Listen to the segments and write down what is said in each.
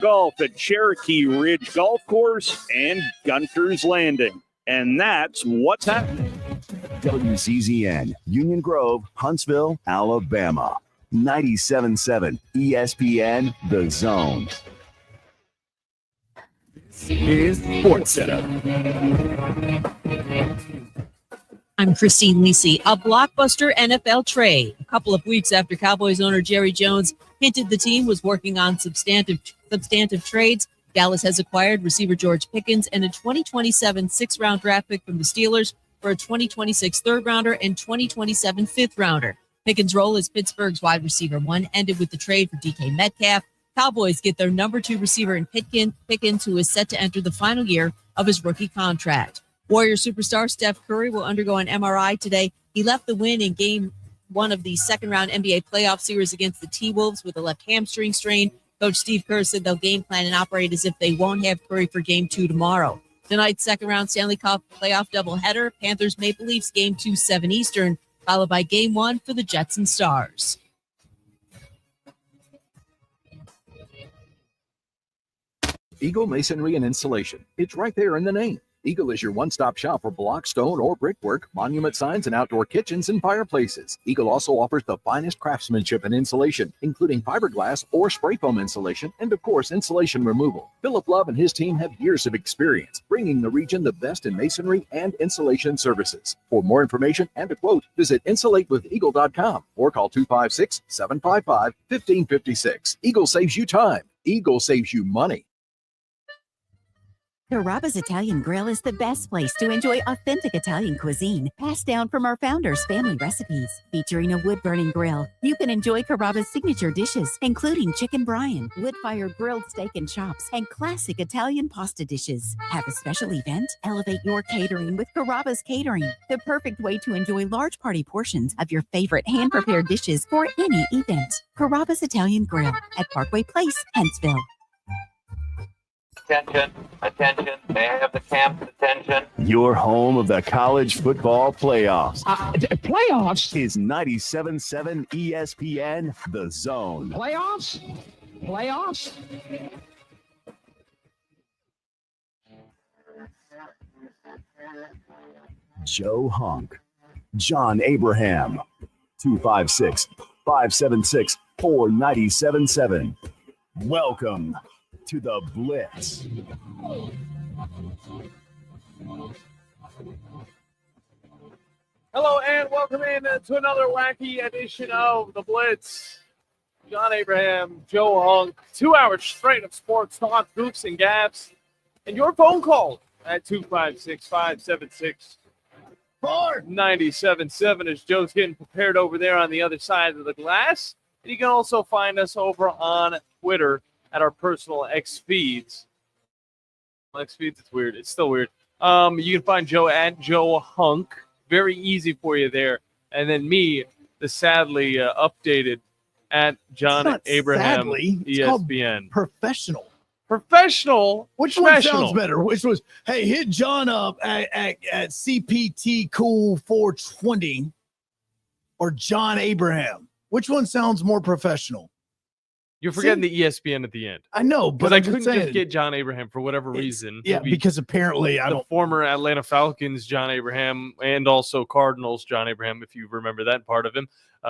Golf at Cherokee Ridge Golf Course and Gunter's Landing. And that's what's happening. WCZN, Union Grove, Huntsville, Alabama. 97.7 ESPN, The Zone. This is Sports Center. I'm Christine Lisi. A blockbuster NFL trade. A couple of weeks after Cowboys owner Jerry Jones hinted the team was working on substantive trades, Dallas has acquired receiver George Pickens and a 2027 sixth-round draft pick from the Steelers for a 2026 third-rounder and 2027 fifth-rounder. Pickens' role as Pittsburgh's wide receiver one ended with the trade for DK Metcalf. Cowboys get their number 2 receiver in Pickens, who is set to enter the final year of his rookie contract. Warrior superstar Steph Curry will undergo an MRI today. He left the win in game 1 of the second-round NBA playoff series against the T-Wolves with a left hamstring strain. Coach Steve Kerr said they'll game plan and operate as if they won't have Curry for game 2 tomorrow. Tonight's second-round Stanley Cup playoff doubleheader, Panthers-Maple Leafs game 2, 7 Eastern, followed by game 1 for the Jets and Stars. Eagle Masonry and Installation. It's right there in the name. Eagle is your one-stop shop for block, stone, or brickwork, monument signs, and outdoor kitchens and fireplaces. Eagle also offers the finest craftsmanship and insulation, including fiberglass or spray foam insulation, and of course, insulation removal. Philip Love and his team have years of experience, bringing the region the best in masonry and insulation services. For more information and a quote, visit insulatewitheagle.com or call 256-755-1556. Eagle saves you time. Eagle saves you money. Carrabba's Italian Grill is the best place to enjoy authentic Italian cuisine, passed down from our founders' family recipes. Featuring a wood-burning grill, you can enjoy Carrabba's signature dishes, including chicken brine, wood-fired grilled steak and chops, and classic Italian pasta dishes. Have a special event? Elevate your catering with Carrabba's Catering, the perfect way to enjoy large party portions of your favorite hand-prepared dishes for any event. Carrabba's Italian Grill at Parkway Place, Huntsville. Attention, may I have the camp's attention? Your home of the college football playoffs. Playoffs? Is 97.7 ESPN, The Zone. Playoffs? Joe Hunk. John Abraham. 256-576-4977. Welcome to the Blitz. Hello and welcome in to another wacky edition of the Blitz. John Abraham, Joe Hunk, 2 hours straight of sports talk, goofs and gaps, and your phone call at 256-576-4977 as Joe's getting prepared over there on the other side of the glass. And you can also find us over on Twitter at our personal X feeds. X feeds, it's weird. It's still weird. You can find Joe at Joe Hunk. Very easy for you there. And then me, the sadly updated at John Abraham sadly, ESPN. Professional. Which one sounds better? Which was, hey, hit John up at CPT Cool 420 or John Abraham. Which one sounds more professional? You're forgetting the ESPN at the end. I know, but I couldn't just get John Abraham for whatever reason. Yeah, because apparently the former Atlanta Falcons John Abraham and also Cardinals John Abraham, if you remember that part of him,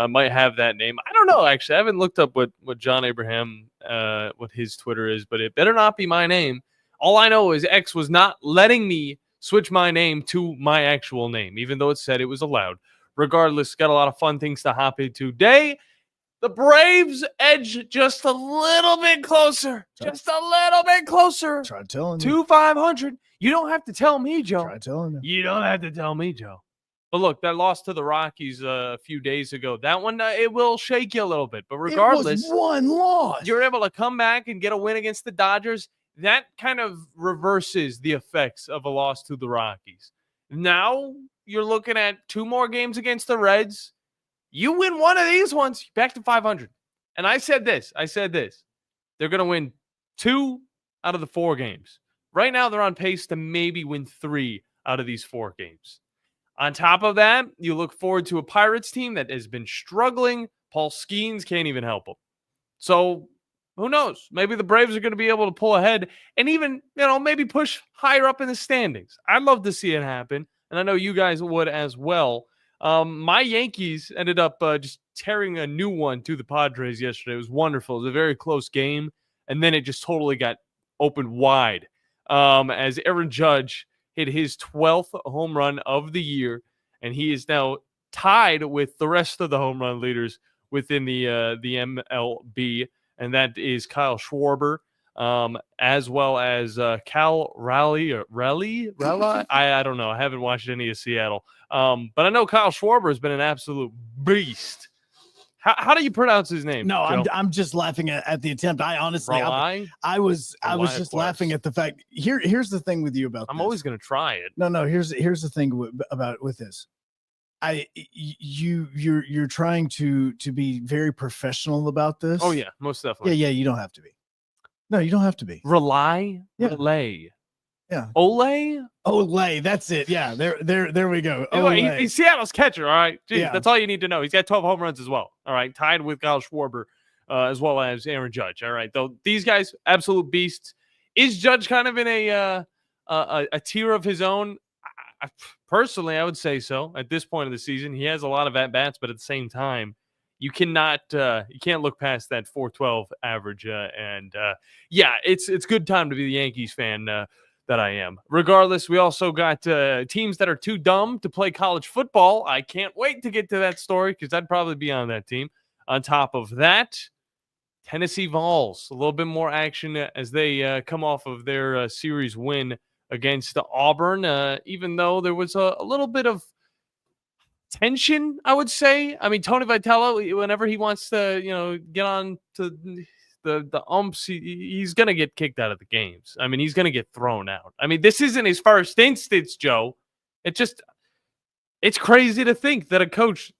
might have that name. I don't know, actually. I haven't looked up what John Abraham, what his Twitter is, but it better not be my name. All I know is X was not letting me switch my name to my actual name, even though it said it was allowed. Regardless, got a lot of fun things to hop into today. The Braves edge just a little bit closer. Try telling you. To 500. You don't have to tell me, Joe. Try telling you. You don't have to tell me, Joe. But look, that loss to the Rockies a few days ago, that one, it will shake you a little bit. But regardless, it was one loss. You're able to come back and get a win against the Dodgers. That kind of reverses the effects of a loss to the Rockies. Now you're looking at 2 more games against the Reds. You win one of these ones, back to 500. And I said this. They're going to win 2 out of the 4 games. Right now, they're on pace to maybe win 3 out of these 4 games. On top of that, you look forward to a Pirates team that has been struggling. Paul Skeens can't even help them. So Who knows? Maybe the Braves are going to be able to pull ahead and even, maybe push higher up in the standings. I'd love to see it happen, and I know you guys would as well. My Yankees ended up just tearing a new one to the Padres yesterday. It was wonderful. It was a very close game, and then it just totally got opened wide as Aaron Judge hit his 12th home run of the year, and he is now tied with the rest of the home run leaders within the MLB, and that is Kyle Schwarber, as well as Cal Raleigh. I don't know. I haven't watched any of Seattle. But I know Kyle Schwarber has been an absolute beast. How do you pronounce his name? No, Joe? I'm just laughing at the attempt. I honestly, I was just laughing at the fact. Here's the thing with you about. I'm always going to try it. No. Here's the thing with this. You're trying to be very professional about this. Oh yeah, most definitely. Yeah. You don't have to be. No, you don't have to be. Relay. Yeah. Ole. That's it. Yeah. There we go. He's Seattle's catcher. All right. Jeez, Yeah. That's all you need to know. He's got 12 home runs as well. All right. Tied with Kyle Schwarber, as well as Aaron Judge. All right. Though these guys, absolute beasts. Is Judge kind of in a tier of his own? Personally, I would say so. At this point of the season, he has a lot of at bats, but at the same time, you can't look past that 412 average. It's good time to be the Yankees fan that I am. Regardless, we also got teams that are too dumb to play college football. I can't wait to get to that story because I'd probably be on that team. On top of that, Tennessee Vols, a little bit more action as they come off of their series win against Auburn, even though there was a little bit of tension, I would say. I mean, Tony Vitello, whenever he wants to, get on to the umps, he's going to get kicked out of the games. I mean, he's going to get thrown out. I mean, this isn't his first instance, Joe. It's crazy to think that a coach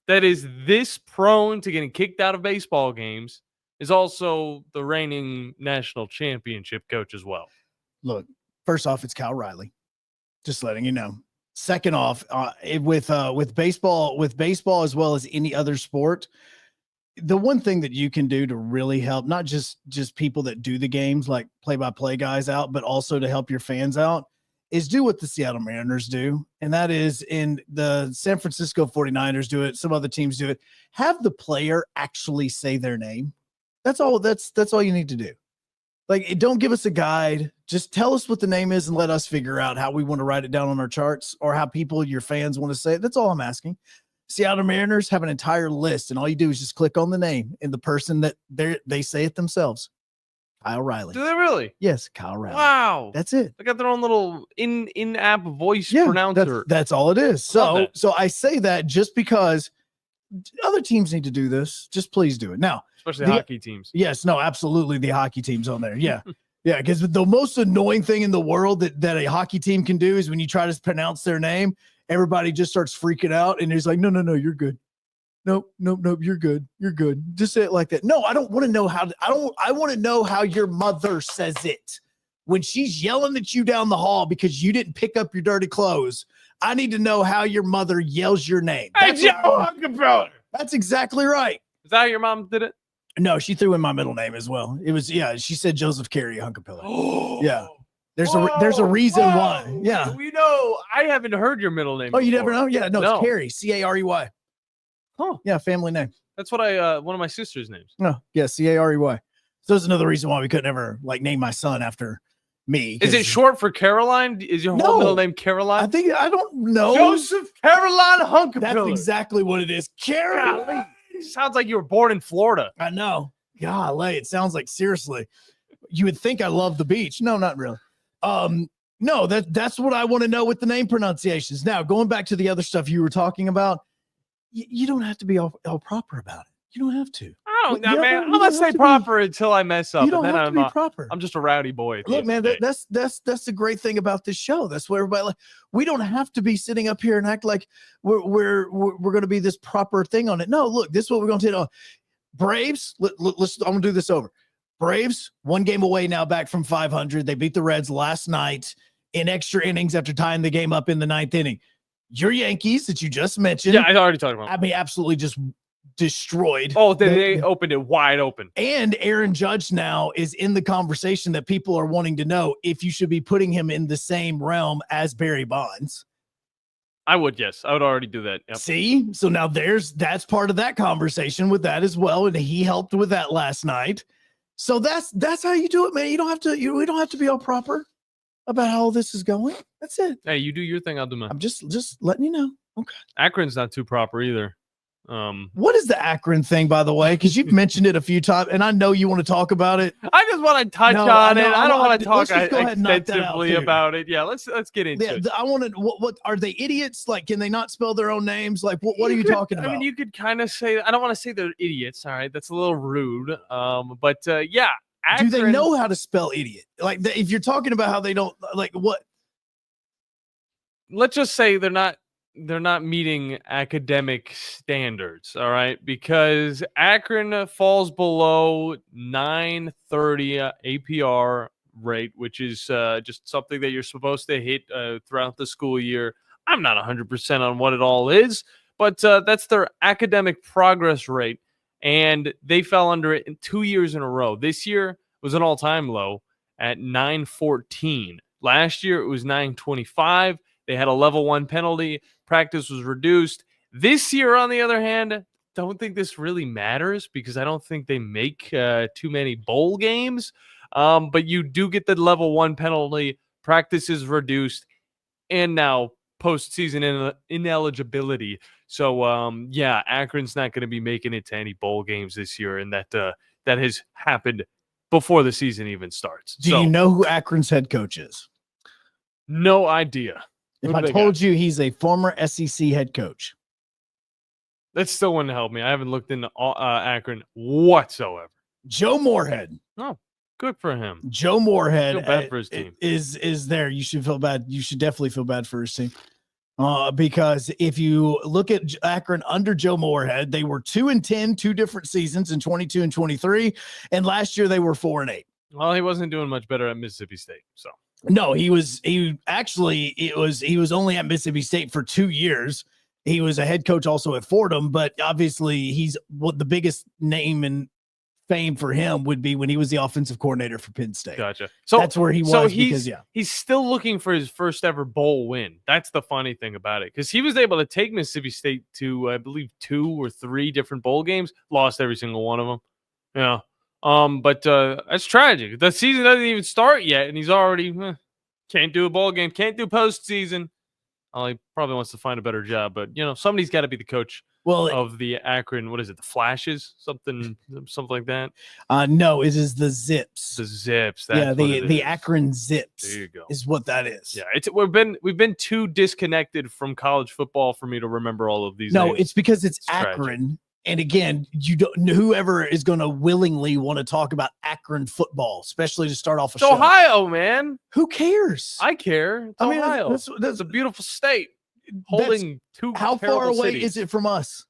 that is this prone to getting kicked out of baseball games is also the reigning national championship coach as well. Look, first off, it's Cal Riley. Just letting you know. Second off, with baseball as well as any other sport, the one thing that you can do to really help, not just people that do the games like play-by-play guys out, but also to help your fans out, is do what the Seattle Mariners do. And that is, in the San Francisco 49ers do it. Some other teams do it. Have the player actually say their name. That's all you need to do. Like, don't give us a guide. Just tell us what the name is and let us figure out how we want to write it down on our charts or how your fans want to say it. That's all I'm asking. Seattle Mariners have an entire list, and all you do is just click on the name and the person that they say it themselves. Kyle Riley. Do they really? Yes, Kyle Riley. Wow. That's it. They got their own little in-app voice pronouncer. That's all it is. So I say that just because other teams need to do this. Just please do it. Now, especially hockey teams. Yes, no, absolutely. The hockey teams on there. Yeah. Yeah. Because the most annoying thing in the world that a hockey team can do is when you try to pronounce their name, everybody just starts freaking out. And he's like, no, you're good. Nope, you're good. You're good. Just say it like that. No, I don't want to know I want to know how your mother says it. When she's yelling at you down the hall because you didn't pick up your dirty clothes, I need to know how your mother yells your name. Hey, Joe, that's exactly right. Is that how your mom did it? No, she threw in my middle name as well. It was, she said Joseph Carey Hunkapilla. Yeah. There's a reason why. Yeah. We know. I haven't heard your middle name. Oh, you never know? Yeah, no, No. it's Carey. Carey. Huh. Yeah, family name. That's what one of my sister's names. No, yeah, Carey. So that's another reason why we couldn't ever name my son after me. Is it short for Caroline? Is your whole middle name Caroline? I don't know. Joseph Caroline Hunkapilla. That's exactly what it is. Caroline. Sounds like you were born in Florida. I know. Golly, it sounds like, seriously. You would think I love the beach. No, not really. No, that's what I want to know with the name pronunciations. Now, going back to the other stuff you were talking about, you don't have to be all proper about it. You don't have to. I don't know, man. I'm gonna say proper until I mess up. You don't have to be proper. I'm just a rowdy boy. Look, man, that's the great thing about this show. That's where everybody we don't have to be sitting up here and act like we're going to be this proper thing on it. No, look, this is what we're going to do. Braves. Let's. I'm going to do this over. Braves, 1 game away now, back from 500. They beat the Reds last night in extra innings after tying the game up in the 9th inning. Your Yankees that you just mentioned. Yeah, I already talked about. I mean, absolutely just destroyed. Oh, they opened it wide open. And Aaron Judge now is in the conversation that people are wanting to know if you should be putting him in the same realm as Barry Bonds. I would, yes. I would already do that. Yep. See? So now that's part of that conversation with that as well. And he helped with that last night. So that's how you do it, man. We don't have to be all proper about how all this is going. That's it. Hey, you do your thing, I'll do mine. I'm just letting you know. Okay. Akron's not too proper either. What is the Akron thing, by the way? Because you've mentioned it a few times, and I know you want to talk about it. I just want to touch on it. I don't want to talk extensively about it. Yeah, let's get into it. I want to. What are they idiots? Like, can they not spell their own names? Like, what are you talking about? I mean, you could kind of say. I don't want to say they're idiots. All right, that's a little rude. But yeah, Akron, do they know how to spell idiot? Like, if you're talking about how they don't, like, what? Let's just say they're not meeting academic standards, all right? Because Akron falls below 930 APR rate, which is just something that you're supposed to hit throughout the school year. I'm not 100% on what it all is, but that's their academic progress rate, and they fell under it in 2 years in a row. This year was an all-time low at 914. Last year it was 925. They had a level 1 penalty. Practice was reduced. This year, on the other hand, don't think this really matters because I don't think they make too many bowl games. But you do get the level 1 penalty. Practice is reduced. And now postseason ineligibility. So, yeah, Akron's not going to be making it to any bowl games this year. And that has happened before the season even starts. Do you know who Akron's head coach is? No idea. If I told you he's a former SEC head coach. That still wouldn't help me. I haven't looked into Akron whatsoever. Joe Moorhead. Oh, good for him. Joe Moorhead feel bad for his team. Is there. You should feel bad. You should definitely feel bad for his team. Because if you look at Akron under Joe Moorhead, they were 2-10, 2 different seasons in 22 and 23. And last year they were 4-8. Well, he wasn't doing much better at Mississippi State. So no, he was only at Mississippi State for 2 years. He was a head coach also at Fordham, but obviously he's what the biggest name and fame for him would be when he was the offensive coordinator for Penn State. Gotcha. So that's where he was he's still looking for his first ever bowl win. That's the funny thing about it. Because he was able to take Mississippi State to, I believe, 2 or 3 different bowl games, lost every single one of them. Yeah. But that's tragic. The season doesn't even start yet, and he's already can't do a bowl game, can't do postseason. He probably wants to find a better job, but somebody's got to be the coach of the Akron. What is it? The Flashes? Something like that. No, it is the Zips. The Zips. The Akron Zips. There you go. Is what that is. Yeah, we've been too disconnected from college football for me to remember all of these. No, names. it's because it's Akron. Tragic. And again, whoever is going to willingly want to talk about Akron football, especially to start off a show. Ohio, man. Who cares? I care. It's Ohio. That's a beautiful state. Holding 2 How far away cities. is it from us?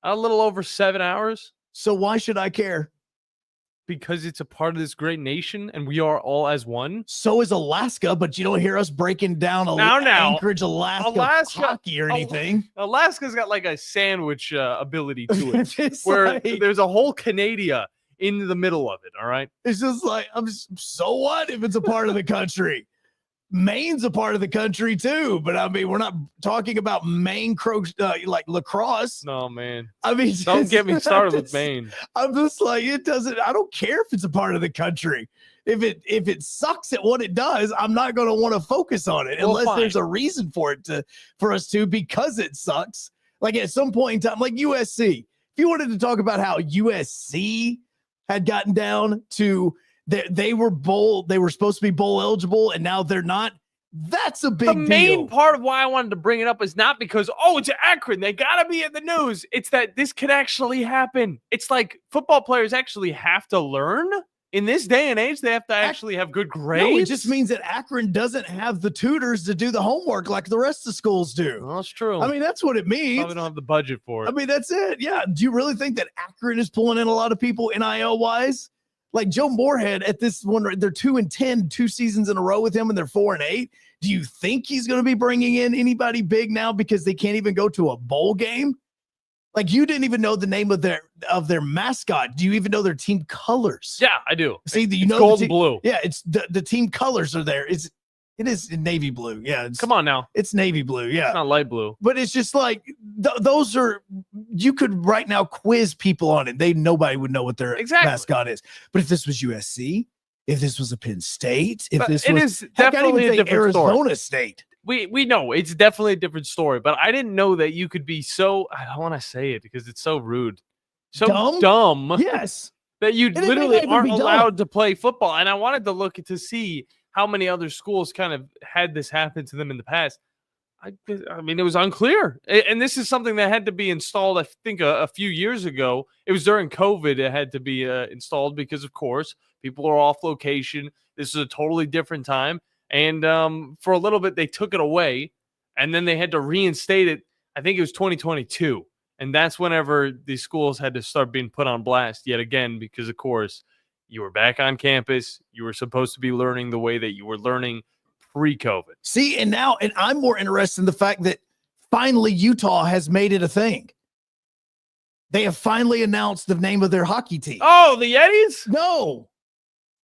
A little over 7 hours. So why should I care? Because it's a part of this great nation, and we are all as one. So is Alaska, but you don't hear us breaking down Anchorage, Alaska hockey or anything. Alaska's got like a sandwich ability to it, where there's a whole Canada in the middle of it. All right, it's just like so what if it's a part of the country? Maine's a part of the country too, but I mean, we're not talking about Maine like lacrosse. No, man. I mean, don't get me started with Maine. I'm just like, I don't care if it's a part of the country. If it sucks at what it does, I'm not going to want to focus on it unless there's a reason for us to, because it sucks. Like at some point in time, like USC, if you wanted to talk about how USC had gotten down to they were supposed to be bowl eligible, and now they're not. That's a big deal. The main part of why I wanted to bring it up is not because, it's Akron, they got to be in the news. It's that this could actually happen. It's like football players actually have to learn. In this day and age, they have to actually have good grades. No, it just means that Akron doesn't have the tutors to do the homework like the rest of schools do. Well, that's true. I mean, that's what it means. Probably don't have the budget for it. I mean, that's it. Yeah. Do you really think that Akron is pulling in a lot of people NIL-wise? Like Joe Moorhead at this one, they're 2-10, 2 seasons in a row with him, and they're 4-8. Do you think he's going to be bringing in anybody big now because they can't even go to a bowl game? Like you didn't even know the name of their mascot. Do you even know their team colors? Yeah, I do. See, you It's know, gold and blue. Yeah, it's the team colors are there. It is navy blue. Yeah, Come on now. it's navy blue. Yeah, It's not light blue. but it's just like those are. You could right now quiz people on it. Nobody would know what their Exactly. mascot is. But if this was USC, if this was a Penn State, if But this it was is heck, I'd definitely even a say different story. Arizona State. We know it's definitely a different story, but I didn't know that you could be so, I don't want to say it because it's so rude, so dumb Yes. that you may not literally even aren't be dumb. allowed to play football. And I wanted to look to see how many other schools kind of had this happen to them in the past. I mean, it was unclear. And this is something that had to be installed, I think, a few years ago. It was during COVID. It had to be installed because, of course, people are off location. This is a totally different time. And for a little bit, they took it away. And then they had to reinstate it. I think it was 2022. And that's whenever these schools had to start being put on blast yet again, because, of course, you were back on campus. You were supposed to be learning the way that you were learning pre-COVID. See, and I'm more interested in the fact that finally Utah has made it a thing. They have finally announced the name of their hockey team. Oh, the Yetis? No,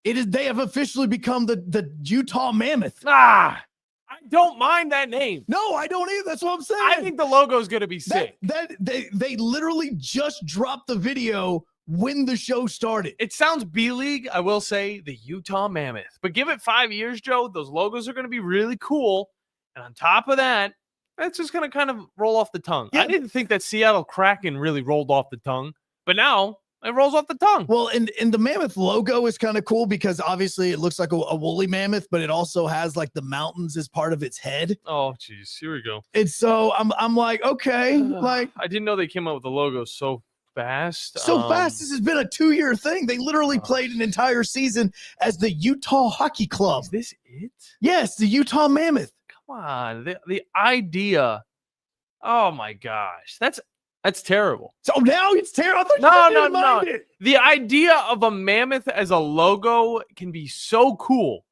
it is. They have officially become the Utah Mammoth. I don't mind that name. No, I don't either. That's what I'm saying. I think the logo is going to be sick. They literally just dropped the video when the show started. It sounds B-League, I will say, the Utah Mammoth. But give it 5 years, Joe, those logos are going to be really cool. And on top of that, that's just going to kind of roll off the tongue. Yeah. I didn't think that Seattle Kraken really rolled off the tongue, but now it rolls off the tongue. Well, and the mammoth logo is kind of cool because obviously it looks like a woolly mammoth, but it also has like the mountains as part of its head. Oh, geez. Here we go. And so I'm like, okay, like I didn't know they came up with the logo so fast. fast. This has been a 2-year thing. They literally played an entire season as the Utah Hockey Club. Is this it? Yes, the Utah Mammoth. Come on. The idea. Oh, my gosh. That's terrible. So now it's terrible. No. The idea of a mammoth as a logo can be so cool,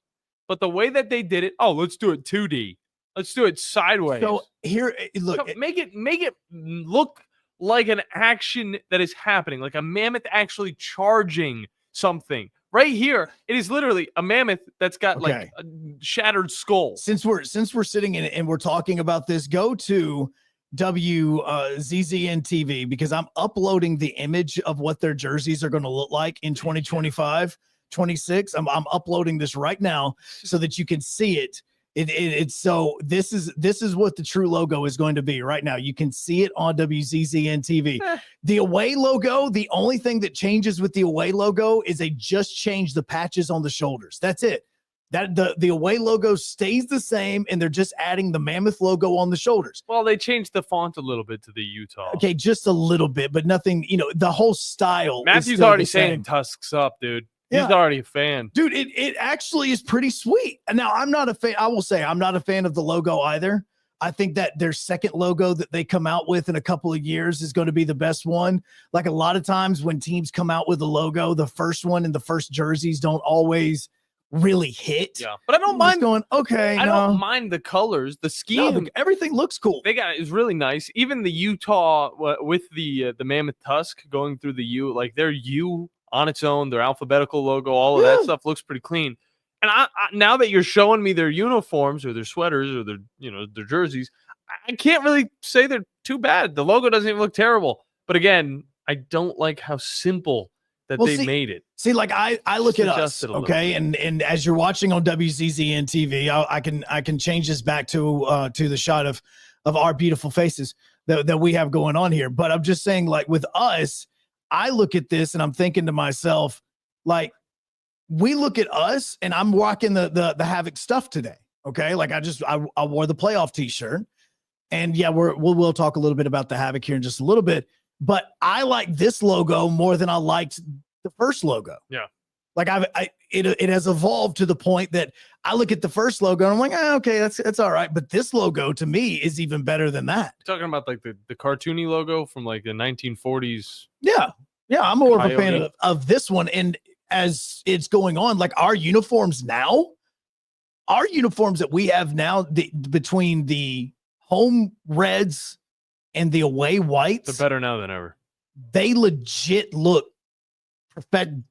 but the way that they did it, let's do it 2D. Let's do it sideways. So here, look, Make it look like an action that is happening, like a mammoth actually charging something. Right here, it is literally a mammoth that's got like a shattered skull. Since we're sitting in it and we're talking about this, go to WZZN TV because I'm uploading the image of what their jerseys are going to look like in 2025, 26. I'm uploading this right now so that you can see it. It's so this is what the true logo is going to be right now. You can see it on WZZN TV. The away logo, the only thing that changes with the away logo is they just change the patches on the shoulders. That's it. That the away logo stays the same, and they're just adding the mammoth logo on the shoulders. Well, they changed the font a little bit to the Utah. Okay, just a little bit, but nothing. The whole style. Matthew's already saying Tusks up, dude. Yeah. He's already a fan. Dude, it actually is pretty sweet. And now I'm not a fan. I will say I'm not a fan of the logo either. I think that their second logo that they come out with in a couple of years is going to be the best one. Like a lot of times when teams come out with a logo, the first one and the first jerseys don't always really hit. Yeah, but I don't mind going. Okay, I don't mind the colors, the scheme. No, everything looks cool. They got is really nice. Even the Utah with the mammoth tusk going through the U, like their U on its own, their alphabetical logo, all of that stuff looks pretty clean. And I now that you're showing me their uniforms or their sweaters or their jerseys, I can't really say they're too bad. The logo doesn't even look terrible. But again, I don't like how simple that they made it. See, like I look at us, okay, and as you're watching on WZZN TV, I can change this back to the shot of our beautiful faces that we have going on here. But I'm just saying, like with us, I look at this and I'm thinking to myself, like we look at us, and I'm rocking the Havoc stuff today, okay? Like I wore the playoff T-shirt, and yeah, we'll talk a little bit about the Havoc here in just a little bit. But I like this logo more than I liked the first logo. Yeah. Like it has evolved to the point that I look at the first logo and I'm like, okay, that's all right. But this logo to me is even better than that. You're talking about like the cartoony logo from like the 1940s. Yeah. Yeah. I'm more of a fan of this one. And as it's going on, like our uniforms that we have now, between the home Reds and the away whites, They're better now than ever. they legit look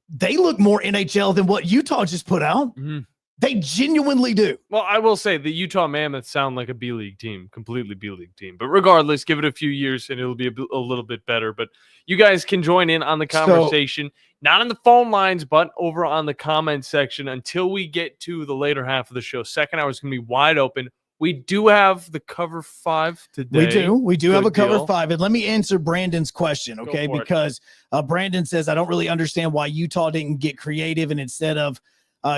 they look more NHL than what Utah just put out. Mm-hmm. They genuinely do. Well, I will say the Utah Mammoths sound like a B-League team, completely B-League team. But regardless, give it a few years and it'll be a little bit better. But you guys can join in on the conversation, not on the phone lines, but over on the comment section until we get to the later half of the show. Second hour is going to be wide open. We do have the cover 5 today. We do have a cover deal. 5. And let me answer Brandon's question, okay? Because Brandon says, I don't really understand why Utah didn't get creative and instead of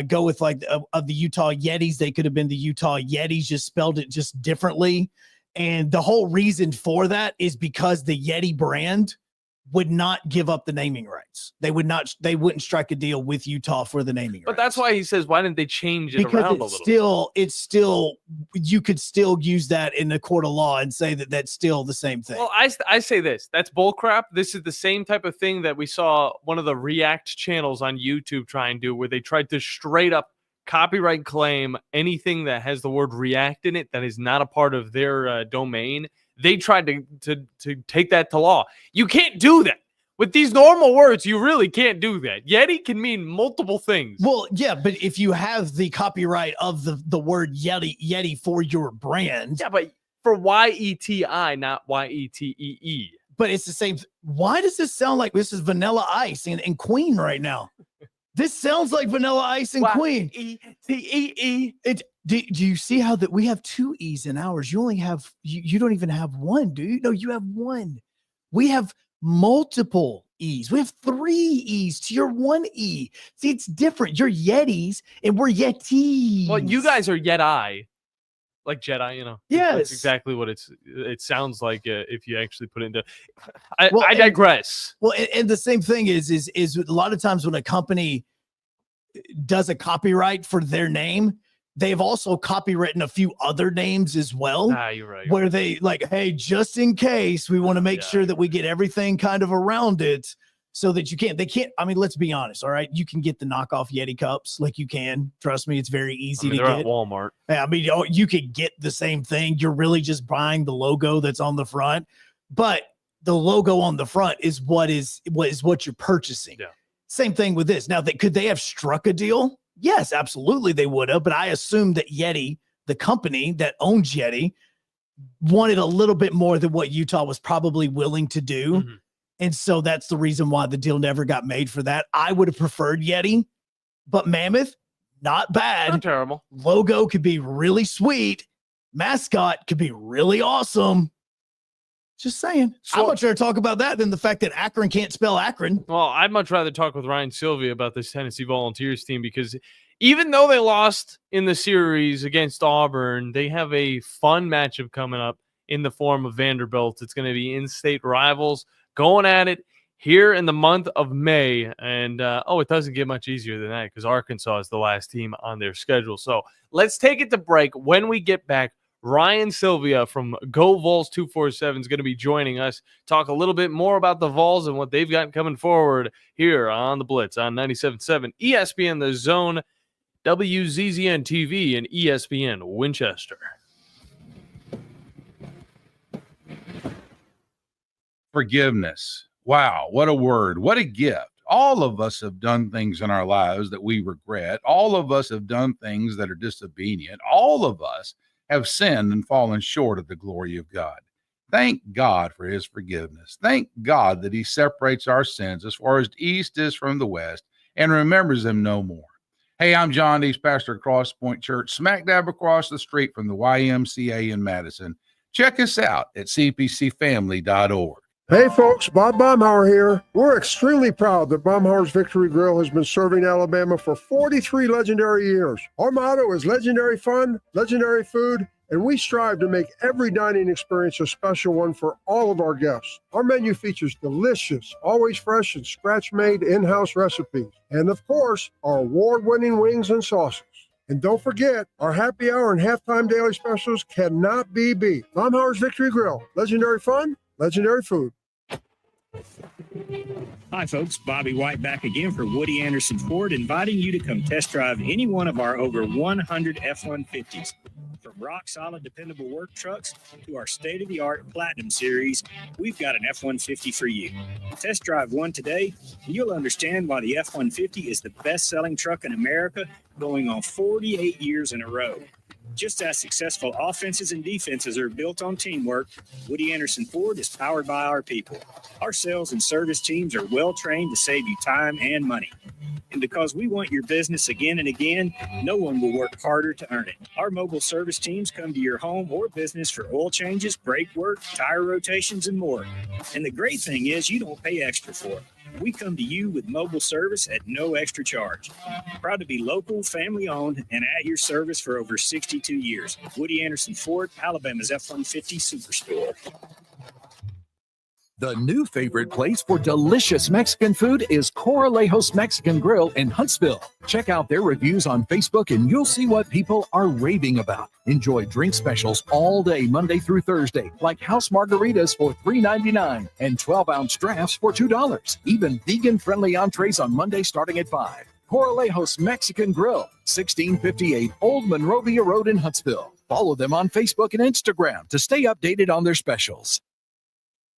go with like of the Utah Yetis, they could have been the Utah Yetis, just spelled it just differently. And the whole reason for that is because the Yeti brand would not give up the naming rights. They wouldn't strike a deal with Utah for the naming rights. But that's why he says, why didn't they change it because around a little? It's still, you could still use that in the court of law and say that that's still the same thing. Well, I say this. That's bullcrap. This is the same type of thing that we saw one of the React channels on YouTube try and do, where they tried to straight up copyright claim anything that has the word React in it that is not a part of their domain. They tried to take that to law. You can't do that. With these normal words, you really can't do that. Yeti can mean multiple things. Well, yeah, but if you have the copyright of the word Yeti for your brand. Yeah, but for YETI, not YETEE. But it's the same. Why does this sound like this is Vanilla Ice and Queen right now? This sounds like Vanilla Ice and Queen. YETEE. Do you see how that we have 2 E's in ours? You only have you don't even have one, do you? No, you have one. We have multiple E's. We have 3 E's to your 1 E. See, it's different. You're Yetis and we're Yetis. Well, you guys are Yeti, like Jedi, you know. Yes, that's exactly what it sounds like if you actually put it into. I digress. And the same thing is a lot of times when a company does a copyright for their name, they've also copywritten a few other names as well. You're right. Where they like, hey, just in case, we want to make sure that we get everything kind of around it so that they can't. I mean, let's be honest. All right. You can get the knockoff Yeti cups. Like you can. Trust me. It's very easy to they're get. At Walmart. I mean, you could get the same thing. You're really just buying the logo that's on the front. But the logo on the front is what you're purchasing. Yeah. Same thing with this. Now, could they have struck a deal? Yes, absolutely they would have, but I assume that Yeti, the company that owns Yeti, wanted a little bit more than what Utah was probably willing to do. Mm-hmm. And so that's the reason why the deal never got made for that. I would have preferred Yeti, but Mammoth, not bad. Not terrible. Logo could be really sweet. Mascot could be really awesome. Just saying. I'd much rather talk about that than the fact that Akron can't spell Akron. Well, I'd much rather talk with Ryan Sylvia about this Tennessee Volunteers team because even though they lost in the series against Auburn, they have a fun matchup coming up in the form of Vanderbilt. It's going to be in-state rivals going at it here in the month of May. And, it doesn't get much easier than that because Arkansas is the last team on their schedule. So let's take it to break. When we get back, Ryan Sylvia from Go Vols 247 is going to be joining us, talk a little bit more about the Vols and what they've got coming forward here on the Blitz on 97.7 ESPN The Zone, WZZN TV, and ESPN Winchester. Forgiveness. Wow, what a word. What a gift. All of us have done things in our lives that we regret. All of us have done things that are disobedient. All of us have sinned and fallen short of the glory of God. Thank God for his forgiveness. Thank God that he separates our sins as far as the east is from the west and remembers them no more. Hey, I'm John Dees, pastor of Cross Point Church, smack dab across the street from the YMCA in Madison. Check us out at cpcfamily.org. Hey folks, Bob Baumhauer here. We're extremely proud that Baumhauer's Victory Grill has been serving Alabama for 43 legendary years. Our motto is legendary fun, legendary food, and we strive to make every dining experience a special one for all of our guests. Our menu features delicious, always fresh and scratch-made in-house recipes. And of course, our award-winning wings and sauces. And don't forget, our happy hour and halftime daily specials cannot be beat. Baumhauer's Victory Grill, legendary fun, legendary food. Hi, folks. Bobby White back again for Woody Anderson Ford, inviting you to come test drive any one of our over 100 F-150s. For From rock-solid, dependable work trucks to our state-of-the-art Platinum Series, we've got an F-150 for you. Test drive one today, and you'll understand why the F-150 is the best-selling truck in America, going on 48 years in a row. Just as successful offenses and defenses are built on teamwork, Woody Anderson Ford is powered by our people. Our sales and service teams are well-trained to save you time and money. And because we want your business again and again, no one will work harder to earn it. Our mobile service teams come to your home or business for oil changes, brake work, tire rotations, and more. And the great thing is you don't pay extra for it. We come to you with mobile service at no extra charge. Proud to be local, family-owned, and at your service for over 62 years. Woody Anderson Ford, Alabama's F-150 Superstore. The new favorite place for delicious Mexican food is Coralejos Mexican Grill in Huntsville. Check out their reviews on Facebook and you'll see what people are raving about. Enjoy drink specials all day, Monday through Thursday, like house margaritas for $3.99 and 12-ounce drafts for $2. Even vegan-friendly entrees on Monday starting at $5. Coralejos Mexican Grill, 1658 Old Monrovia Road in Huntsville. Follow them on Facebook and Instagram to stay updated on their specials.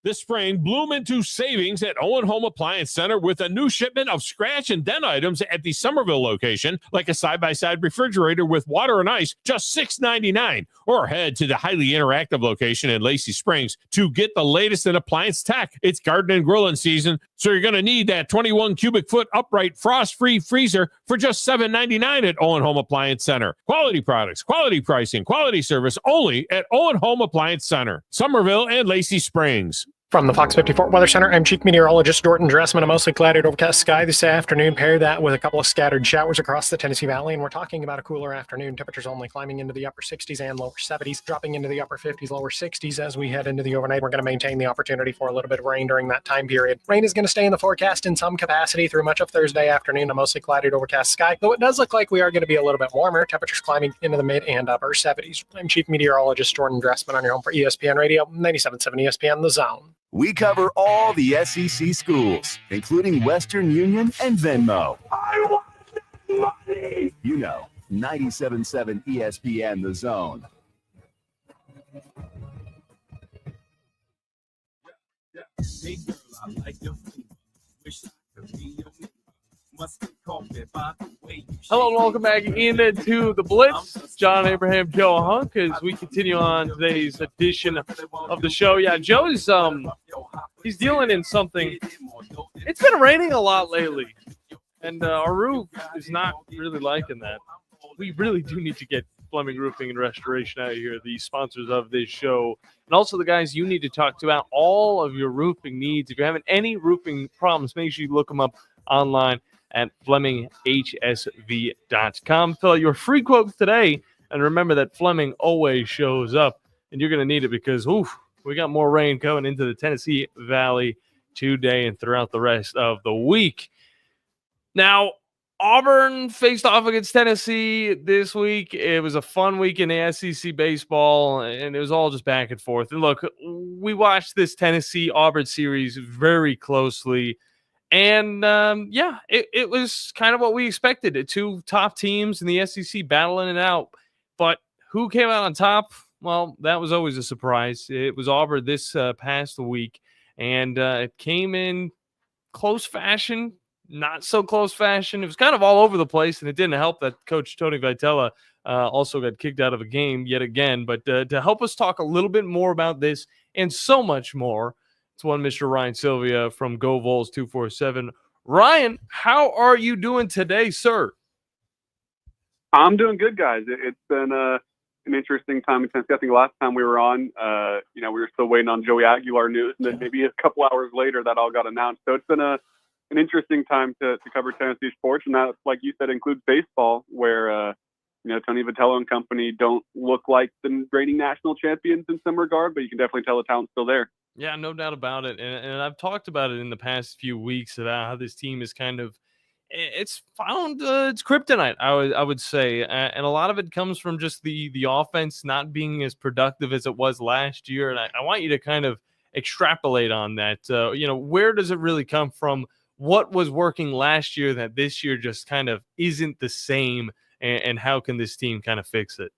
This spring, bloom into savings at Owen Home Appliance Center with a new shipment of scratch and dent items at the Somerville location, like a side-by-side refrigerator with water and ice, just $6.99. Or head to the highly interactive location in Lacey Springs to get the latest in appliance tech. It's garden and grilling season, so you're going to need that 21 cubic foot upright frost-free freezer for just $7.99 at Owen Home Appliance Center. Quality products, quality pricing, quality service only at Owen Home Appliance Center, Somerville and Lacey Springs. From the Fox 54 Weather Center, I'm Chief Meteorologist Dorton Dressman. A mostly clouded overcast sky this afternoon. Pair that with a couple of scattered showers across the Tennessee Valley, and we're talking about a cooler afternoon. Temperatures only climbing into the upper 60s and lower 70s, dropping into the upper 50s, lower 60s as we head into the overnight. We're going to maintain the opportunity for a little bit of rain during that time period. Rain is going to stay in the forecast in some capacity through much of Thursday afternoon. A mostly clouded overcast sky, though it does look like we are going to be a little bit warmer. Temperatures climbing into the mid and upper 70s. I'm Chief Meteorologist Dorton Dressman on your home for ESPN Radio, 97.7 ESPN The Zone. We cover all the SEC schools, including Western Union and Venmo. I want money! You know, 97.7 ESPN The Zone. Hey girl, I like your flavor. Wish I could be your neighbor. Hello and welcome back into the Blitz. John Abraham, Joe Hunk, as we continue on today's edition of the show. Yeah, Joe is he's dealing in something. It's been raining a lot lately, and our roof is not really liking that. We really do need to get Fleming Roofing and Restoration out of here, the sponsors of this show, and also the guys you need to talk to about all of your roofing needs. If you're having any roofing problems, make sure you look them up online at FlemingHSV.com. Fill out your free quotes today, and remember that Fleming always shows up, and you're going to need it because, we got more rain coming into the Tennessee Valley today and throughout the rest of the week. Now, Auburn faced off against Tennessee this week. It was a fun week in the SEC baseball, and it was all just back and forth. And look, we watched this Tennessee-Auburn series very closely. And, it was kind of what we expected. The two top teams in the SEC battling it out. But who came out on top? Well, that was always a surprise. It was Auburn this past week. And it came in close fashion, not so close fashion. It was kind of all over the place, and it didn't help that Coach Tony Vitella also got kicked out of a game yet again. But to help us talk a little bit more about this and so much more, it's one Mr. Ryan Sylvia from Go Vols 247. Ryan, how are you doing today, sir? I'm doing good, guys. It's been an interesting time in Tennessee. I think last time we were on, we were still waiting on Joey Aguilar news, and then maybe a couple hours later that all got announced. So it's been an interesting time to cover Tennessee sports, and that, like you said, includes baseball, where Tony Vitello and company don't look like the reigning national champions in some regard, but you can definitely tell the talent's still there. Yeah, no doubt about it. And I've talked about it in the past few weeks about how this team is it's found its kryptonite, I would say. And a lot of it comes from just the offense not being as productive as it was last year. And I want you to kind of extrapolate on that. Where does it really come from? What was working last year that this year just kind of isn't the same? And how can this team kind of fix it?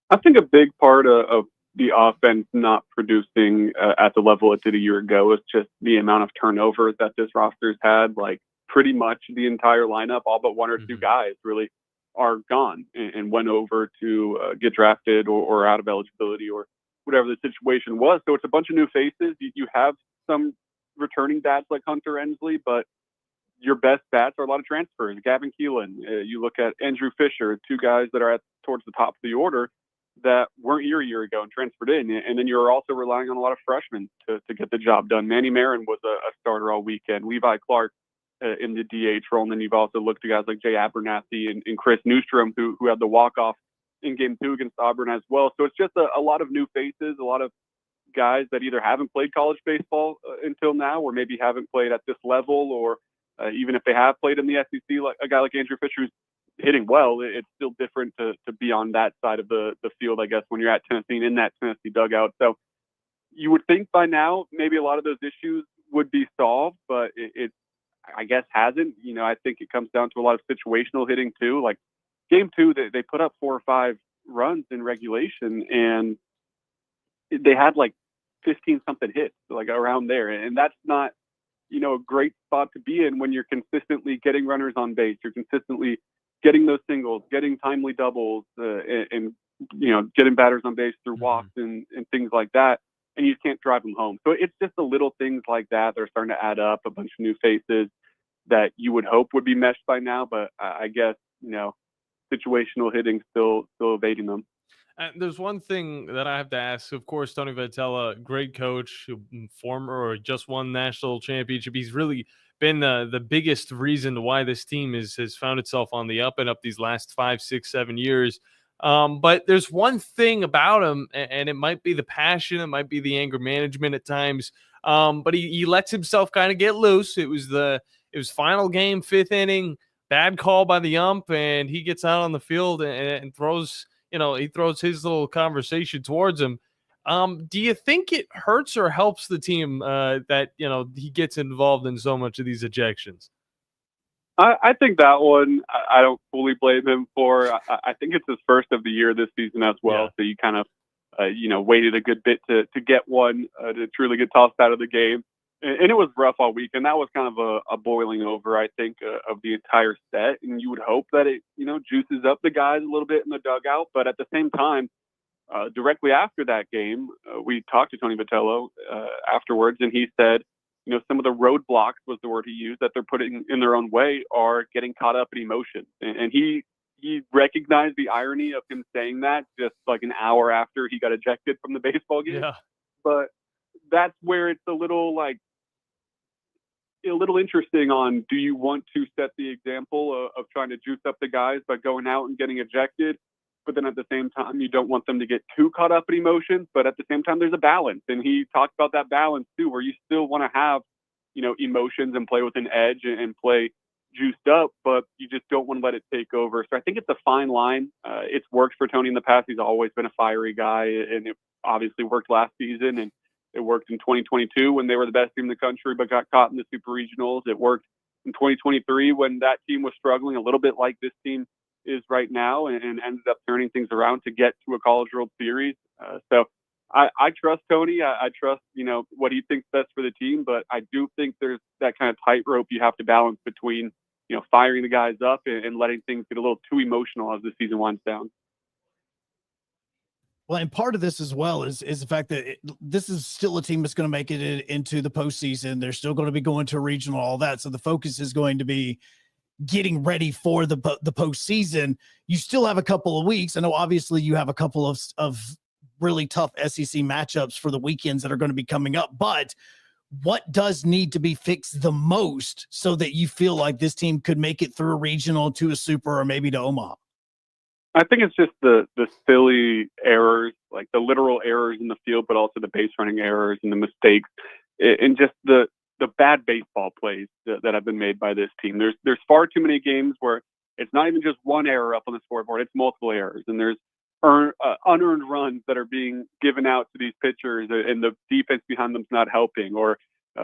I think a big part of the offense not producing at the level it did a year ago is just the amount of turnovers that this roster's had. Like pretty much the entire lineup, all but one or two guys really are gone and went over to get drafted or out of eligibility or whatever the situation was. So it's a bunch of new faces. You have some returning bats like Hunter Ensley, but your best bats are a lot of transfers. Gavin Keelan, you look at Andrew Fisher, two guys that are towards the top of the order that weren't here a year ago and transferred in. And then you're also relying on a lot of freshmen to get the job done. Manny Marin was a starter all weekend. Levi Clark in the DH role. And then you've also looked at guys like Jay Abernathy and Chris Newstrom, who had the walk-off in Game 2 against Auburn as well. So it's just a lot of new faces, a lot of guys that either haven't played college baseball until now or maybe haven't played at this level, or even if they have played in the SEC, like a guy like Andrew Fisher who's hitting well, it's still different to be on that side of the field, I guess, when you're at Tennessee and in that Tennessee dugout. So you would think by now maybe a lot of those issues would be solved, but it I guess hasn't. You know, I think it comes down to a lot of situational hitting too. Like Game 2, they put up 4 or 5 runs in regulation, and they had like 15-something hits, like around there. And that's not, you know, a great spot to be in when you're consistently getting runners on base. You're consistently getting those singles, getting timely doubles, and you know, getting batters on base through walks and things like that. And you can't drive them home. So it's just the little things like that are starting to add up, a bunch of new faces that you would hope would be meshed by now. But I guess, you know, situational hitting still evading them. There's one thing that I have to ask. Of course, Tony Vitello, great coach, former or just won national championship. He's really been the biggest reason why this team has found itself on the up and up these last 5, 6, 7 years. But there's one thing about him, and it might be the passion, it might be the anger management at times. But he lets himself kind of get loose. It was final game, 5th inning, bad call by the ump, and he gets out on the field and throws. You know, he throws his little conversation towards him. Do you think it hurts or helps the team that, you know, he gets involved in so much of these ejections? I think that one I don't fully blame him for. I think it's his first of the year this season as well. Yeah. So you kind of, you know, waited a good bit to get one to truly get tossed out of the game. And it was rough all week. And that was kind of a boiling over, I think, of the entire set. And you would hope that it, you know, juices up the guys a little bit in the dugout. But at the same time, directly after that game, we talked to Tony Vitello afterwards, and he said, you know, some of the roadblocks was the word he used that they're putting in their own way are getting caught up in emotion. And he recognized the irony of him saying that just like an hour after he got ejected from the baseball game. Yeah. But that's where it's a little interesting on, do you want to set the example of trying to juice up the guys by going out and getting ejected? But then at the same time, you don't want them to get too caught up in emotions. But at the same time, there's a balance. And he talked about that balance too, where you still want to have, you know, emotions and play with an edge and play juiced up, but you just don't want to let it take over. So I think it's a fine line. It's worked for Tony in the past. He's always been a fiery guy, and it obviously worked last season. And it worked in 2022 when they were the best team in the country, but got caught in the super regionals. It worked in 2023 when that team was struggling a little bit like this team is right now, and ended up turning things around to get to a College World Series. So I trust Tony. I trust, you know, what he thinks best for the team, but I do think there's that kind of tightrope you have to balance between, you know, firing the guys up and letting things get a little too emotional as the season winds down. Well, and part of this as well is the fact that this is still a team that's going to make it into the postseason. They're still going to be going to a regional, all that. So the focus is going to be getting ready for the postseason. You still have a couple of weeks. I know obviously you have a couple of really tough SEC matchups for the weekends that are going to be coming up, but what does need to be fixed the most so that you feel like this team could make it through a regional to a super or maybe to Omaha? I think it's just the silly errors, like the literal errors in the field, but also the base running errors and the mistakes, and just the bad baseball plays that have been made by this team. There's far too many games where it's not even just one error up on the scoreboard; it's multiple errors, and there's unearned runs that are being given out to these pitchers, and the defense behind them's not helping, or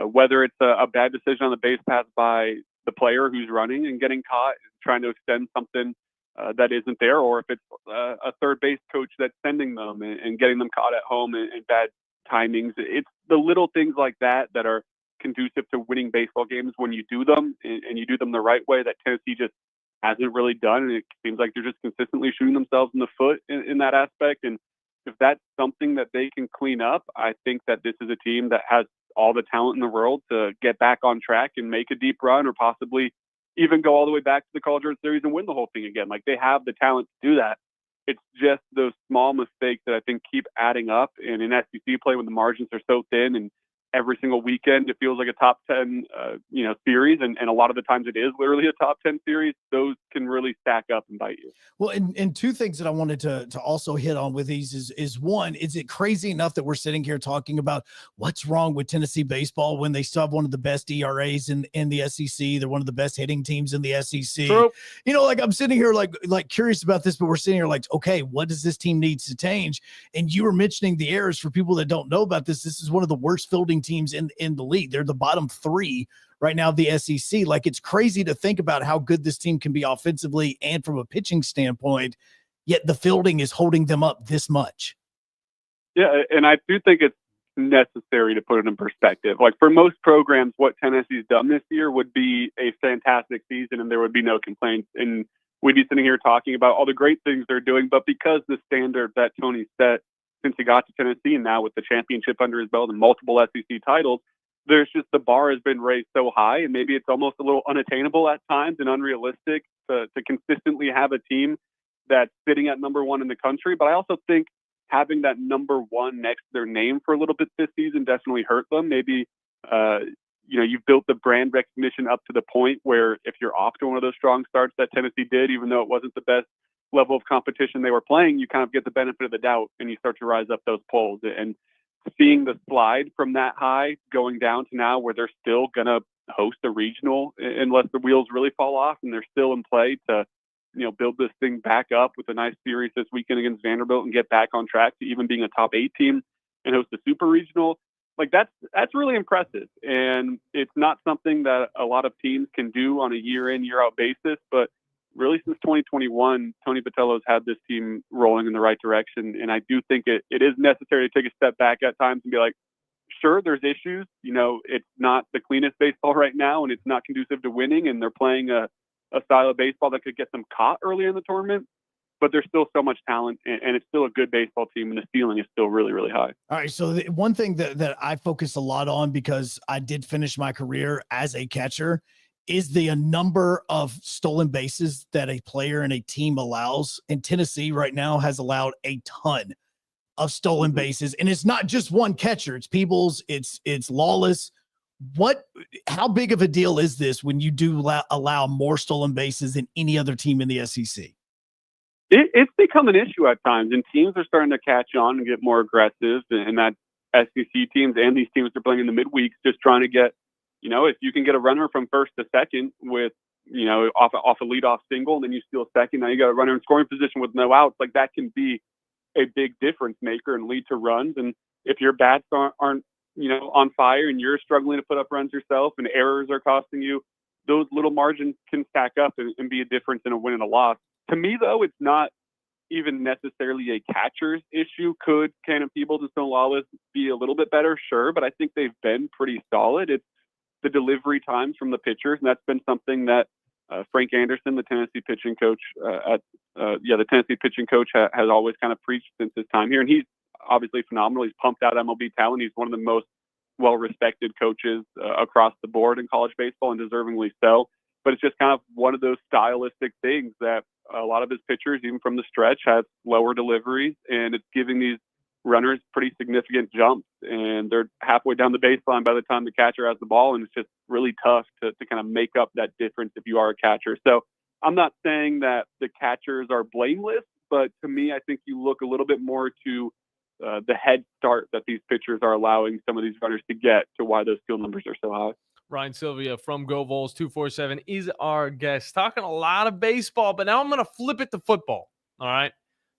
whether it's a bad decision on the base pass by the player who's running and getting caught, trying to extend something that isn't there, or if it's a third base coach that's sending them and getting them caught at home in bad timings. It's the little things like that that are conducive to winning baseball games when you do them and you do them the right way that Tennessee just hasn't really done. And it seems like they're just consistently shooting themselves in the foot in that aspect. And if that's something that they can clean up, I think that this is a team that has all the talent in the world to get back on track and make a deep run, or possibly even go all the way back to the College World Series and win the whole thing again. Like, they have the talent to do that. It's just those small mistakes that I think keep adding up. And in SEC play, when the margins are so thin and every single weekend it feels like a top 10 series, and a lot of the times it is literally a top 10 series, those can really stack up and bite you. Well, and two things that I wanted to also hit on with these is one, is it crazy enough that we're sitting here talking about what's wrong with Tennessee baseball when they still have one of the best ERAs in the SEC? They're one of the best hitting teams in the SEC. True. You know, like, I'm sitting here like curious about this, but we're sitting here like, okay, what does this team need to change? And you were mentioning the errors. For people that don't know about this, this is one of the worst fielding teams in the league. They're the bottom 3 right now, the SEC. Like, it's crazy to think about how good this team can be offensively and from a pitching standpoint, yet the fielding is holding them up this much. Yeah, and I do think it's necessary to put it in perspective. Like, for most programs, what Tennessee's done this year would be a fantastic season and there would be no complaints. And we'd be sitting here talking about all the great things they're doing, but because the standard that Tony set since he got to Tennessee, and now with the championship under his belt and multiple SEC titles, there's just, the bar has been raised so high, and maybe it's almost a little unattainable at times and unrealistic to consistently have a team that's sitting at number 1 in the country. But I also think having that number 1 next to their name for a little bit this season definitely hurt them. Maybe, you've built the brand recognition up to the point where if you're off to one of those strong starts that Tennessee did, even though it wasn't the best level of competition they were playing, you kind of get the benefit of the doubt and you start to rise up those polls. And seeing the slide from that high going down to now where they're still going to host a regional unless the wheels really fall off, and they're still in play to, build this thing back up with a nice series this weekend against Vanderbilt and get back on track to even being a top 8 team and host a super regional. Like, that's really impressive. And it's not something that a lot of teams can do on a year in, year out basis, but really since 2021, Tony Patello's had this team rolling in the right direction. And I do think it is necessary to take a step back at times and be like, sure, there's issues. It's not the cleanest baseball right now, and it's not conducive to winning. And they're playing a style of baseball that could get them caught early in the tournament. But there's still so much talent, and it's still a good baseball team, and the ceiling is still really, really high. All right, so the one thing that I focus a lot on, because I did finish my career as a catcher, is the number of stolen bases that a player and a team allows. And Tennessee right now has allowed a ton of stolen bases, and it's not just one catcher. It's Peebles, it's Lawless. How big of a deal is this when you do allow more stolen bases than any other team in the SEC? It's become an issue at times, and teams are starting to catch on and get more aggressive. And that SEC teams and these teams are playing in the midweeks, just trying to get, if you can get a runner from first to second with, off a leadoff single, and then you steal second, now you got a runner in scoring position with no outs. Like, that can be a big difference maker and lead to runs. And if your bats aren't on fire and you're struggling to put up runs yourself and errors are costing you, those little margins can stack up and be a difference in a win and a loss. To me, though, it's not even necessarily a catcher's issue. Could Cannon Peebles and Stone Lawless be a little bit better? Sure, but I think they've been pretty solid. It's the delivery times from the pitchers, and that's been something that Frank Anderson, the Tennessee pitching coach, the Tennessee pitching coach has always kind of preached since his time here. And he's obviously phenomenal. He's pumped out MLB talent. He's one of the most well-respected coaches across the board in college baseball, and deservingly so. But it's just kind of one of those stylistic things that a lot of his pitchers, even from the stretch, have lower deliveries, and it's giving these runners pretty significant jumps, and they're halfway down the baseline by the time the catcher has the ball, and it's just really tough to kind of make up that difference if you are a catcher. So I'm not saying that the catchers are blameless, but to me, I think you look a little bit more to the head start that these pitchers are allowing some of these runners to get to why those steal numbers are so high. Ryan Sylvia from Go Vols 247 is our guest, talking a lot of baseball, but now I'm going to flip it to football. All right.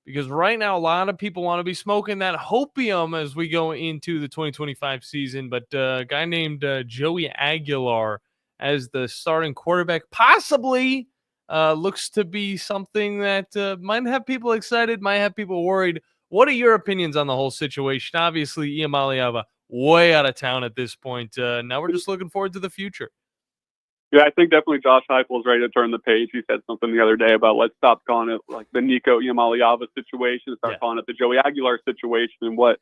Because right now, a lot of people want to be smoking that hopium as we go into the 2025 season. But a guy named Joey Aguilar as the starting quarterback, possibly looks to be something that might have people excited, might have people worried. What are your opinions on the whole situation? Obviously, Iamaleava way out of town at this point. Now we're just looking forward to the future. Yeah, I think definitely Josh Heupel is ready to turn the page. He said something the other day about let's stop calling it like the Nico Iamaleava situation, start calling it the Joey Aguilar situation, and what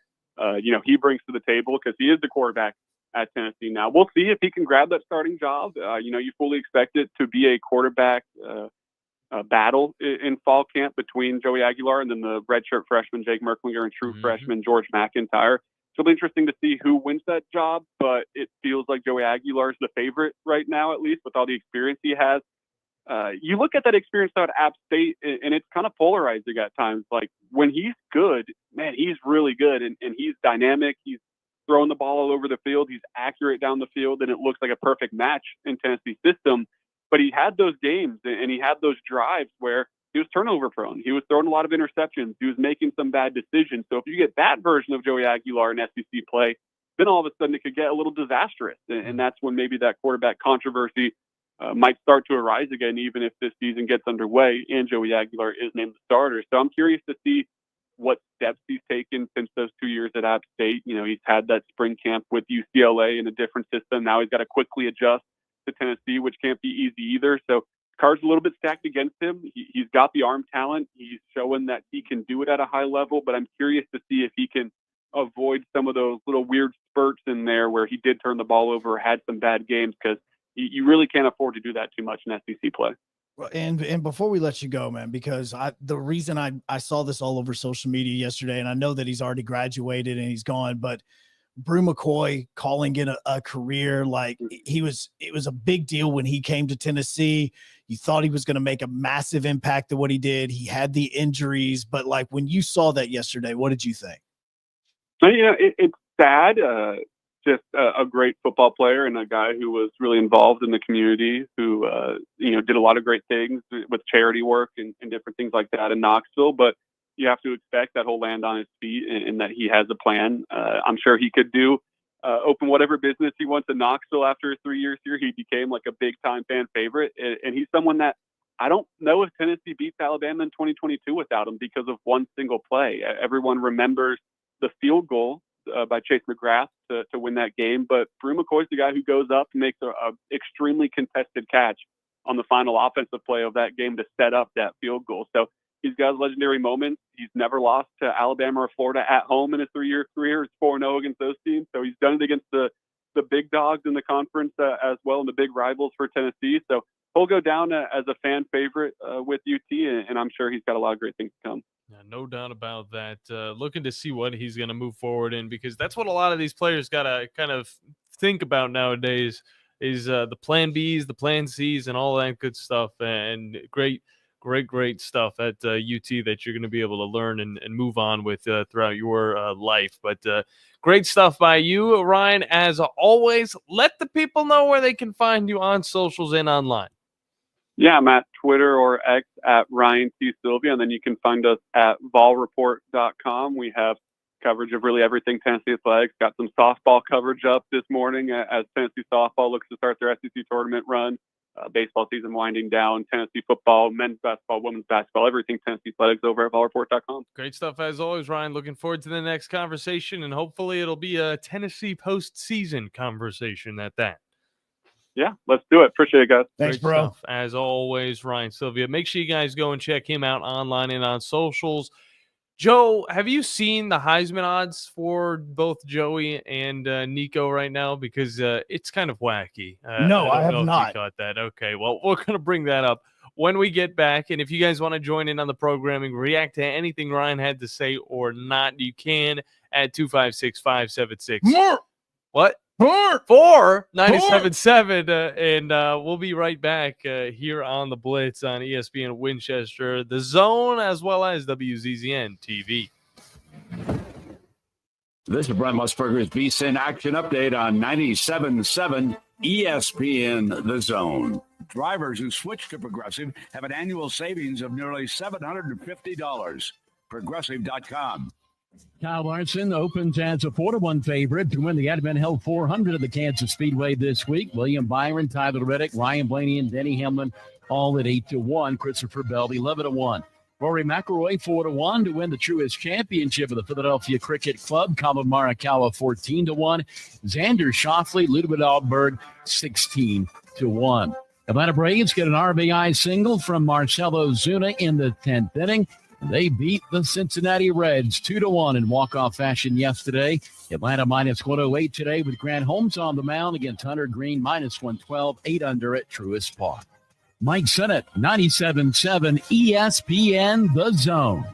he brings to the table, because he is the quarterback at Tennessee now. We'll see if he can grab that starting job. You fully expect it to be a quarterback battle in fall camp between Joey Aguilar and then the redshirt freshman Jake Merklinger and true freshman George McIntyre. It'll be interesting to see who wins that job, but it feels like Joey Aguilar is the favorite right now, at least with all the experience he has. You look at that experience out at App State, and it's kind of polarizing at times. Like, when he's good, man, he's really good, and he's dynamic. He's throwing the ball all over the field. He's accurate down the field, and it looks like a perfect match in Tennessee's system. But he had those games, and he had those drives where he was turnover prone. He was throwing a lot of interceptions. He was making some bad decisions. So if you get that version of Joey Aguilar in SEC play, then all of a sudden it could get a little disastrous. And that's when maybe that quarterback controversy might start to arise again, even if this season gets underway and Joey Aguilar is named the starter. So I'm curious to see what steps he's taken since those 2 years at App State. He's had that spring camp with UCLA in a different system. Now he's got to quickly adjust to Tennessee, which can't be easy either. So cards a little bit stacked against him. He's got the arm talent. He's showing that he can do it at a high level, but I'm curious to see if he can avoid some of those little weird spurts in there where he did turn the ball over, had some bad games, because you really can't afford to do that too much in SEC play. And before we let you go, man, because the reason I saw this all over social media yesterday, and I know that he's already graduated and he's gone, but Brew McCoy calling it a career, like it was a big deal when he came to Tennessee. You thought he was going to make a massive impact of what he did. He had the injuries, but like when you saw that yesterday, what did you think? It's sad. Just a great football player and a guy who was really involved in the community, who did a lot of great things with charity work and different things like that in Knoxville. But you have to expect that he'll land on his feet and that he has a plan. I'm sure he could open whatever business he wants in Knoxville after 3 years here. He became like a big time fan favorite. And he's someone that I don't know if Tennessee beats Alabama in 2022 without him because of one single play. Everyone remembers the field goal by Chase McGrath to win that game. But Brew McCoy's the guy who goes up and makes a extremely contested catch on the final offensive play of that game to set up that field goal. So he's got legendary moments. He's never lost to Alabama or Florida at home in his 3-year career. He's 4-0 against those teams. So he's done it against the big dogs in the conference as well, and the big rivals for Tennessee. So he'll go down as a fan favorite with UT, and I'm sure he's got a lot of great things to come. Yeah, no doubt about that. Looking to see what he's going to move forward in, because that's what a lot of these players got to kind of think about nowadays is the plan Bs, the plan Cs, and all that good stuff. And great stuff at UT that you're going to be able to learn and move on with throughout your life. But great stuff by you, Ryan. As always, let the people know where they can find you on socials and online. Yeah, I'm at Twitter or X at Ryan T. Sylvia, and then you can find us at volreport.com. We have coverage of really everything Tennessee Athletics. Got some softball coverage up this morning as Tennessee softball looks to start their SEC tournament run. Baseball season winding down, Tennessee football, men's basketball, women's basketball, everything Tennessee Athletics over at volreport.com. Great stuff as always, Ryan. Looking forward to the next conversation, and hopefully it'll be a Tennessee postseason conversation at that. Yeah, let's do it. Appreciate it, guys. Thanks, Great bro. stuff. As always, Ryan Sylvia. Make sure you guys go and check him out online and on socials. Joe, have you seen the Heisman odds for both Joey and Nico right now? Because it's kind of wacky. No, I have know if not. you caught that. Okay, well, we're going to bring that up when we get back. And if you guys want to join in on the programming, react to anything Ryan had to say or not, you can at 256-576. More. What? 4-977, and we'll be right back here on the Blitz on ESPN Winchester, The Zone, as well as WZZN TV. This is Brent Musburger's VSiN Action Update on 97.7 ESPN The Zone. Drivers who switch to Progressive have an annual savings of nearly $750. Progressive.com. Kyle Larson opens as a 4-1 favorite to win the Advent Health 400 at the Kansas Speedway this week. William Byron, Tyler Reddick, Ryan Blaney, and Denny Hamlin all at 8-1. Christopher Bell, 11-1. Rory McIlroy, 4-1 to win the Truist Championship of the Philadelphia Cricket Club. Colin Morikawa, 14-1. Xander Schauffele, Ludwig Dahlberg, 16-1. Atlanta Braves get an RBI single from Marcell Ozuna in the 10th inning. They beat the Cincinnati Reds 2-1 in walk-off fashion yesterday. Atlanta minus 108 today with Grant Holmes on the mound against Hunter Green minus 112, 8 under at Truist Park. Mike Sennett, 97.7 ESPN The Zone.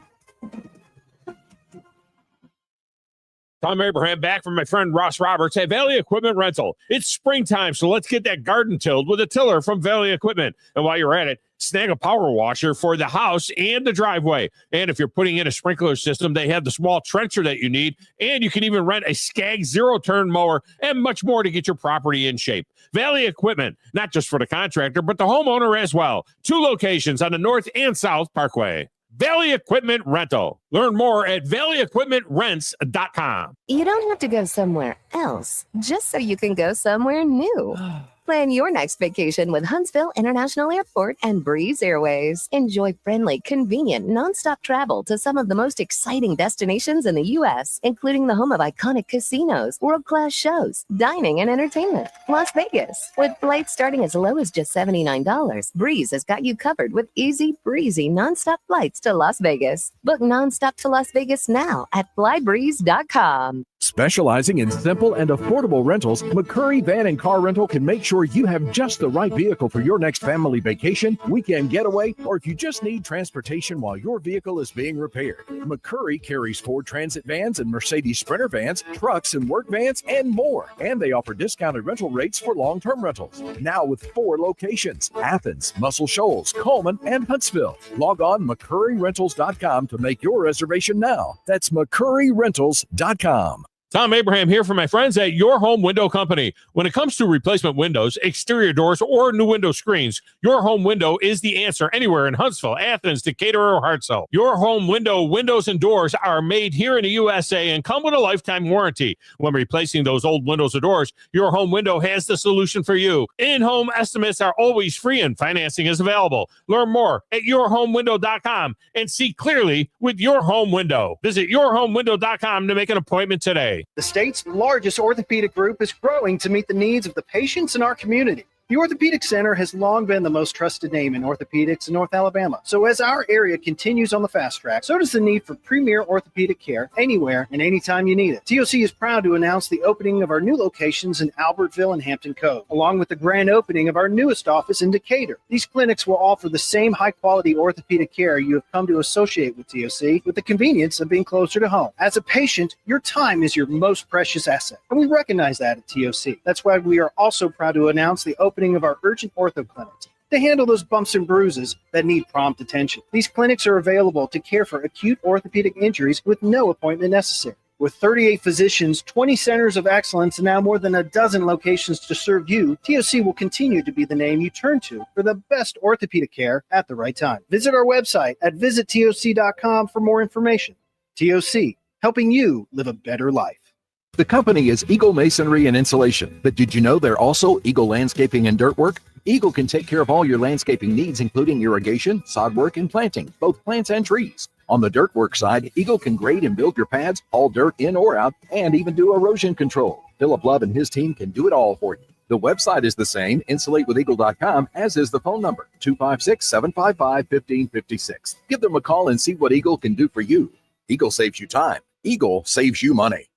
Tom Abraham back from my friend Ross Roberts at Valley Equipment Rental. It's springtime, so let's get that garden tilled with a tiller from Valley Equipment. And while you're at it, snag a power washer for the house and the driveway. And if you're putting in a sprinkler system, they have the small trencher that you need. And you can even rent a Skag zero-turn mower and much more to get your property in shape. Valley Equipment, not just for the contractor, but the homeowner as well. 2 locations on the North and South Parkway. Valley Equipment Rental. Learn more at valleyequipmentrents.com. You don't have to go somewhere else just so you can go somewhere new. Plan your next vacation with Huntsville International Airport and Breeze Airways. Enjoy friendly, convenient, nonstop travel to some of the most exciting destinations in the U.S., including the home of iconic casinos, world-class shows, dining, and entertainment. Las Vegas. With flights starting as low as just $79, Breeze has got you covered with easy, breezy, nonstop flights to Las Vegas. Book nonstop to Las Vegas now at flybreeze.com. Specializing in simple and affordable rentals, McCurry Van and Car Rental can make sure you have just the right vehicle for your next family vacation, weekend getaway, or if you just need transportation while your vehicle is being repaired. McCurry carries Ford Transit vans and Mercedes Sprinter vans, trucks and work vans, and more. And they offer discounted rental rates for long-term rentals. Now with 4 locations: Athens, Muscle Shoals, Coleman, and Huntsville. Log on McCurryRentals.com to make your reservation now. That's McCurryRentals.com. Tom Abraham here for my friends at Your Home Window Company. When it comes to replacement windows, exterior doors, or new window screens, Your Home Window is the answer anywhere in Huntsville, Athens, Decatur, or Hartselle. Your Home Window windows and doors are made here in the USA and come with a lifetime warranty. When replacing those old windows or doors, Your Home Window has the solution for you. In-home estimates are always free and financing is available. Learn more at yourhomewindow.com and see clearly with Your Home Window. Visit yourhomewindow.com to make an appointment today. The state's largest orthopedic group is growing to meet the needs of the patients in our community. The Orthopedic Center has long been the most trusted name in orthopedics in North Alabama. So as our area continues on the fast track, so does the need for premier orthopedic care anywhere and anytime you need it. TOC is proud to announce the opening of our new locations in Albertville and Hampton Cove, along with the grand opening of our newest office in Decatur. These clinics will offer the same high-quality orthopedic care you have come to associate with TOC, with the convenience of being closer to home. As a patient, your time is your most precious asset, and we recognize that at TOC. That's why we are also proud to announce the opening of our urgent ortho clinics to handle those bumps and bruises that need prompt attention. These clinics are available to care for acute orthopedic injuries with no appointment necessary. With 38 physicians, 20 centers of excellence, and now more than a dozen locations to serve you, TOC will continue to be the name you turn to for the best orthopedic care at the right time. Visit our website at visittoc.com for more information. TOC, helping you live a better life. The company is Eagle Masonry and Insulation, but did you know they're also Eagle Landscaping and Dirt Work? Eagle can take care of all your landscaping needs, including irrigation, sod work, and planting, both plants and trees. On the dirt work side, Eagle can grade and build your pads, haul dirt in or out, and even do erosion control. Philip Love and his team can do it all for you. The website is the same, insulatewitheagle.com, as is the phone number, 256-755-1556. Give them a call and see what Eagle can do for you. Eagle saves you time. Eagle saves you money.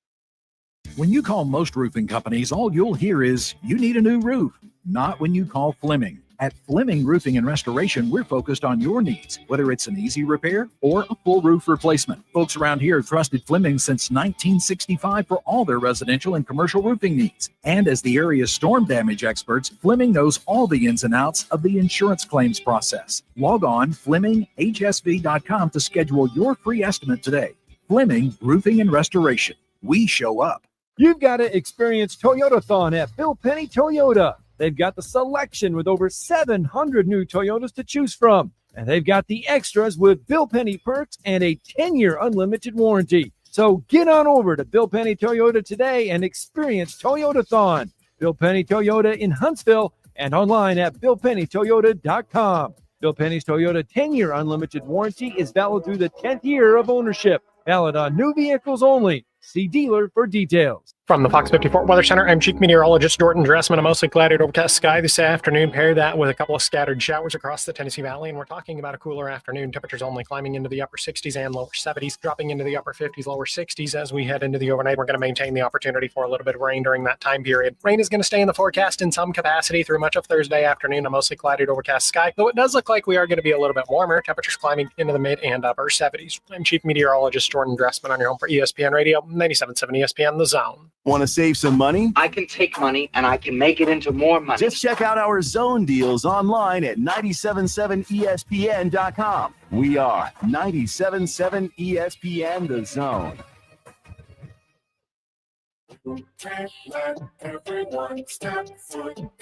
When you call most roofing companies, all you'll hear is, you need a new roof. Not when you call Fleming. At Fleming Roofing and Restoration, we're focused on your needs, whether it's an easy repair or a full roof replacement. Folks around here have trusted Fleming since 1965 for all their residential and commercial roofing needs. And as the area's storm damage experts, Fleming knows all the ins and outs of the insurance claims process. Log on FlemingHSV.com to schedule your free estimate today. Fleming Roofing and Restoration. We show up. You've got to experience Toyotathon at Bill Penny Toyota. They've got the selection with over 700 new Toyotas to choose from. And they've got the extras with Bill Penny perks and a 10-year unlimited warranty. So get on over to Bill Penny Toyota today and experience Toyotathon. Bill Penny Toyota in Huntsville and online at BillPennyToyota.com. Bill Penny's Toyota 10-year unlimited warranty is valid through the 10th year of ownership. Valid on new vehicles only. See dealer for details. From the Fox 54 Weather Center, I'm Chief Meteorologist Dorton Dressman. A mostly cloudy overcast sky this afternoon. Pair that with a couple of scattered showers across the Tennessee Valley, and we're talking about a cooler afternoon. Temperatures only climbing into the upper 60s and lower 70s, dropping into the upper 50s, lower 60s as we head into the overnight. We're going to maintain the opportunity for a little bit of rain during that time period. Rain is going to stay in the forecast in some capacity through much of Thursday afternoon. A mostly cloudy overcast sky, though it does look like we are going to be a little bit warmer. Temperatures climbing into the mid and upper 70s. I'm Chief Meteorologist Dorton Dressman on your home for ESPN Radio, 97.7 ESPN The Zone. Want to save some money? I can take money and I can make it into more money. Just check out our zone deals online at 977ESPN.com. We are 97.7 ESPN The Zone.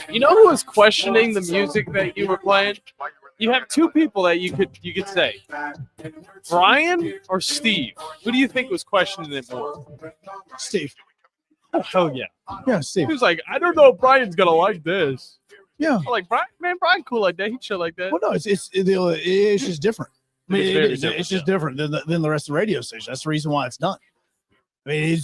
You know who was questioning the music that you were playing? You have two people that you could say, Brian or Steve. Who do you think was questioning it more? Steve. Oh, hell yeah. Yeah, Steve. He was like, I don't know if Brian's gonna like this. Yeah. I'm like, Brian cool like that. He'd chill like that. Well, no, it's just different. I mean, it's just different than the rest of the radio station. That's the reason why it's done. I mean,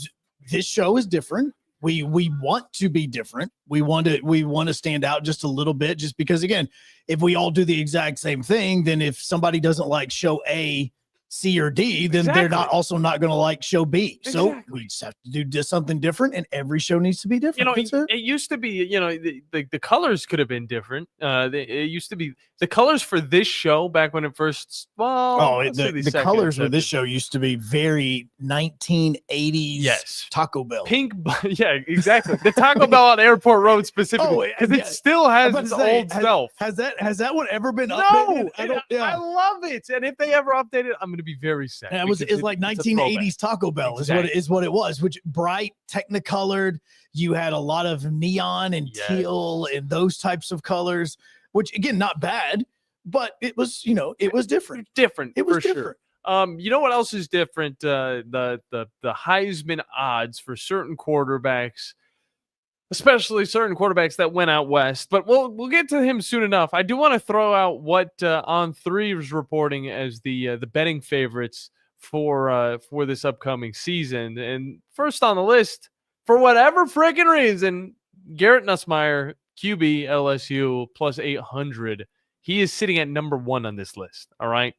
this show is different. We want to be different. We want to stand out just a little bit, just because, again, if we all do the exact same thing, then if somebody doesn't like show A, C, or D, then they're not going to like show B. So we just have to do something different, and every show needs to be different. It used to be, the colors could have been different. It used to be the colors for this show back when it first. Well, the colors for this show used to be very 1980s. Yes, Taco Bell, pink. Yeah, exactly. The Taco Bell on Airport Road specifically, because it still has its old self. Has that one ever been updated? No, I love it. And if they ever update it, I'm going to be very sad. And it's like 1980s Taco Bell is what it was, which bright, technicolored. You had a lot of neon and teal and those types of colors, which, again, not bad, but it was, it was different. It was different. Sure. You know what else is different? The Heisman odds for certain quarterbacks, especially certain quarterbacks that went out west. But we'll get to him soon enough. I do want to throw out what On3 is reporting as the betting favorites for this upcoming season. And first on the list, for whatever freaking reason, Garrett Nussmeier, QB LSU plus 800. He is sitting at number 1 on this list. All right.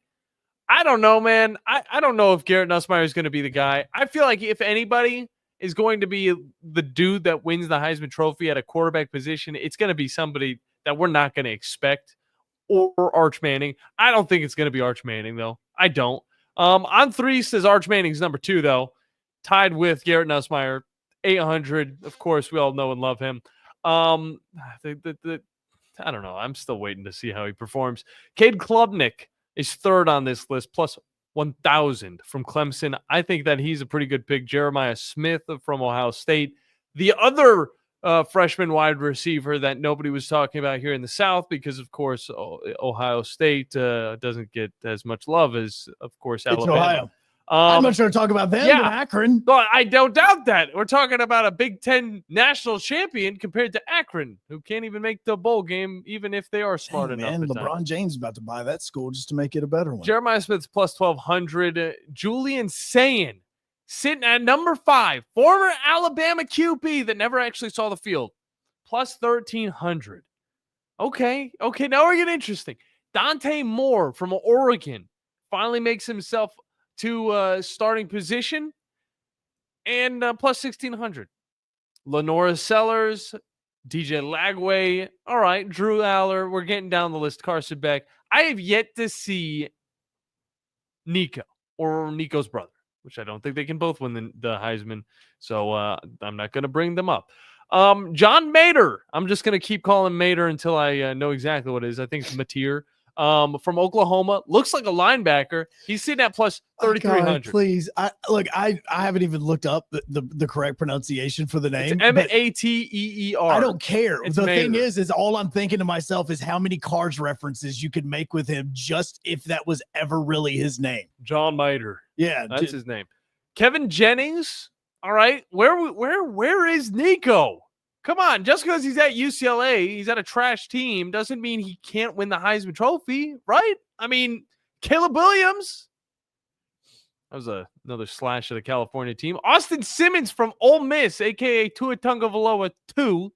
I don't know, man. I don't know if Garrett Nussmeier is going to be the guy. I feel like if anybody is going to be the dude that wins the Heisman Trophy at a quarterback position, it's going to be somebody that we're not going to expect, or Arch Manning. I don't think it's going to be Arch Manning, though. I don't. On3 says Arch Manning's number 2, though, tied with Garrett Nussmeier, 800. Of course, we all know and love him. I don't know. I'm still waiting to see how he performs. Cade Klubnik is 3rd on this list, plus 1,000 from Clemson. I think that he's a pretty good pick. Jeremiah Smith from Ohio State. The other freshman wide receiver that nobody was talking about here in the South, because, of course, Ohio State doesn't get as much love as, of course, Alabama. It's Ohio. I'm not sure to talk about them than Akron. Well, I don't doubt that. We're talking about a Big Ten national champion compared to Akron, who can't even make the bowl game, even if they are smart enough. And LeBron James is about to buy that school just to make it a better one. Jeremiah Smith's plus 1,200. Julian Sayin sitting at number 5. Former Alabama QB that never actually saw the field. Plus 1,300. Okay, now we're getting interesting. Dante Moore from Oregon finally makes himself to starting position, and plus 1,600. Lenora Sellers, DJ Lagway. All right, Drew Aller. We're getting down the list. Carson Beck. I have yet to see Nico or Nico's brother, which I don't think they can both win the Heisman. So I'm not going to bring them up. John Mater. I'm just going to keep calling Mater until I know exactly what it is. I think it's Mateer. From Oklahoma, looks like a linebacker. He's sitting at plus 3,300. Please, I haven't even looked up the correct pronunciation for the name. It's Mateer. I don't care. The thing is all I'm thinking to myself is how many Cars references you could make with him, just if that was ever really his name. John Mater. Yeah, that's his name. Kevin Jennings. All right, where is Nico? Come on, just because he's at UCLA, he's at a trash team, doesn't mean he can't win the Heisman Trophy, right? I mean, Caleb Williams. That was another slash of the California team. Austin Simmons from Ole Miss, a.k.a. Tua Tagovailoa 2.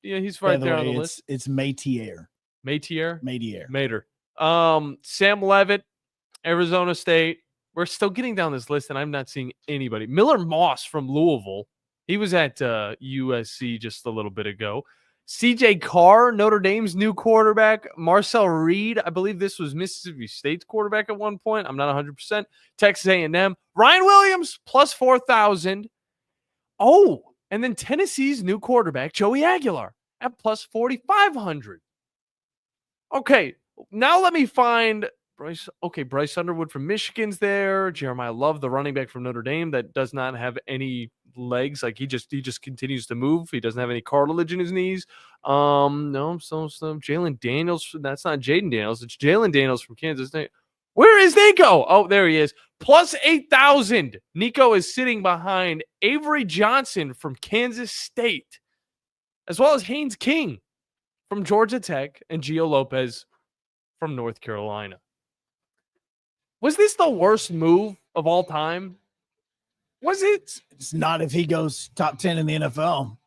He's right there on the list. It's Matier. Mater. Sam Leavitt, Arizona State. We're still getting down this list, and I'm not seeing anybody. Miller Moss from Louisville. He was at USC just a little bit ago. CJ Carr, Notre Dame's new quarterback. Marcel Reed, I believe this was Mississippi State's quarterback at one point. I'm not 100%. Texas A&M. Ryan Williams, plus 4,000. Oh, and then Tennessee's new quarterback, Joey Aguilar, at plus 4,500. Okay, now let me find Bryce. Okay, Bryce Underwood from Michigan's there. Jeremiah Love, the running back from Notre Dame, that does not have any legs. Like he just continues to move. He doesn't have any cartilage in his knees. No, so Jalen Daniels. That's not Jaden Daniels. It's Jalen Daniels from Kansas State. Where is Nico? Oh, there he is. Plus 8,000. Nico is sitting behind Avery Johnson from Kansas State, as well as Haynes King from Georgia Tech and Gio Lopez from North Carolina. Was this the worst move of all time? Was it? It's not if he goes top 10 in the NFL.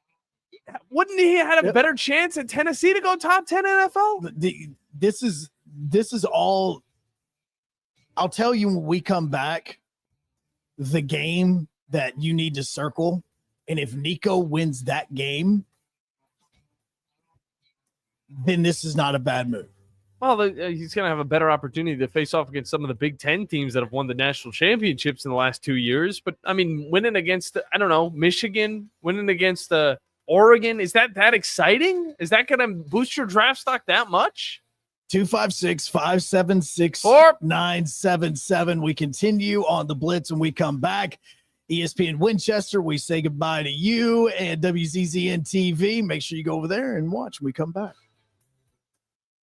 Wouldn't he have had a better chance at Tennessee to go top 10 NFL? This is all. I'll tell you when we come back, the game that you need to circle. And if Nico wins that game, then this is not a bad move. Well, he's going to have a better opportunity to face off against some of the Big Ten teams that have won the national championships in the last 2 years. But, I mean, winning against, Michigan, winning against Oregon, is that exciting? Is that going to boost your draft stock that much? 256-576-977. We continue on the Blitz when we come back. ESPN Winchester, we say goodbye to you and WZZN TV. Make sure you go over there and watch when we come back.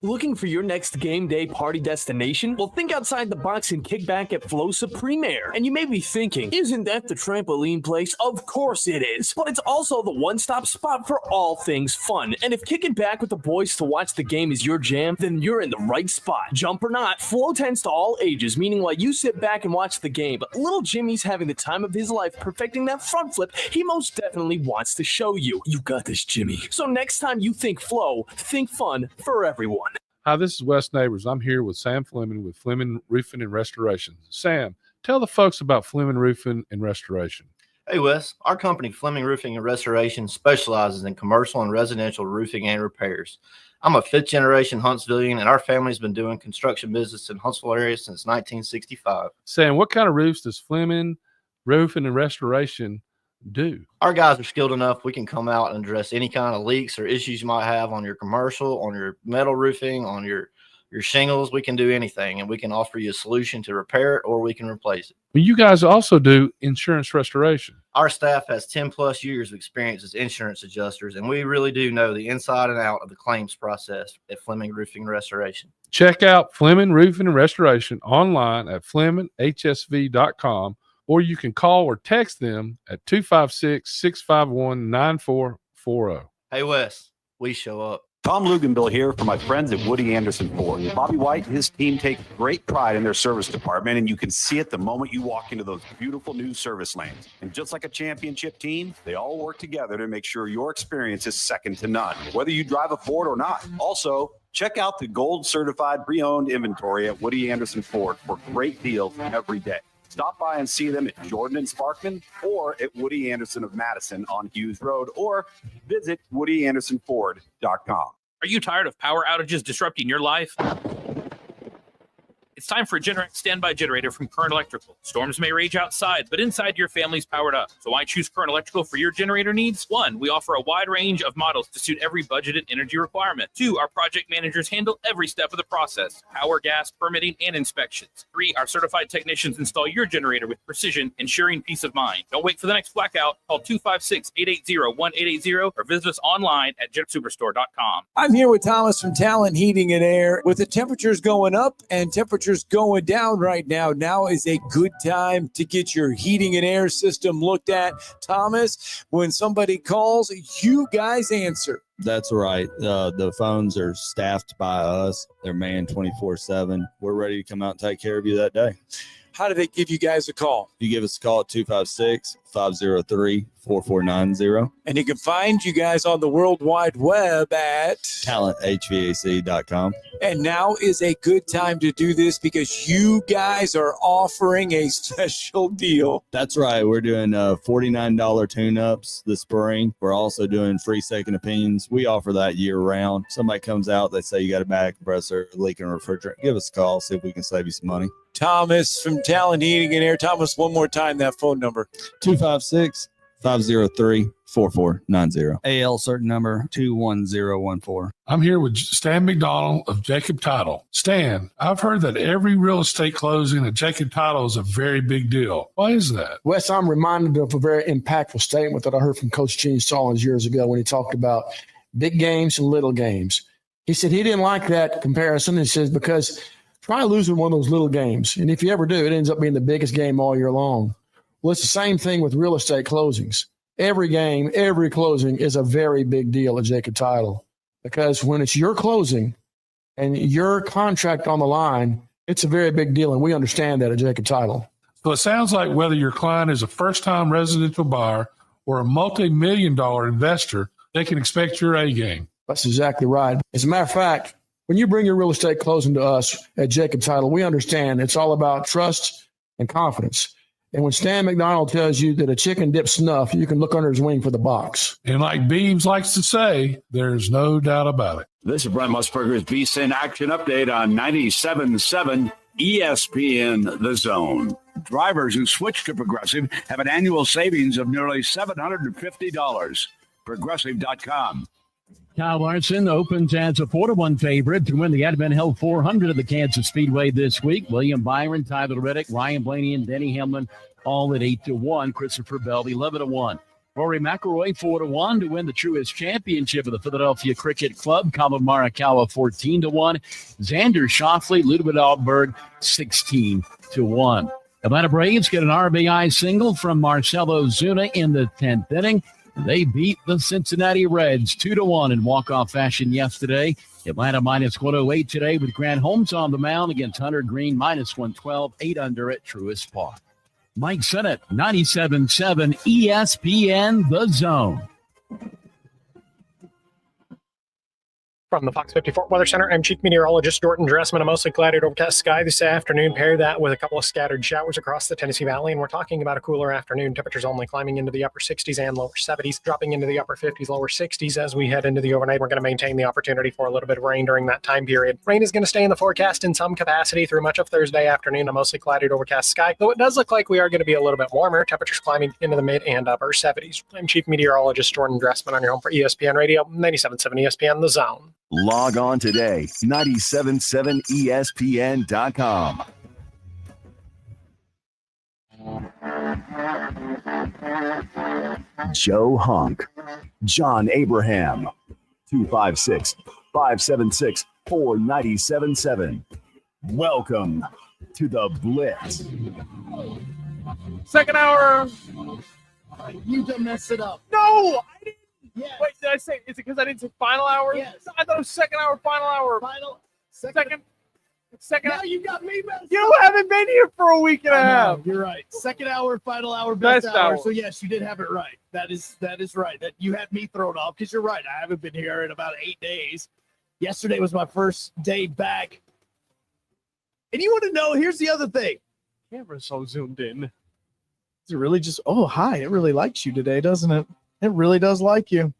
Looking for your next game day party destination? Well, think outside the box and kick back at Flosa Premier. And you may be thinking, isn't that the trampoline place? Of course it is. But it's also the one-stop spot for all things fun. And if kicking back with the boys to watch the game is your jam, then you're in the right spot. Jump or not, Flow tends to all ages, meaning while you sit back and watch the game, but little Jimmy's having the time of his life perfecting that front flip he most definitely wants to show you. You got this, Jimmy. So next time you think Flow, think fun for everyone. Hi, this is Wes Neighbors. I'm here with Sam Fleming with Fleming Roofing and Restoration. Sam, tell the folks about Fleming Roofing and Restoration. Hey, Wes. Our company, Fleming Roofing and Restoration, specializes in commercial and residential roofing and repairs. I'm a fifth-generation Huntsvillian, and our family's been doing construction business in Huntsville area since 1965. Sam, what kind of roofs does Fleming Roofing and Restoration do? Our guys are skilled enough. We can come out and address any kind of leaks or issues you might have on your commercial, on your metal roofing, on your shingles. We can do anything, and we can offer you a solution to repair it, or we can replace it. Well, you guys also do insurance restoration. Our staff has 10 plus years of experience as insurance adjusters, and we really do know the inside and out of the claims process at Fleming Roofing and Restoration. Check out Fleming Roofing and Restoration online at FlemingHSV.com, or you can call or text them at 256-651-9440. Hey, Wes, we show up. Tom Luganbill here for my friends at Woody Anderson Ford. Bobby White and his team take great pride in their service department, and you can see it the moment you walk into those beautiful new service lanes. And just like a championship team, they all work together to make sure your experience is second to none, whether you drive a Ford or not. Also, check out the gold certified pre-owned inventory at Woody Anderson Ford for great deals every day. Stop by and see them at Jordan and Sparkman, or at Woody Anderson of Madison on Hughes Road, or visit WoodyAndersonFord.com. Are you tired of power outages disrupting your life? It's time for a Generac standby generator from Current Electrical. Storms may rage outside, but inside your family's powered up. So why choose Current Electrical for your generator needs? 1, we offer a wide range of models to suit every budgeted energy requirement. 2, our project managers handle every step of the process: power, gas, permitting, and inspections. 3, our certified technicians install your generator with precision, ensuring peace of mind. Don't wait for the next blackout. Call 256-880-1880 or visit us online at jetsuperstore.com. I'm here with Thomas from Talent Heating and Air. With the temperatures going up and temperatures temperatures going down right now. Now is a good time to get your heating and air system looked at. Thomas, when somebody calls, you guys answer. That's right. The phones are staffed by us. They're manned 24/7. We're ready to come out and take care of you that day. How do they give you guys a call? You give us a call at 256-503-4490. And you can find you guys on the World Wide Web at talenthvac.com. And now is a good time to do this because you guys are offering a special deal. That's right. We're doing $49 tune-ups this spring. We're also doing free second opinions. We offer that year-round. Somebody comes out, they say you got a bad compressor, leaking a refrigerant. Give us a call, see if we can save you some money. Thomas from Talent Heating and Air. Thomas, one more time, that phone number. 256-503-4490. AL certain number 21014. I'm here with Stan McDonald of Jacob Title. Stan, I've heard that every real estate closing at Jacob Title is a very big deal. Why is that? Wes, I'm reminded of a very impactful statement that I heard from Coach Gene Stallings years ago when he talked about big games and little games. He said he didn't like that comparison. He says because try losing one of those little games. And if you ever do, it ends up being the biggest game all year long. Well, it's the same thing with real estate closings. Every game, every closing is a very big deal at Jacob Title because when it's your closing and your contract on the line, it's a very big deal. And we understand that at Jacob Title. So it sounds like whether your client is a first-time residential buyer or a multi-million-dollar investor, they can expect your A game. That's exactly right. As a matter of fact, when you bring your real estate closing to us at Jacob Title, we understand it's all about trust and confidence. And when Stan McDonald tells you that a chicken dips snuff, you can look under his wing for the box. And like Beams likes to say, there's no doubt about it. This is Brent Musburger's VSIN Action Update on 97.7 ESPN The Zone. Drivers who switch to Progressive have an annual savings of nearly $750. Progressive.com. Kyle Larson opens as a 4-1 favorite to win the Advent Hill 400 of the Kansas Speedway this week. William Byron, Tyler Reddick, Ryan Blaney, and Denny Hamlin all at 8-1. Christopher Bell 11-1. Rory McIlroy 4-1 to win the Truist Championship of the Philadelphia Cricket Club. Colin Morikawa 14-1. Xander Schauffele, Ludwig Alberg 16-1. Atlanta Braves get an RBI single from Marcelo Zuna in the 10th inning. They beat the Cincinnati Reds 2-1 in walk-off fashion yesterday. Atlanta minus 108 today with Grant Holmes on the mound against Hunter Green minus 112, 8 under at Truist Park. Mike Sennett, 97.7 ESPN The Zone. From the Fox 54 Weather Center, I'm Chief Meteorologist Jordan Dressman. A mostly clouded overcast sky this afternoon. Pair that with a couple of scattered showers across the Tennessee Valley, and we're talking about a cooler afternoon. Temperatures only climbing into the upper 60s and lower 70s, dropping into the upper 50s, lower 60s as we head into the overnight. We're going to maintain the opportunity for a little bit of rain during that time period. Rain is going to stay in the forecast in some capacity through much of Thursday afternoon. A mostly clouded overcast sky, though it does look like we are going to be a little bit warmer. Temperatures climbing into the mid and upper 70s. I'm Chief Meteorologist Jordan Dressman on your home for ESPN Radio, 97.7 ESPN The Zone. Log on today, 977ESPN.com. Joe Hunk, John Abraham, 256-576-4977. Welcome to the Blitz. Second hour. You done messed it up. No, I didn't. Yes. Wait, did I say? Is it because I didn't say final hour? Yes. I thought it was second hour, final hour. Second. Now you got me messed You haven't been here for a week and a half. You're right. Second hour, final hour, best Best hour. hour. So yes, you did have it right. That is right. That you had me thrown off because you're right. I haven't been here in about 8 days. Yesterday was my first day back. And you want to know? Here's the other thing. Camera's so zoomed in. Is it really just? Oh, hi! It really likes you today, doesn't it? It really does like you.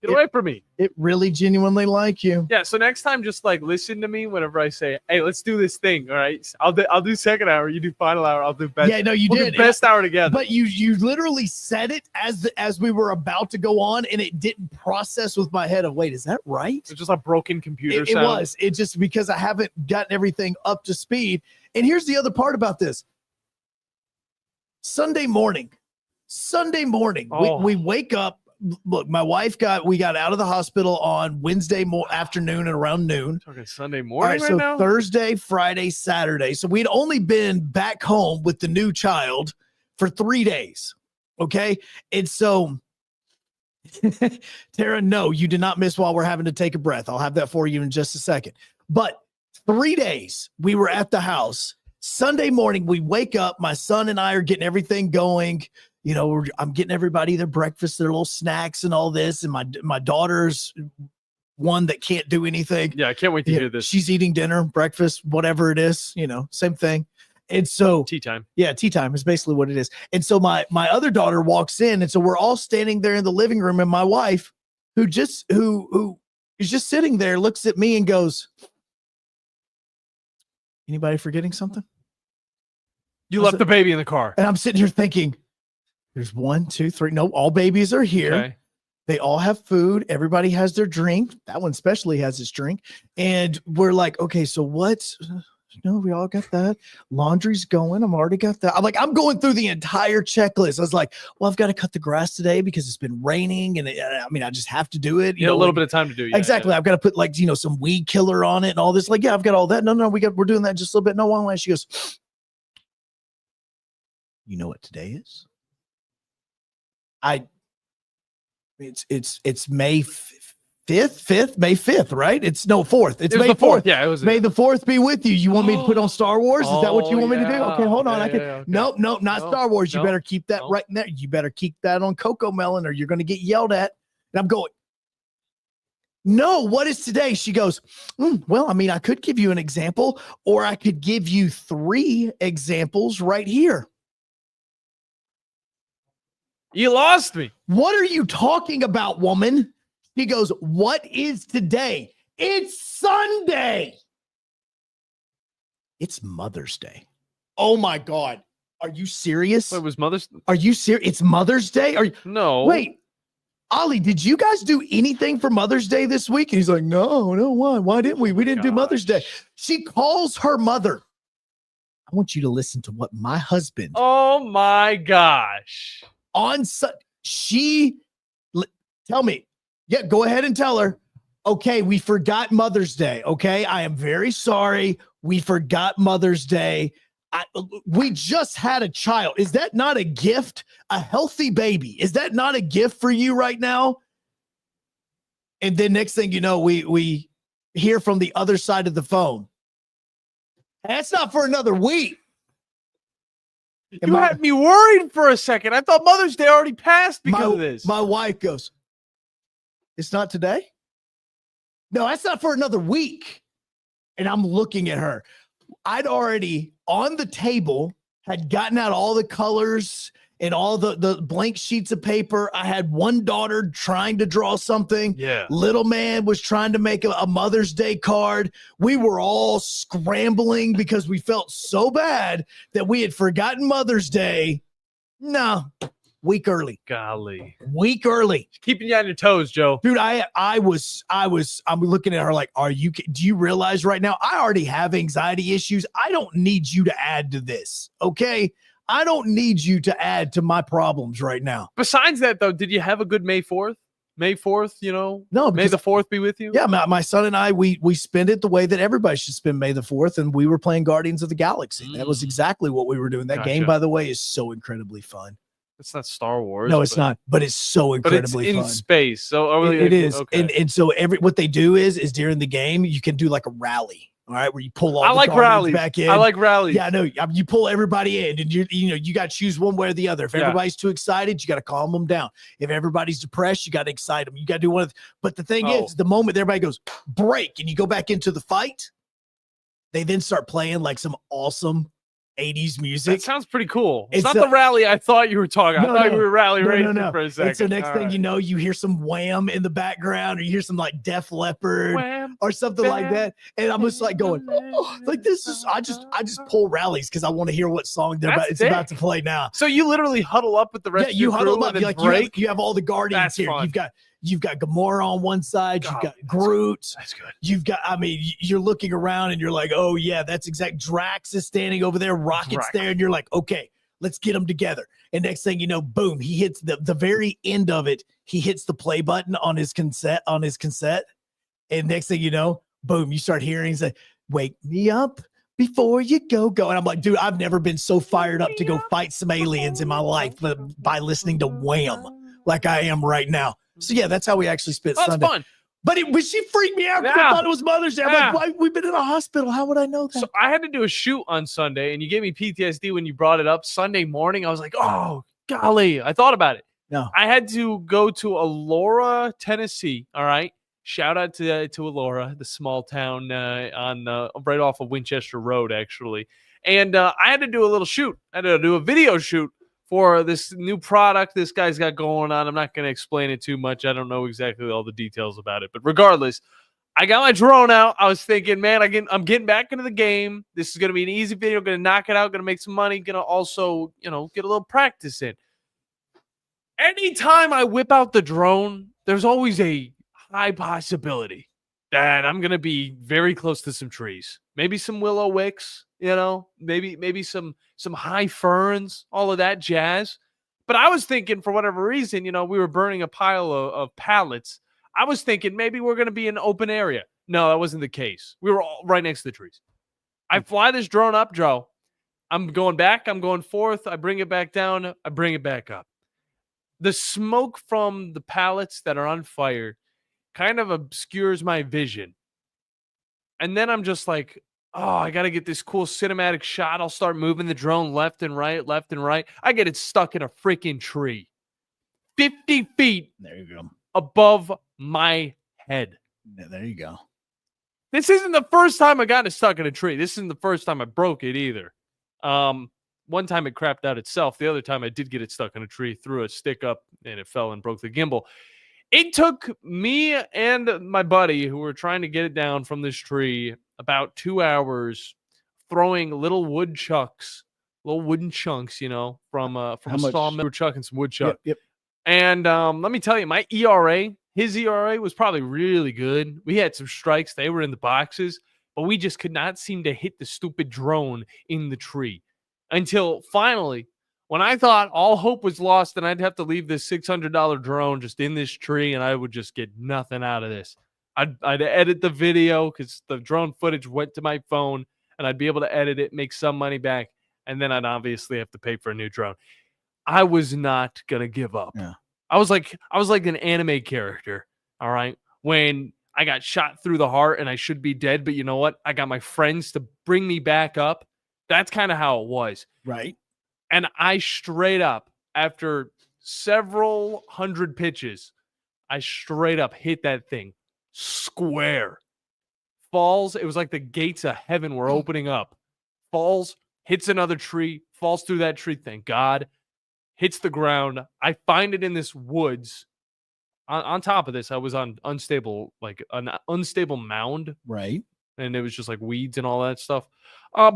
Get away from me. It really genuinely like you. Yeah, so next time just like listen to me whenever I say, hey, let's do this thing. All right. I'll do second hour, you do final hour, I'll do best. Yeah, no, you we'll did. Do best hour together. But you literally said it as we were about to go on, and it didn't process with my head of wait, is that right? It's just a broken computer It sound. was. It just because I haven't gotten everything up to speed. And here's the other part about this. Sunday morning, Oh. we wake up. look, my wife we got out of the hospital on Wednesday afternoon at around noon. Talking Sunday All morning right, so now? Thursday, Friday, Saturday. So we'd only been back home with the new child for 3 days. Okay. And so, Tara, no, you did not miss while we're having to take a breath. I'll have that for you in just a second. But 3 days we were at the house. Sunday morning, we wake up. My son and I are getting everything going. You know, I'm getting everybody their breakfast, their little snacks and all this. And my daughter's one that can't do anything. Yeah, I can't wait to hear this. She's eating dinner, breakfast, whatever it is, you know, same thing. And so tea time. Yeah, tea time is basically what it is. And so my other daughter walks in, and so we're all standing there in the living room, and my wife, who is just sitting there, looks at me and goes, "Anybody forgetting something?" You left the baby in the car. And I'm sitting here thinking, there's 1, 2, 3. No, all babies are here. Okay. They all have food. Everybody has their drink. That one especially has his drink. And we're like, okay, so what's... No, we all got that. Laundry's going. I'm already got that. I'm going through the entire checklist. I was like, well, I've got to cut the grass today because it's been raining. And I just have to do it. You know, a little bit of time to do it. Exactly. I've got to put some weed killer on it and all this. Like, yeah, I've got all that. No, we're doing that just a little bit. No, one way. She goes, you know what today is? It's May 5th, May 5th, right? It's no 4th. It's May 4th. Yeah, it was. May the 4th be with you. You want me to put on Star Wars? Is that what you want me to do? Okay, hold on. Okay. Nope, not Star Wars. You better keep that right in there. You better keep that on Coco Melon, or you're going to get yelled at. And I'm going, no, what is today? She goes, well, I could give you an example, or I could give you 3 examples right here. You lost me. What are you talking about, woman? He goes, what is today? It's Sunday. It's Mother's Day. Oh my God. Are you serious? It was Mother's. Are you serious? It's Mother's Day? No. Wait, Ollie, did you guys do anything for Mother's Day this week? And he's like, no, why? Why didn't we? We didn't do Mother's Day. She calls her mother. I want you to listen to what my husband. Oh my gosh. Tell me. Yeah, go ahead and tell her. Okay, we forgot Mother's Day. Okay, I am very sorry. We forgot Mother's Day. We just had a child. Is that not a gift? A healthy baby. Is that not a gift for you right now? And then next thing you know, we hear from the other side of the phone. That's not for another week. You had me worried for a second. I thought Mother's Day already passed because of this. My wife goes, it's not today? No, that's not for another week. And I'm looking at her. I'd already on the table had gotten out all the colors and all the blank sheets of paper. I had one daughter trying to draw something. Yeah. Little man was trying to make a Mother's Day card. We were all scrambling because we felt so bad that we had forgotten Mother's Day. No, week early. Golly. Week early. Keeping you on your toes, Joe. Dude, I'm looking at her like, do you realize right now I already have anxiety issues? I don't need you to add to this. Okay. I don't need you to add to my problems right now. Besides that, though, did you have a good May 4th? May 4th, No, May the 4th be with you? Yeah, my son and I, we spend it the way that everybody should spend May the 4th, and we were playing Guardians of the Galaxy. That was exactly what we were doing. That game, by the way, is so incredibly fun. It's not Star Wars. No, it's not, but it's so incredibly fun. But it's in space, so it is. Okay. And so what they do is during the game, you can do like a rally. All right, where you pull all I the like Guardians rallies. back in. I like rallies. Yeah, no, you pull everybody in, and you got to choose one way or the other. If everybody's too excited, you got to calm them down. If everybody's depressed, you got to excite them. You got to do one of. But the thing is, the moment everybody goes break and you go back into the fight, they then start playing like some awesome 80s music. That sounds pretty cool. It's not the rally I thought you were talking. I thought you were rally racing for a second. And so next thing you know, you hear some Wham in the background, or you hear some like Def Leppard or something like that. And I'm just like going, like this is. I just pull rallies because I want to hear what song it's about to play now. So you literally huddle up with the rest. Yeah, you of your huddle crew up. and then Like break. you have all the Guardians here. Fun. You've got Gamora on one side. You've got Groot. That's good. You've got. You're looking around and you're like, oh yeah, that's exact. Drax is standing over there. Rocket's there, and you're like, okay, Let's get them together. And next thing you know, boom, he hits the very end of it. He hits the play button on his cassette. And next thing you know, boom, you start hearing, he's like, wake me up before you go. And I'm like, dude, I've never been so fired up to go fight some aliens in my life by listening to Wham like I am right now. So yeah, that's how we actually spent Sunday. That's fun. But she freaked me out because I thought it was Mother's Day. I'm like, why? We've been in a hospital. How would I know that? So I had to do a shoot on Sunday, and you gave me PTSD when you brought it up. Sunday morning, I was like, oh, golly. I thought about it. No. I had to go to Elora, Tennessee, all right? Shout out to Elora, the small town on right off of Winchester Road, actually. And I had to do a little shoot. I had to do a video shoot for this new product this guy's got going on. I'm not going to explain it too much. I don't know exactly all the details about it. But regardless, I got my drone out. I was thinking, man, I'm getting back into the game. This is going to be an easy video. Going to knock it out. Going to make some money. Going to also, get a little practice in. Anytime I whip out the drone, there's always a high possibility that I'm going to be very close to some trees. Maybe some willow wicks, maybe some high ferns, all of that jazz. But I was thinking, for whatever reason, we were burning a pile of pallets. I was thinking maybe we're going to be in an open area. No, that wasn't the case. We were all right next to the trees. I fly this drone up, Joe. I'm going back. I'm going forth. I bring it back down. I bring it back up. The smoke from the pallets that are on fire kind of obscures my vision. And then I'm just like, oh, I got to get this cool cinematic shot. I'll start moving the drone left and right. I get it stuck in a freaking tree. 50 feet there you go. Above my head. Yeah, there you go. This isn't the first time I got it stuck in a tree. This isn't the first time I broke it either. One time it crapped out itself. The other time I did get it stuck in a tree, threw a stick up, and it fell and broke the gimbal. It took me and my buddy, who were trying to get it down from this tree, about 2 hours throwing little wooden chunks, from a sawmill. We were chucking some wood chuck. Yep. And let me tell you, my ERA, his ERA was probably really good. We had some strikes. They were in the boxes, but we just could not seem to hit the stupid drone in the tree until finally, when I thought all hope was lost and I'd have to leave this $600 drone just in this tree and I would just get nothing out of this. I'd edit the video because the drone footage went to my phone and I'd be able to edit it, make some money back, and then I'd obviously have to pay for a new drone. I was not going to give up. Yeah. I was like an anime character, all right? When I got shot through the heart and I should be dead, but you know what? I got my friends to bring me back up. That's kind of how it was. Right. And I straight up, after several hundred pitches, I straight up hit that thing square. Falls. It was like the gates of heaven were opening up. Falls, hits another tree, falls through that tree, thank God. Hits the ground. I find it in this woods. On top of this, I was on an unstable mound. Right. And it was just like weeds and all that stuff.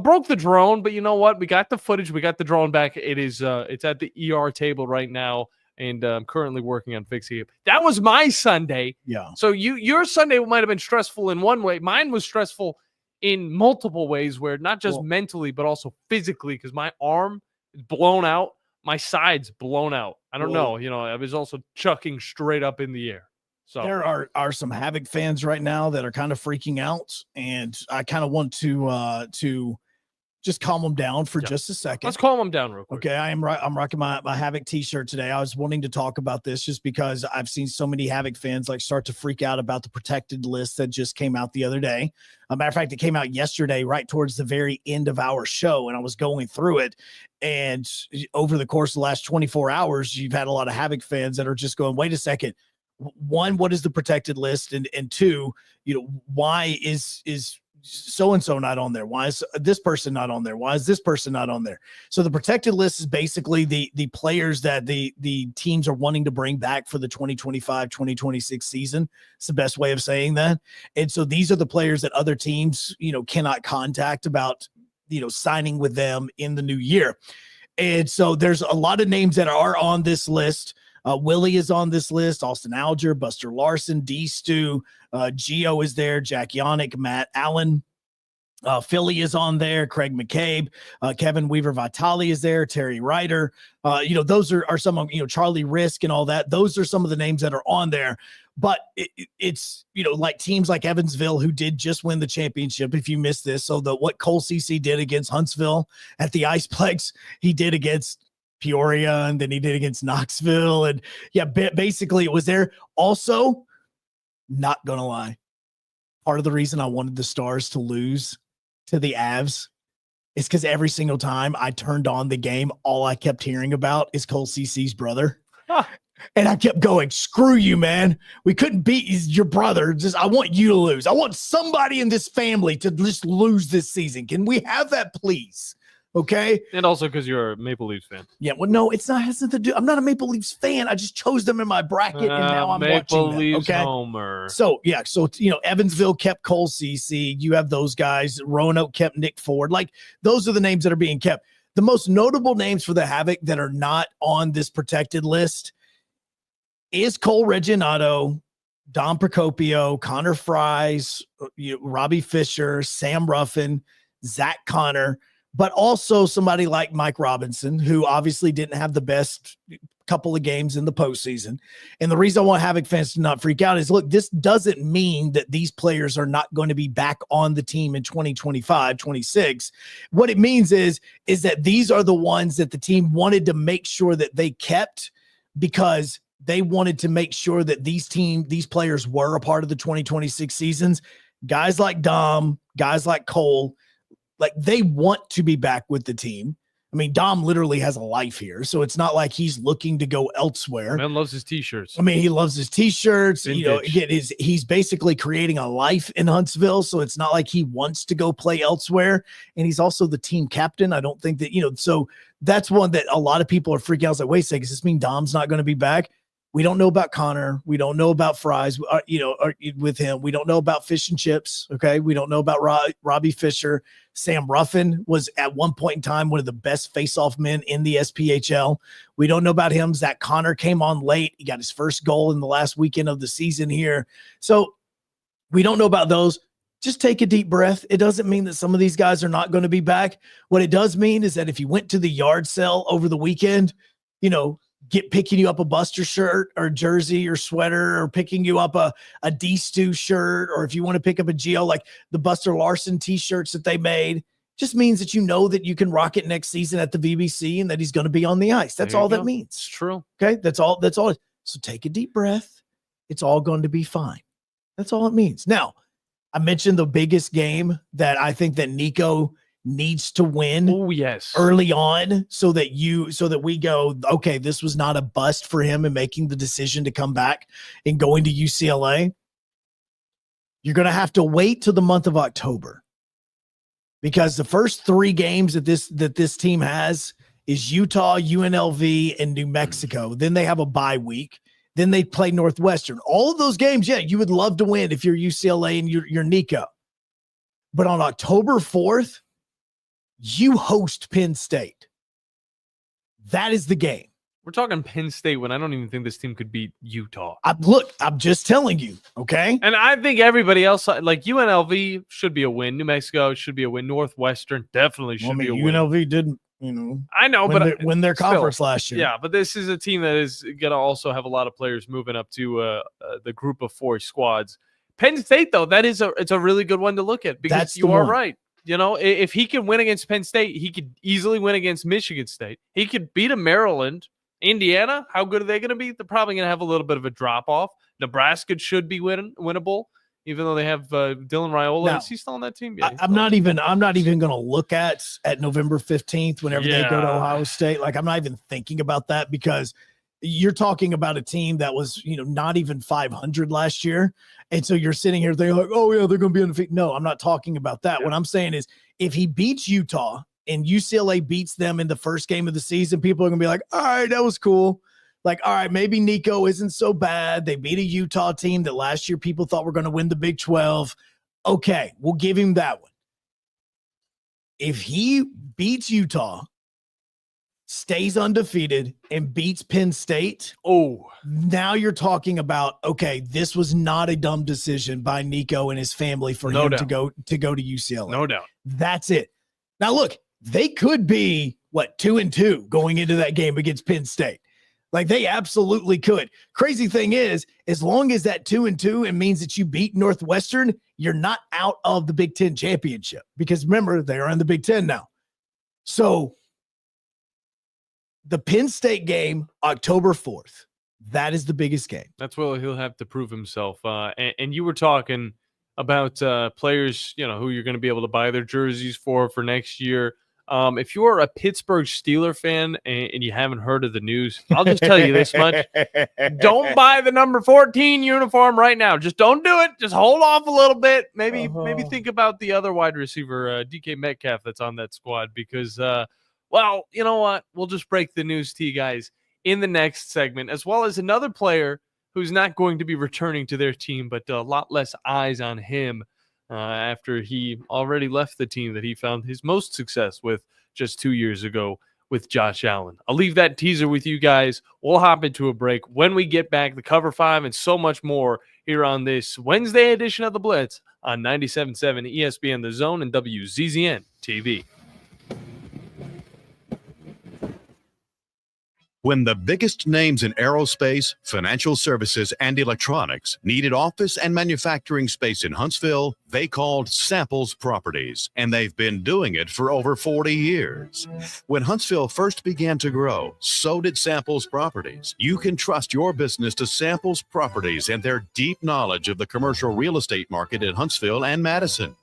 Broke the drone, but you know what? We got the footage. We got the drone back. It's at the ER table right now, and I'm currently working on fixing it. That was my Sunday. Yeah. So your Sunday might have been stressful in one way. Mine was stressful in multiple ways, where not just mentally, but also physically, because my arm is blown out. My side's blown out. I don't know. I was also chucking straight up in the air. So there are some Havoc fans right now that are kind of freaking out, and I kind of want to just calm them down for just a second. Let's calm them down real quick. Okay, I'm rocking my Havoc t-shirt today. I was wanting to talk about this just because I've seen so many Havoc fans start to freak out about the protected list that just came out the other day. As a matter of fact, it came out yesterday, right towards the very end of our show, and I was going through it. And over the course of the last 24 hours, you've had a lot of Havoc fans that are just going, wait a second. One, what is the protected list? And two, why is so-and-so not on there? Why is this person not on there? Why is this person not on there? So the protected list is basically the players that the teams are wanting to bring back for the 2025-2026 season. It's the best way of saying that. And so these are the players that other teams, cannot contact about, signing with them in the new year. And so there's a lot of names that are on this list. Willie is on this list. Austin Alger, Buster Larson, D. Stu, Gio is there, Jack Yannick, Matt Allen, Philly is on there. Craig McCabe, Kevin Weaver Vitale is there. Terry Ryder. Those are some of, Charlie Risk and all that. Those are some of the names that are on there. But it's, like teams like Evansville, who did just win the championship, if you missed this. So what Cole CC did against Huntsville at the Iceplex, he did against Peoria, and then he did against Knoxville. And basically it was there. Also, not going to lie, part of the reason I wanted the Stars to lose to the Avs is because every single time I turned on the game, all I kept hearing about is Cole CC's brother. And I kept going, screw you, man. We couldn't beat your brother. I want you to lose. I want somebody in this family to just lose this season. Can we have that, please? Okay. And also because you're a Maple Leafs fan. Yeah. Well, no, it's not. Has nothing to do. I'm not a Maple Leafs fan. I just chose them in my bracket, and now I'm Maple watching Leafs them. Okay. Homer. So Evansville kept Cole CC. You have those guys. Roanoke kept Nick Ford. Like, those are the names that are being kept. The most notable names for the Havoc that are not on this protected list is Cole Regginato, Don Procopio, Connor Fries, Robbie Fisher, Sam Ruffin, Zach Connor, but also somebody like Mike Robinson, who obviously didn't have the best couple of games in the postseason. And the reason I want Havoc fans to not freak out is, look, this doesn't mean that these players are not going to be back on the team in 2025, 26. What it means is that these are the ones that the team wanted to make sure that they kept, because they wanted to make sure that these players were a part of the 2026 seasons. Guys like Dom, guys like Cole, like, they want to be back with the team. I mean, Dom literally has a life here, so it's not like he's looking to go elsewhere. Man loves his t-shirts. I mean, he loves his t-shirts. Vintage. He's basically creating a life in Huntsville, so it's not like he wants to go play elsewhere. And he's also the team captain. I don't think that, so that's one that a lot of people are freaking out. It's like, wait a second, does this mean Dom's not going to be back? We don't know about Connor. We don't know about Fries, with him. We don't know about Fish and Chips. Okay. We don't know about Robbie Fisher. Sam Ruffin was at one point in time one of the best face-off men in the SPHL. We don't know about him. Zach Connor came on late. He got his first goal in the last weekend of the season here. So we don't know about those. Just take a deep breath. It doesn't mean that some of these guys are not going to be back. What it does mean is that if you went to the yard sale over the weekend, picking you up a Buster shirt or jersey or sweater, or picking you up a D-Stew shirt, or if you want to pick up a Geo, like the Buster Larson t-shirts that they made, just means that that you can rock it next season at the VBC and that he's going to be on the ice. That's all that means. It's true. Okay. That's all. So take a deep breath. It's all going to be fine. That's all it means. Now, I mentioned the biggest game that I think that Nico needs to win early on, so that we go, okay, this was not a bust for him in making the decision to come back and going to UCLA. You're going to have to wait till the month of October, because the first 3 games that this team has is Utah, UNLV, and New Mexico. Then they have a bye week. Then they play Northwestern. All of those games, you would love to win if you're UCLA and you're Nico. But on October 4th, you host Penn State. That is the game. We're talking Penn State when I don't even think this team could beat Utah. I'm just telling you, okay? And I think everybody else, like UNLV, should be a win. New Mexico should be a win. Northwestern definitely should be a win. UNLV didn't, I know, but win their conference last year. Yeah, but this is a team that is going to also have a lot of players moving up to the group of 4 squads. Penn State, though, it's a really good one to look at, because you are right. If he can win against Penn State, he could easily win against Michigan State. He could beat a Maryland. Indiana, how good are they going to be? They're probably going to have a little bit of a drop-off. Nebraska should be winnable, even though they have Dylan Raiola. Now, is he still on that team? Yeah, I'm not even going to look at November 15th whenever they go to Ohio State. Like, I'm not even thinking about that, because you're talking about a team that was, not even 500 last year. And so you're sitting here thinking like, oh yeah, they're going to be undefeated. No, I'm not talking about that. Yeah. What I'm saying is, if he beats Utah and UCLA beats them in the first game of the season, people are going to be like, all right, that was cool. Like, all right, maybe Nico isn't so bad. They beat a Utah team that last year people thought were going to win the Big 12. Okay, we'll give him that one. If he beats Utah, stays undefeated and beats Penn State, now you're talking about, okay, this was not a dumb decision by Nico and his family for him to go to UCLA. No doubt. That's it. Now look, they could be 2-2 going into that game against Penn State. Like they absolutely could. Crazy thing is, as long as that 2-2 it means that you beat Northwestern, you're not out of the Big Ten championship, because remember, they are in the Big Ten now. So the Penn State game, October 4th, that is the biggest game. That's where he'll have to prove himself. And you were talking about players, who you're going to be able to buy their jerseys for next year. If you're a Pittsburgh Steeler fan and you haven't heard of the news, I'll just tell you this much. Don't buy the number 14 uniform right now. Just don't do it. Just hold off a little bit. Maybe think about the other wide receiver, DK Metcalf, that's on that squad, because, well, you know what? We'll just break the news to you guys in the next segment, as well as another player who's not going to be returning to their team, but a lot less eyes on him after he already left the team that he found his most success with just 2 years ago with Josh Allen. I'll leave that teaser with you guys. We'll hop into a break. When we get back, the Cover 5 and so much more here on this Wednesday edition of The Blitz on 97.7 ESPN The Zone and WZZN TV. When the biggest names in aerospace, financial services, and electronics needed office and manufacturing space in Huntsville, they called Samples Properties, and they've been doing it for over 40 years. When Huntsville first began to grow, so did Samples Properties. You can trust your business to Samples Properties and their deep knowledge of the commercial real estate market in Huntsville and Madison.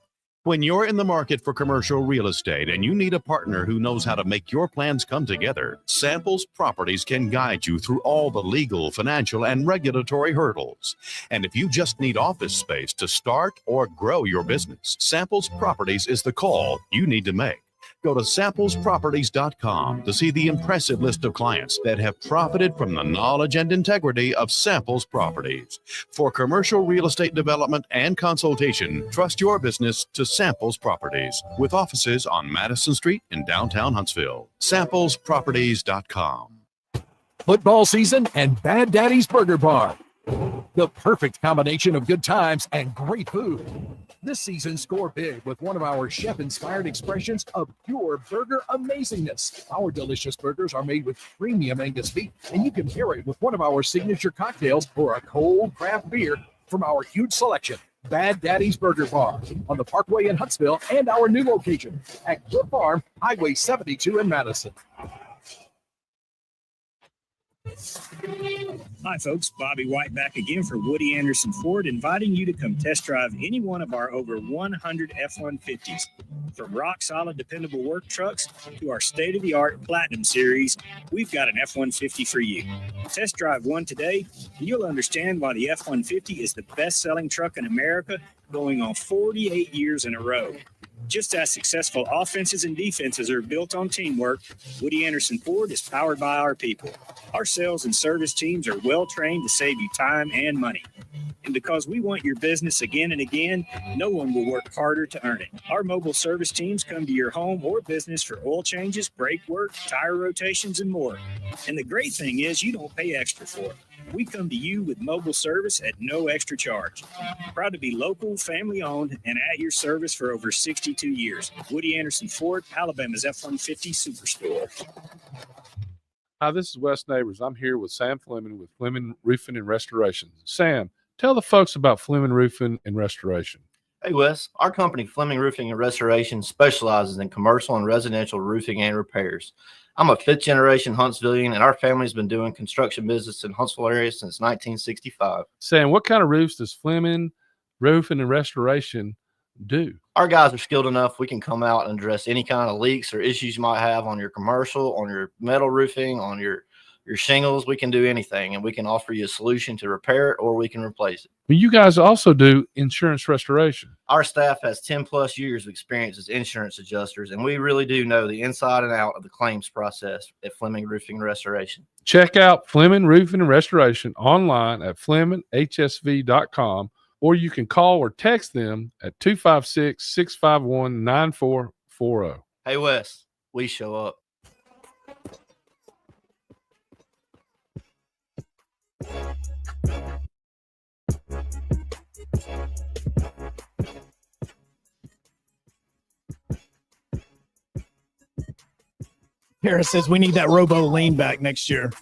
When you're in the market for commercial real estate and you need a partner who knows how to make your plans come together, Samples Properties can guide you through all the legal, financial, and regulatory hurdles. And if you just need office space to start or grow your business, Samples Properties is the call you need to make. Go to samplesproperties.com to see the impressive list of clients that have profited from the knowledge and integrity of Samples Properties. For commercial real estate development and consultation, trust your business to Samples Properties, with offices on Madison Street in downtown Huntsville. Samplesproperties.com. Football season and Bad Daddy's Burger Bar. The perfect combination of good times and great food. This season, score big with one of our chef-inspired expressions of pure burger amazingness. Our delicious burgers are made with premium Angus beef, and you can pair it with one of our signature cocktails or a cold craft beer from our huge selection. Bad Daddy's Burger Bar on the Parkway in Huntsville and our new location at Cliff Farm, Highway 72 in Madison. Hi folks, Bobby White back again for Woody Anderson Ford, inviting you to come test drive any one of our over 100 F-150s. From rock-solid, dependable work trucks to our state-of-the-art Platinum Series, we've got an F-150 for you. Test drive one today, and you'll understand why the F-150 is the best-selling truck in America, going on 48 years in a row. Just as successful offenses and defenses are built on teamwork, Woody Anderson Ford is powered by our people. Our sales and service teams are well trained to save you time and money. And because we want your business again and again, no one will work harder to earn it. Our mobile service teams come to your home or business for oil changes, brake work, tire rotations, and more. And the great thing is you don't pay extra for it. We come to you with mobile service at no extra charge. Proud to be local, family-owned, and at your service for over 62 years. Woody Anderson Ford, Alabama's F-150 Superstore. Hi, this is Wes Neighbors. I'm here with Sam Fleming with Fleming Roofing and Restoration. Sam, tell the folks about Fleming Roofing and Restoration. Hey, Wes. Our company, Fleming Roofing and Restoration, specializes in commercial and residential roofing and repairs. I'm a fifth-generation Huntsvillian, and our family's been doing construction business in Huntsville area since 1965. Sam, what kind of roofs does Fleming Roofing and Restoration do? Our guys are skilled enough. We can come out and address any kind of leaks or issues you might have on your commercial, on your metal roofing, on your shingles. We can do anything, and we can offer you a solution to repair it, or we can replace it. Well, you guys also do insurance restoration. Our staff has 10 plus years of experience as insurance adjusters, and we really do know the inside and out of the claims process at Fleming Roofing and Restoration. Check out Fleming Roofing and Restoration online at FlemingHSV.com, or you can call or text them at 256-651-9440. Hey, Wes, we show up. Harris says we need that Robo lean back next year.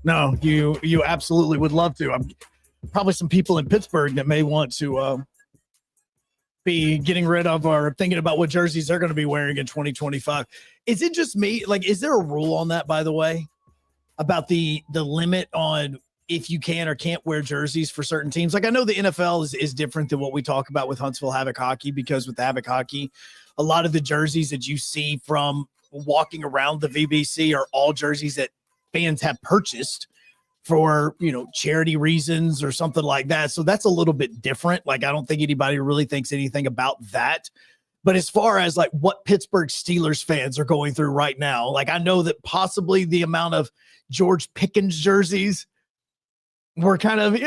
No, you absolutely would love to. I'm probably some people in Pittsburgh that may want to be getting rid of or thinking about what jerseys they're going to be wearing in 2025. Is it just me? Like, is there a rule on that, by the way, about the limit on if you can or can't wear jerseys for certain teams? Like, I know the NFL is different than what we talk about with Huntsville Havoc Hockey, because with Havoc Hockey, a lot of the jerseys that you see from walking around the VBC are all jerseys that fans have purchased for, charity reasons or something like that. So that's a little bit different. Like, I don't think anybody really thinks anything about that. But as far as like what Pittsburgh Steelers fans are going through right now, like, I know that possibly the amount of George Pickens jerseys were kind of, you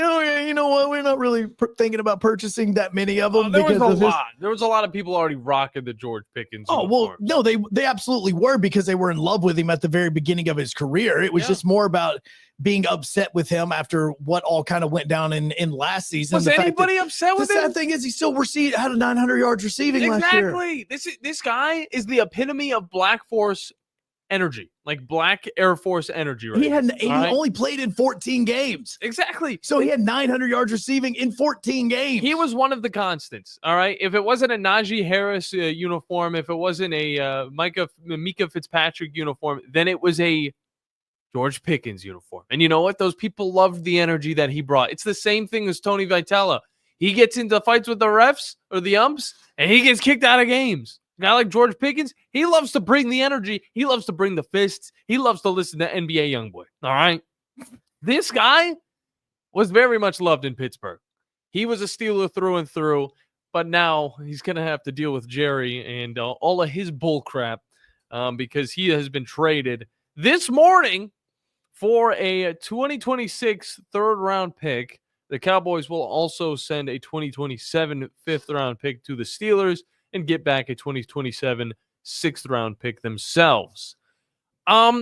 know what, we're not really thinking about purchasing that many of them. There was a lot of people already rocking the George Pickens. Oh, well, no, they absolutely were, because they were in love with him at the very beginning of his career. It was just more about being upset with him after what all kind of went down in last season. Was anybody upset with him? The sad thing is he still had 900 yards receiving last year. Exactly. This guy is the epitome of Black Force energy, like Black Air Force energy. Right? He only played in 14 games. Exactly. So he had 900 yards receiving in 14 games. He was one of the constants. All right. If it wasn't a Najee Harris uniform, if it wasn't a Mika Fitzpatrick uniform, then it was a George Pickens uniform. And you know what? Those people loved the energy that he brought. It's the same thing as Tony Vitello. He gets into fights with the refs or the umps, and he gets kicked out of games. A guy like George Pickens, he loves to bring the energy. He loves to bring the fists. He loves to listen to NBA Youngboy. All right? This guy was very much loved in Pittsburgh. He was a Steeler through and through, but now he's going to have to deal with Jerry and all of his bull crap because he has been traded this morning for a 2026 third-round pick. The Cowboys will also send a 2027 fifth-round pick to the Steelers and get back a 2027 sixth-round pick themselves.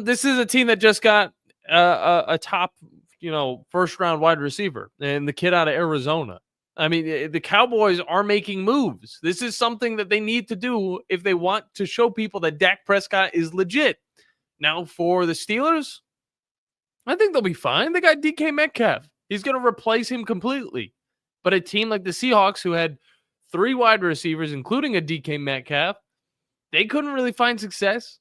This is a team that just got a top, first-round wide receiver, and the kid out of Arizona. I mean, the Cowboys are making moves. This is something that they need to do if they want to show people that Dak Prescott is legit. Now, for the Steelers, I think they'll be fine. They got DK Metcalf. He's going to replace him completely. But a team like the Seahawks, who had 3 wide receivers, including a DK Metcalf, they couldn't really find success.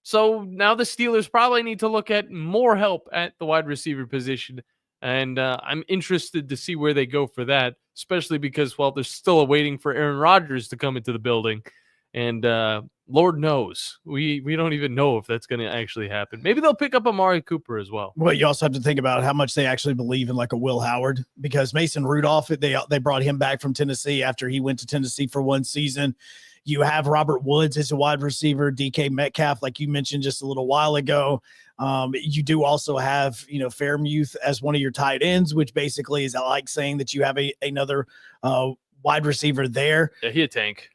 So now the Steelers probably need to look at more help at the wide receiver position. And I'm interested to see where they go for that, especially because, well, they're still waiting for Aaron Rodgers to come into the building. And Lord knows, we don't even know if that's going to actually happen. Maybe they'll pick up Amari Cooper as well. Well, you also have to think about how much they actually believe in like a Will Howard, because Mason Rudolph, they brought him back from Tennessee after he went to Tennessee for one season. You have Robert Woods as a wide receiver, DK Metcalf, like you mentioned just a little while ago. You do also have, Fairmuth as one of your tight ends, which basically is like saying that you have another wide receiver there. Yeah, he a tank.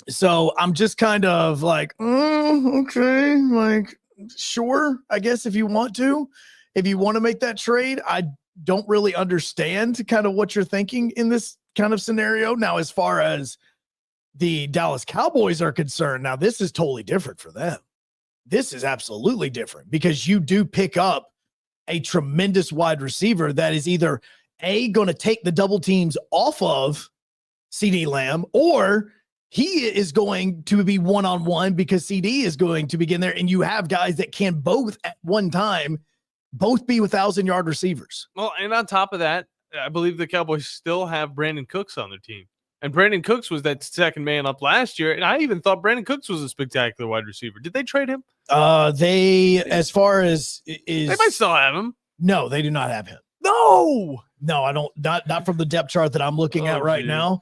So I'm just kind of like, okay, like, sure, I guess if you want to make that trade. I don't really understand kind of what you're thinking in this kind of scenario. Now, as far as the Dallas Cowboys are concerned, now this is totally different for them. This is absolutely different because you do pick up a tremendous wide receiver that is either going to take the double teams off of CeeDee Lamb, or he is going to be one-on-one because CD is going to begin there. And you have guys that can both at one time, both be 1,000-yard receivers. Well, and on top of that, I believe the Cowboys still have Brandon Cooks on their team. And Brandon Cooks was that second man up last year. And I even thought Brandon Cooks was a spectacular wide receiver. Did they trade him? As far as they might still have him. No, they do not have him. No, I don't. Not from the depth chart that I'm looking at right now.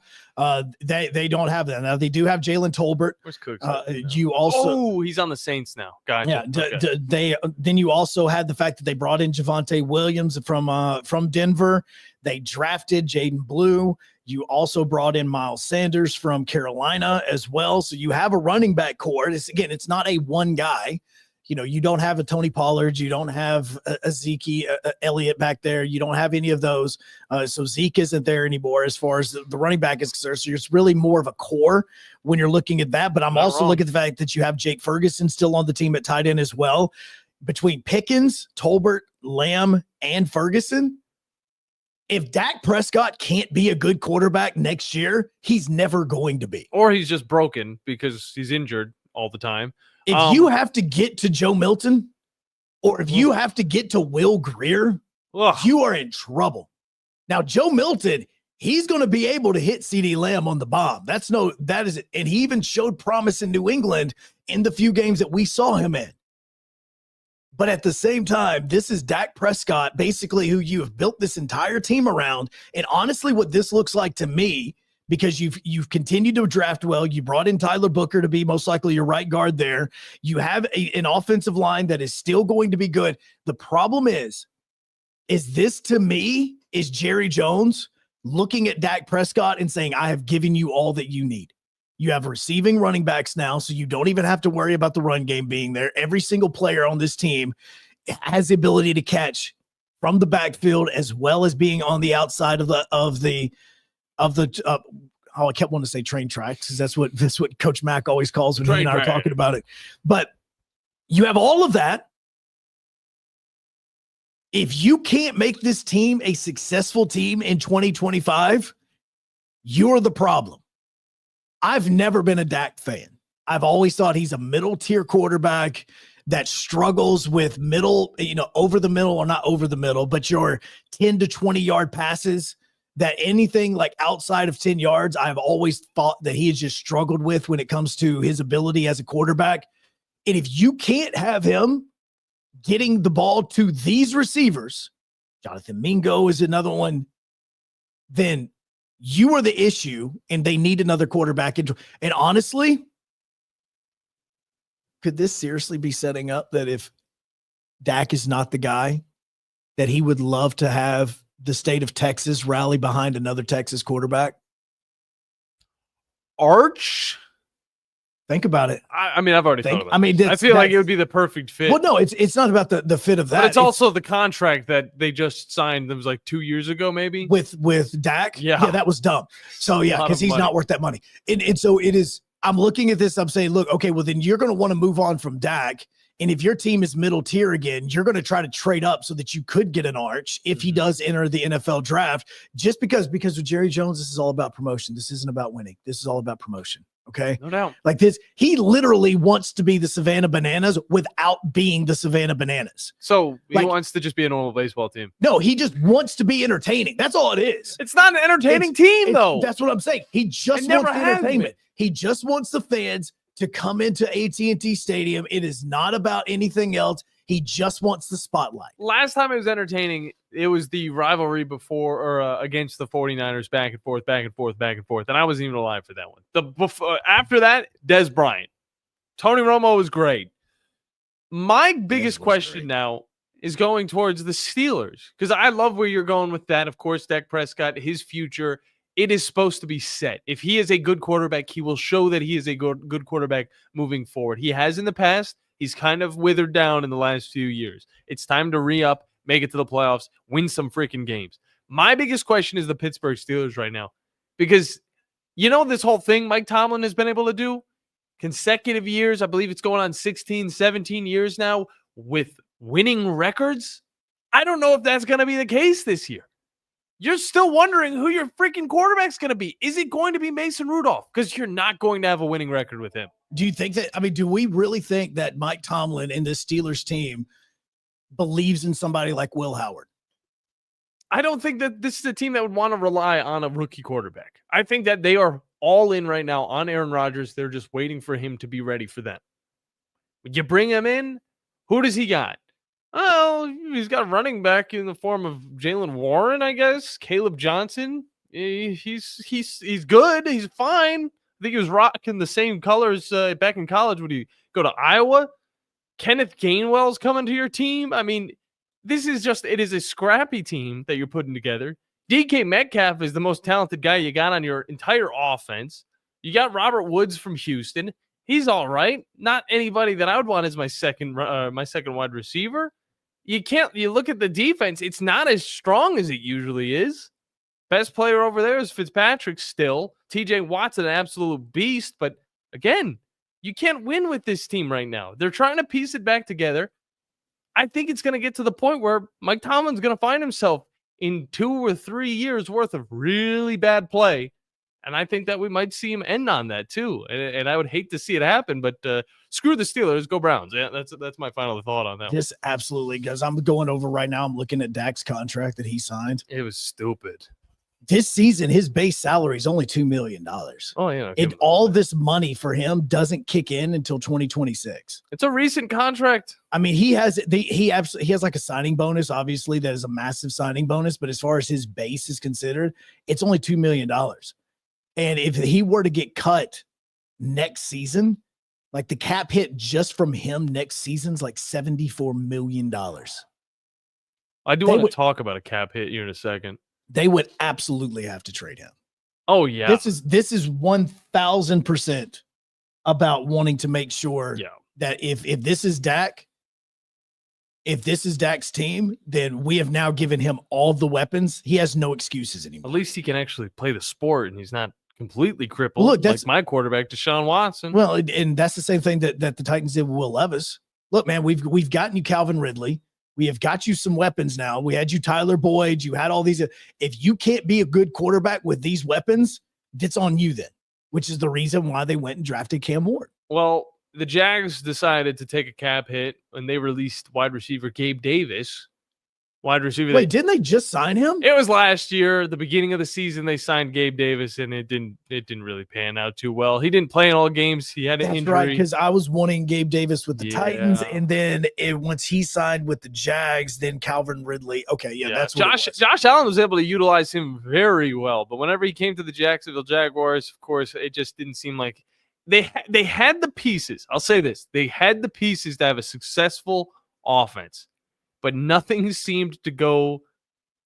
They don't have that. Now they do have Jalen Tolbert. Where's Cooks? You also he's on the Saints now. Gotcha. Yeah. Then you also had the fact that they brought in Javonte Williams from Denver. They drafted Jaden Blue. You also brought in Miles Sanders from Carolina as well. So you have a running back core. It's not a one guy. You don't have a Tony Pollard. You don't have a Zeke Elliott back there. You don't have any of those. So Zeke isn't there anymore as far as the running back is concerned. So it's really more of a core when you're looking at that. But I'm also looking at the fact that you have Jake Ferguson still on the team at tight end as well. Between Pickens, Tolbert, Lamb, and Ferguson, if Dak Prescott can't be a good quarterback next year, he's never going to be. Or he's just broken because he's injured all the time. If you have to get to Joe Milton, or if you have to get to Will Grier, you are in trouble. Now, Joe Milton, he's going to be able to hit CeeDee Lamb on the bomb. That is it. And he even showed promise in New England in the few games that we saw him in. But at the same time, this is Dak Prescott, basically who you have built this entire team around. And honestly, what this looks like to me, because you've continued to draft well, you brought in Tyler Booker to be most likely your right guard there. You have an offensive line that is still going to be good. The problem is this to me is Jerry Jones looking at Dak Prescott and saying, I have given you all that you need. You have receiving running backs now, so you don't even have to worry about the run game being there. Every single player on this team has the ability to catch from the backfield as well as being on the outside of the I kept wanting to say train tracks because that's what Coach Mack always calls when he and I are talking about it. But you have all of that. If you can't make this team a successful team in 2025, you're the problem. I've never been a Dak fan. I've always thought he's a middle tier quarterback that struggles with middle, over the middle or not over the middle, but your 10 to 20 yard passes, that anything like outside of 10 yards, I've always thought that he has just struggled with when it comes to his ability as a quarterback. And if you can't have him getting the ball to these receivers, Jonathan Mingo is another one, then you are the issue, and they need another quarterback. And honestly, could this seriously be setting up that if Dak is not the guy, that he would love to have the state of Texas rally behind another Texas quarterback? Arch? Think about it. I mean, I've already thought about it. I I feel like it would be the perfect fit. Well, no, it's not about the fit of that. But it's also the contract that they just signed. That was like 2 years ago, maybe with Dak. Yeah, that was dumb. So yeah, because he's not worth that money. And so it is. I'm looking at this. I'm saying, look, okay, well then you're going to want to move on from Dak. And if your team is middle tier again, you're going to try to trade up so that you could get an Arch if he does enter the NFL draft. Just because with Jerry Jones, this is all about promotion. This isn't about winning. This is all about promotion. Okay. No doubt. Like this, he literally wants to be the Savannah Bananas without being the Savannah Bananas. So he wants to just be a normal baseball team. No, he just wants to be entertaining. That's all it is. It's not an entertaining team, though. That's what I'm saying. He just wants the entertainment. He just wants the fans to come into AT&T Stadium. It is not about anything else. He just wants the spotlight. Last time it was entertaining, it was the rivalry before or against the 49ers, back and forth. And I wasn't even alive for that one. After that, Des Bryant. Tony Romo was great. My biggest question now is going towards the Steelers, because I love where you're going with that. Of course, Dak Prescott, his future, it is supposed to be set. If he is a good quarterback, he will show that he is a good quarterback moving forward. He has in the past. He's kind of withered down in the last few years. It's time to re-up, make it to the playoffs, win some freaking games. My biggest question is the Pittsburgh Steelers right now, because this whole thing Mike Tomlin has been able to do consecutive years. I believe it's going on 16, 17 years now with winning records. I don't know if that's going to be the case this year. You're still wondering who your freaking quarterback's going to be. Is it going to be Mason Rudolph? Because you're not going to have a winning record with him. Do you think that, do we really think that Mike Tomlin and this Steelers team believes in somebody like Will Howard? I don't think that this is a team that would want to rely on a rookie quarterback. I think that they are all in right now on Aaron Rodgers. They're just waiting for him to be ready for them. When you bring him in, who does he got? Oh, he's got a running back in the form of Jalen Warren, I guess. Caleb Johnson. He's good. He's fine. I think he was rocking the same colors back in college when he go to Iowa. Kenneth Gainwell's coming to your team. It is a scrappy team that you're putting together. DK Metcalf is the most talented guy you got on your entire offense. You got Robert Woods from Houston. He's all right. Not anybody that I would want as my second wide receiver. You look at the defense, it's not as strong as it usually is. Best player over there is Fitzpatrick still. TJ Watt's an absolute beast, but again, you can't win with this team right now. They're trying to piece it back together. I think it's going to get to the point where Mike Tomlin's going to find himself in 2 or 3 years worth of really bad play. And I think that we might see him end on that too. And I would hate to see it happen, but screw the Steelers, go Browns. Yeah, that's my final thought on that. This absolutely goes. I'm going over right now. I'm looking at Dak's contract that he signed. It was stupid. This season, his base salary is only $2 million. Oh, yeah. And all this money for him doesn't kick in until 2026. It's a recent contract. I mean, he has like a signing bonus, obviously, that is a massive signing bonus. But as far as his base is considered, it's only $2 million. And if he were to get cut next season, like the cap hit just from him next season's like $74 million. I do want to talk about a cap hit here in a second. They would absolutely have to trade him. Oh, yeah. This is 1,000% about wanting to make sure that if this is Dak, if this is Dak's team, then we have now given him all the weapons. He has no excuses anymore. At least he can actually play the sport and he's not completely crippled. Look, that's like my quarterback, Deshaun Watson. Well, and that's the same thing that the Titans did with Will Levis. Look, man, we've gotten you Calvin Ridley. We have got you some weapons now. We had you Tyler Boyd. You had all these. If you can't be a good quarterback with these weapons, it's on you then, which is the reason why they went and drafted Cam Ward. Well, the Jags decided to take a cap hit when they released wide receiver Gabe Davis. Wide receiver. Wait, didn't they just sign him? It was last year, the beginning of the season. They signed Gabe Davis, and it didn't really pan out too well. He didn't play in all games. He had an injury. Right, because I was wanting Gabe Davis with the Titans, and then once he signed with the Jags, then Calvin Ridley. Okay, that's what Josh Allen was able to utilize him very well, but whenever he came to the Jacksonville Jaguars, of course, it just didn't seem like they had the pieces. I'll say this: they had the pieces to have a successful offense. But nothing seemed to go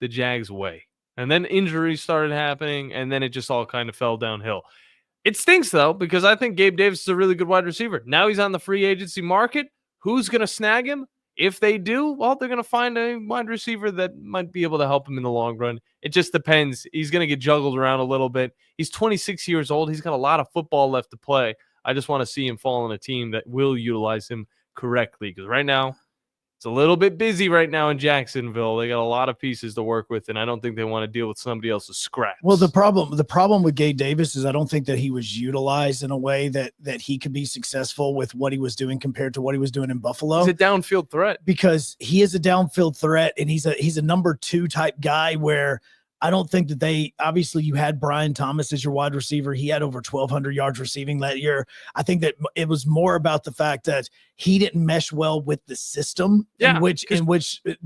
the Jags' way. And then injuries started happening, and then it just all kind of fell downhill. It stinks, though, because I think Gabe Davis is a really good wide receiver. Now he's on the free agency market. Who's going to snag him? If they do, well, they're going to find a wide receiver that might be able to help him in the long run. It just depends. He's going to get juggled around a little bit. He's 26 years old. He's got a lot of football left to play. I just want to see him fall on a team that will utilize him correctly, because right now, it's a little bit busy right now in Jacksonville. They got a lot of pieces to work with, and I don't think they want to deal with somebody else's scraps. Well, the problem with Gabe Davis is I don't think that he was utilized in a way that he could be successful with what he was doing compared to what he was doing in Buffalo. He's a downfield threat. Because he is a downfield threat, and he's a number 2 type guy where I don't think that obviously you had Brian Thomas as your wide receiver. He had over 1,200 yards receiving that year. I think that it was more about the fact that he didn't mesh well with the system in which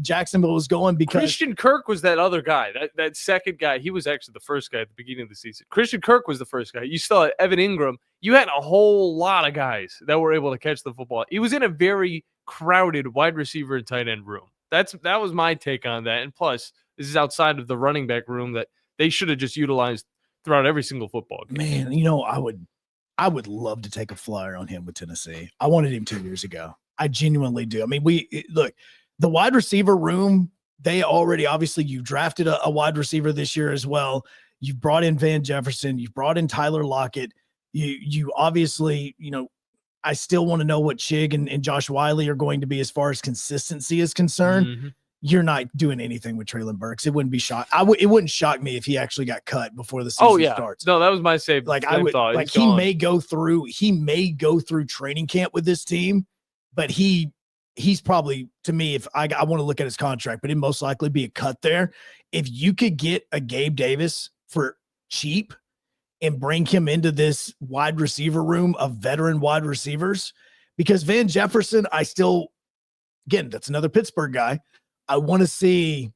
Jacksonville was going, because Christian Kirk was that other guy, that second guy. He was actually the first guy at the beginning of the season. Christian Kirk was the first guy. You still had Evan Ingram. You had a whole lot of guys that were able to catch the football. He was in a very crowded wide receiver and tight end room. That was my take on that. And plus, this is outside of the running back room that they should have just utilized throughout every single football game. Man, I would love to take a flyer on him with Tennessee. I wanted him 2 years ago. I genuinely do. I mean, look, the wide receiver room, they already, obviously you drafted a wide receiver this year as well. You've brought in Van Jefferson. You've brought in Tyler Lockett. You obviously, I still want to know what Chig and Josh Wiley are going to be as far as consistency is concerned. Mm-hmm. You're not doing anything with Treylon Burks. It wouldn't be shocked. It wouldn't shock me if he actually got cut before the season starts. No, that was my same thought. Like he may go through training camp with this team, but he's probably, to me, if I want to look at his contract, but it'd most likely be a cut there. If you could get a Gabe Davis for cheap and bring him into this wide receiver room of veteran wide receivers, because Van Jefferson, that's another Pittsburgh guy. I want to see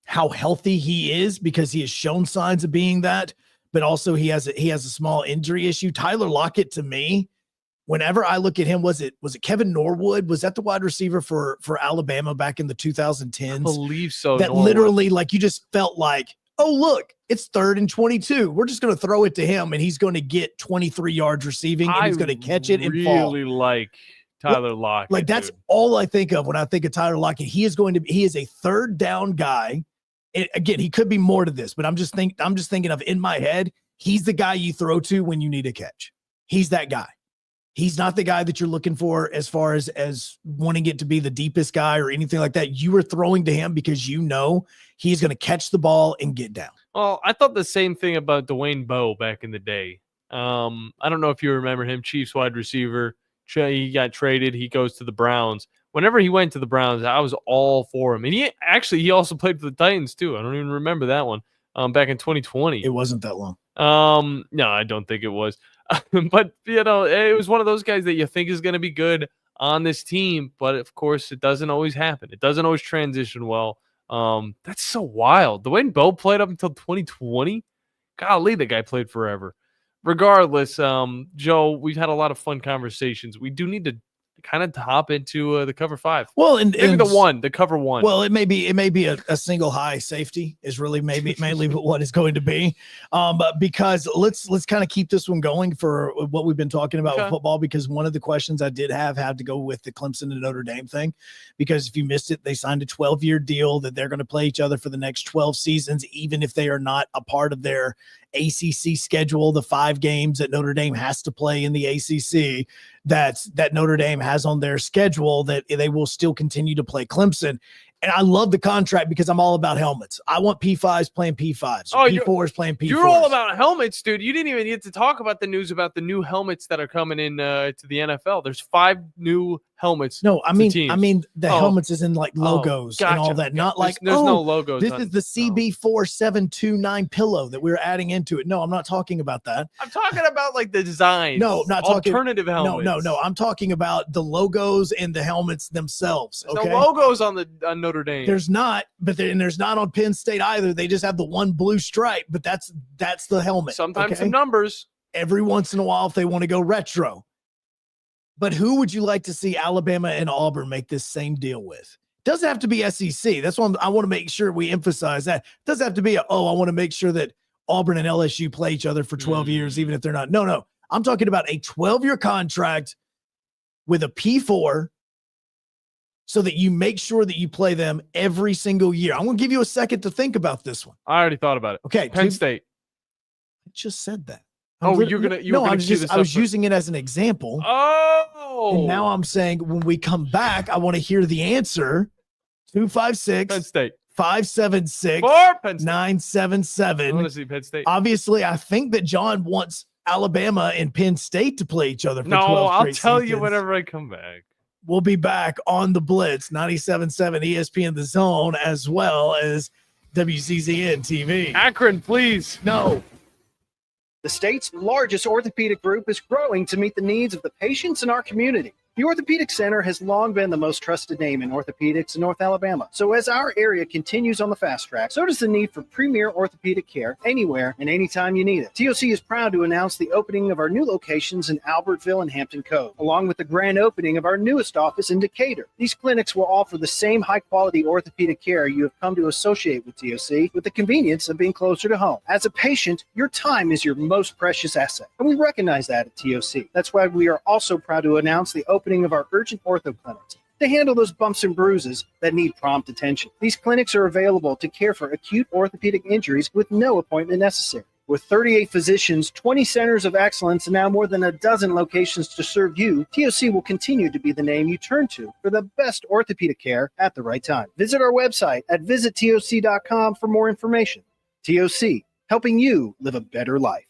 how healthy he is, because he has shown signs of being that, but also he has a small injury issue. Tyler Lockett, to me, whenever I look at him, was it Kevin Norwood? Was that the wide receiver for Alabama back in the 2010s? I believe so. That literally, like, you just felt like, oh, look, it's 3rd and 22. We're just going to throw it to him, and he's going to get 23 yards receiving, and he's going to catch it and fall. Really like Tyler Lockett. Like, that's all I think of when I think of Tyler Lockett. He is a 3rd down guy. And again, he could be more to this, but I'm just thinking of, in my head, he's the guy you throw to when you need a catch. He's that guy. He's not the guy that you're looking for as far as wanting it to be the deepest guy or anything like that. You are throwing to him because you know he's going to catch the ball and get down. Well, I thought the same thing about Dwayne Bowe back in the day. I don't know if you remember him, Chiefs wide receiver. He got traded. He goes to the Browns. Whenever he went to the Browns, I was all for him. And he also played for the Titans too. I don't even remember that one. Back in 2020. It wasn't that long. No, I don't think it was. But, it was one of those guys that you think is going to be good on this team. But, of course, it doesn't always happen. It doesn't always transition well. That's so wild. Dwayne Bowe played up until 2020. Golly, the guy played forever. Regardless, Joe, we've had a lot of fun conversations. We do need to kind of hop into the cover 5. Well, and the cover 1. Well, it may be a single high safety is really mainly what it's going to be. But because let's kind of keep this one going for what we've been talking about with football, because one of the questions I did have had to go with the Clemson and Notre Dame thing, because if you missed it, they signed a 12-year deal that they're going to play each other for the next 12 seasons, even if they are not a part of their ACC schedule, the 5 games that Notre Dame has to play in the ACC that Notre Dame has on their schedule, that they will still continue to play Clemson. And I love the contract because I'm all about helmets. I want P5s playing P5s. P4s playing P4s. You're all about helmets, dude. You didn't even get to talk about the news about the new helmets that are coming in to the NFL. There's 5 new helmets. No, I mean the helmets is in like logos and all that. Not like there's no logos. This is the CB4729 pillow that we're adding into it. No, I'm not talking about that. I'm talking about like the design. No, I'm not talking alternative helmets. No. I'm talking about the logos and the helmets themselves. There's okay? no logos on Notre Dame. There's not, and there's not on Penn State either. They just have the one blue stripe, but that's the helmet. Sometimes some numbers. Every once in a while, if they want to go retro. But who would you like to see Alabama and Auburn make this same deal with? Doesn't have to be SEC. That's why I want to make sure we emphasize that. Doesn't have to be I want to make sure that Auburn and LSU play each other for 12 years, even if they're not. No. I'm talking about a 12-year contract with a P4 so that you make sure that you play them every single year. I'm going to give you a second to think about this one. I already thought about it. Okay. Penn State. I just said that. I was using it as an example. Oh. And now I'm saying when we come back, I want to hear the answer. 256 Penn State. 576 977. I want to see Penn State. Obviously, I think that John wants Alabama and Penn State to play each other for 12 I'll tell seasons. you whenever I come back. We'll be back on the Blitz, 97.7 ESPN The Zone, as well as WCZN TV. Akron, please. No. The state's largest orthopedic group is growing to meet the needs of the patients in our community. The Orthopedic Center has long been the most trusted name in orthopedics in North Alabama. So as our area continues on the fast track, so does the need for premier orthopedic care anywhere and anytime you need it. TOC is proud to announce the opening of our new locations in Albertville and Hampton Cove, along with the grand opening of our newest office in Decatur. These clinics will offer the same high-quality orthopedic care you have come to associate with TOC, with the convenience of being closer to home. As a patient, your time is your most precious asset, and we recognize that at TOC. That's why we are also proud to announce the opening of our urgent ortho clinics to handle those bumps and bruises that need prompt attention. These clinics are available to care for acute orthopedic injuries with no appointment necessary. With 38 physicians, 20 centers of excellence, and now more than a dozen locations to serve you, TOC will continue to be the name you turn to for the best orthopedic care at the right time. Visit our website at visittoc.com for more information. TOC, helping you live a better life.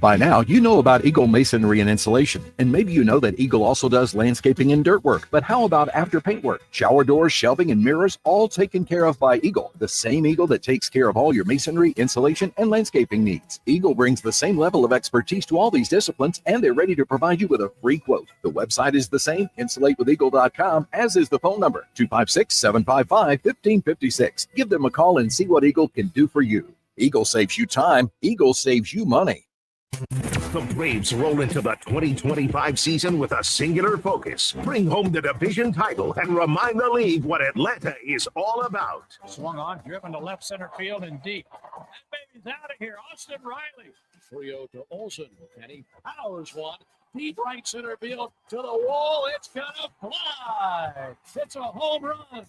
By now, you know about Eagle Masonry and Insulation, and maybe you know that Eagle also does landscaping and dirt work. But how about after paint work? Shower doors, shelving, and mirrors, all taken care of by Eagle, the same Eagle that takes care of all your masonry, insulation, and landscaping needs. Eagle brings the same level of expertise to all these disciplines, and they're ready to provide you with a free quote. The website is the same, insulatewitheagle.com, as is the phone number, 256-755-1556. Give them a call and see what Eagle can do for you. Eagle saves you time. Eagle saves you money. The Braves roll into the 2025 season with a singular focus. Bring home the division title and remind the league what Atlanta is all about. Swung on, driven to left center field and deep. That baby's out of here. Austin Riley. 3-0 to Olsen, and he powers one. Deep right center field to the wall. It's gonna fly. It's a home run.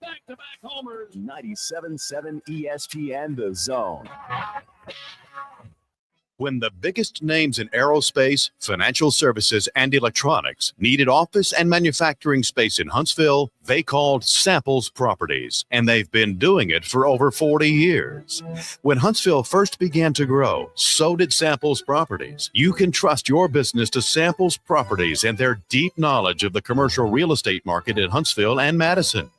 Back-to-back homers. 97.7 ESPN The Zone. When the biggest names in aerospace, financial services, and electronics needed office and manufacturing space in Huntsville, they called Samples Properties, and they've been doing it for over 40 years. When Huntsville first began to grow, so did Samples Properties. You can trust your business to Samples Properties and their deep knowledge of the commercial real estate market in Huntsville and Madison.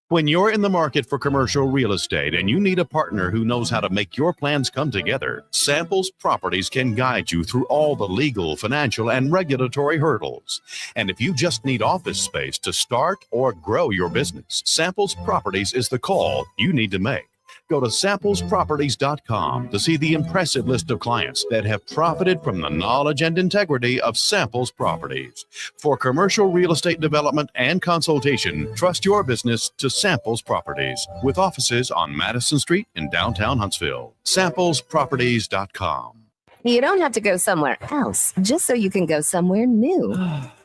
When you're in the market for commercial real estate and you need a partner who knows how to make your plans come together, Samples Properties can guide you through all the legal, financial, and regulatory hurdles. And if you just need office space to start or grow your business, Samples Properties is the call you need to make. Go to samplesproperties.com to see the impressive list of clients that have profited from the knowledge and integrity of Samples Properties. For commercial real estate development and consultation, trust your business to Samples Properties, with offices on Madison Street in downtown Huntsville. Samplesproperties.com. You don't have to go somewhere else just so you can go somewhere new.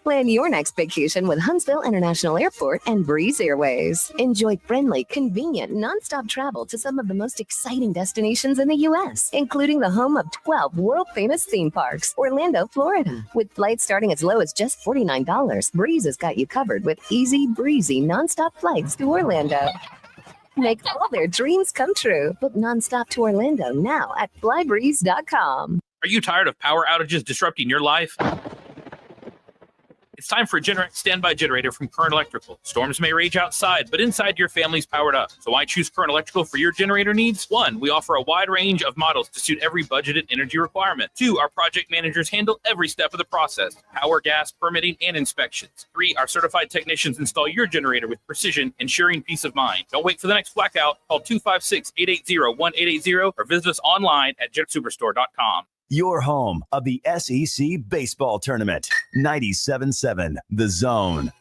Plan your next vacation with Huntsville International Airport and Breeze Airways. Enjoy friendly, convenient, nonstop travel to some of the most exciting destinations in the U.S., including the home of 12 world-famous theme parks, Orlando, Florida. With flights starting as low as just $49, Breeze has got you covered with easy, breezy, nonstop flights to Orlando. Make all their dreams come true. Book nonstop to Orlando now at flybreeze.com. Are you tired of power outages disrupting your life? It's time for a Generac standby generator from Current Electrical. Storms may rage outside, but inside your family's powered up. So why choose Current Electrical for your generator needs? 1, we offer a wide range of models to suit every budgeted energy requirement. 2, our project managers handle every step of the process: power, gas, permitting, and inspections. 3, our certified technicians install your generator with precision, ensuring peace of mind. Don't wait for the next blackout. Call 256-880-1880 or visit us online at jetsuperstore.com. Your home of the SEC Baseball Tournament. 97.7 The Zone.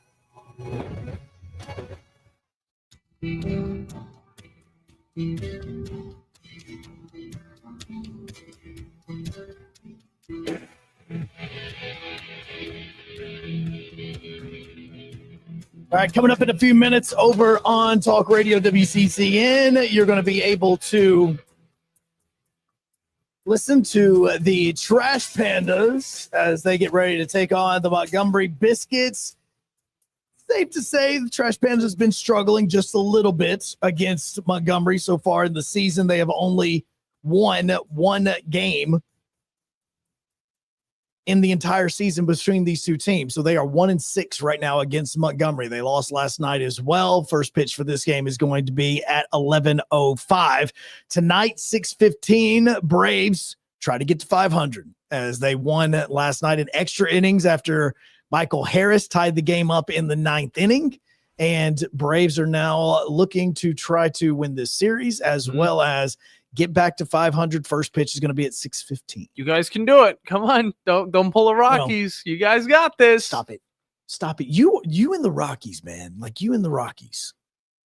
All right, coming up in a few minutes over on Talk Radio WCCN, you're going to be able to listen to the Trash Pandas as they get ready to take on the Montgomery Biscuits. Safe to say the Trash Pandas has been struggling just a little bit against Montgomery so far in the season. They have only won one game in the entire season between these two teams. So they are 1-6 right now against Montgomery. They lost last night as well. First pitch for this game is going to be at 11:05. Tonight, 6:15, Braves try to get to 500 as they won last night in extra innings after Michael Harris tied the game up in the 9th inning. And Braves are now looking to try to win this series as well as get back to 500. First pitch is going to be at 6:15. You guys can do it. Come on. Don't pull the Rockies. You guys got this. Stop it. You and the Rockies, man. Like you and the Rockies.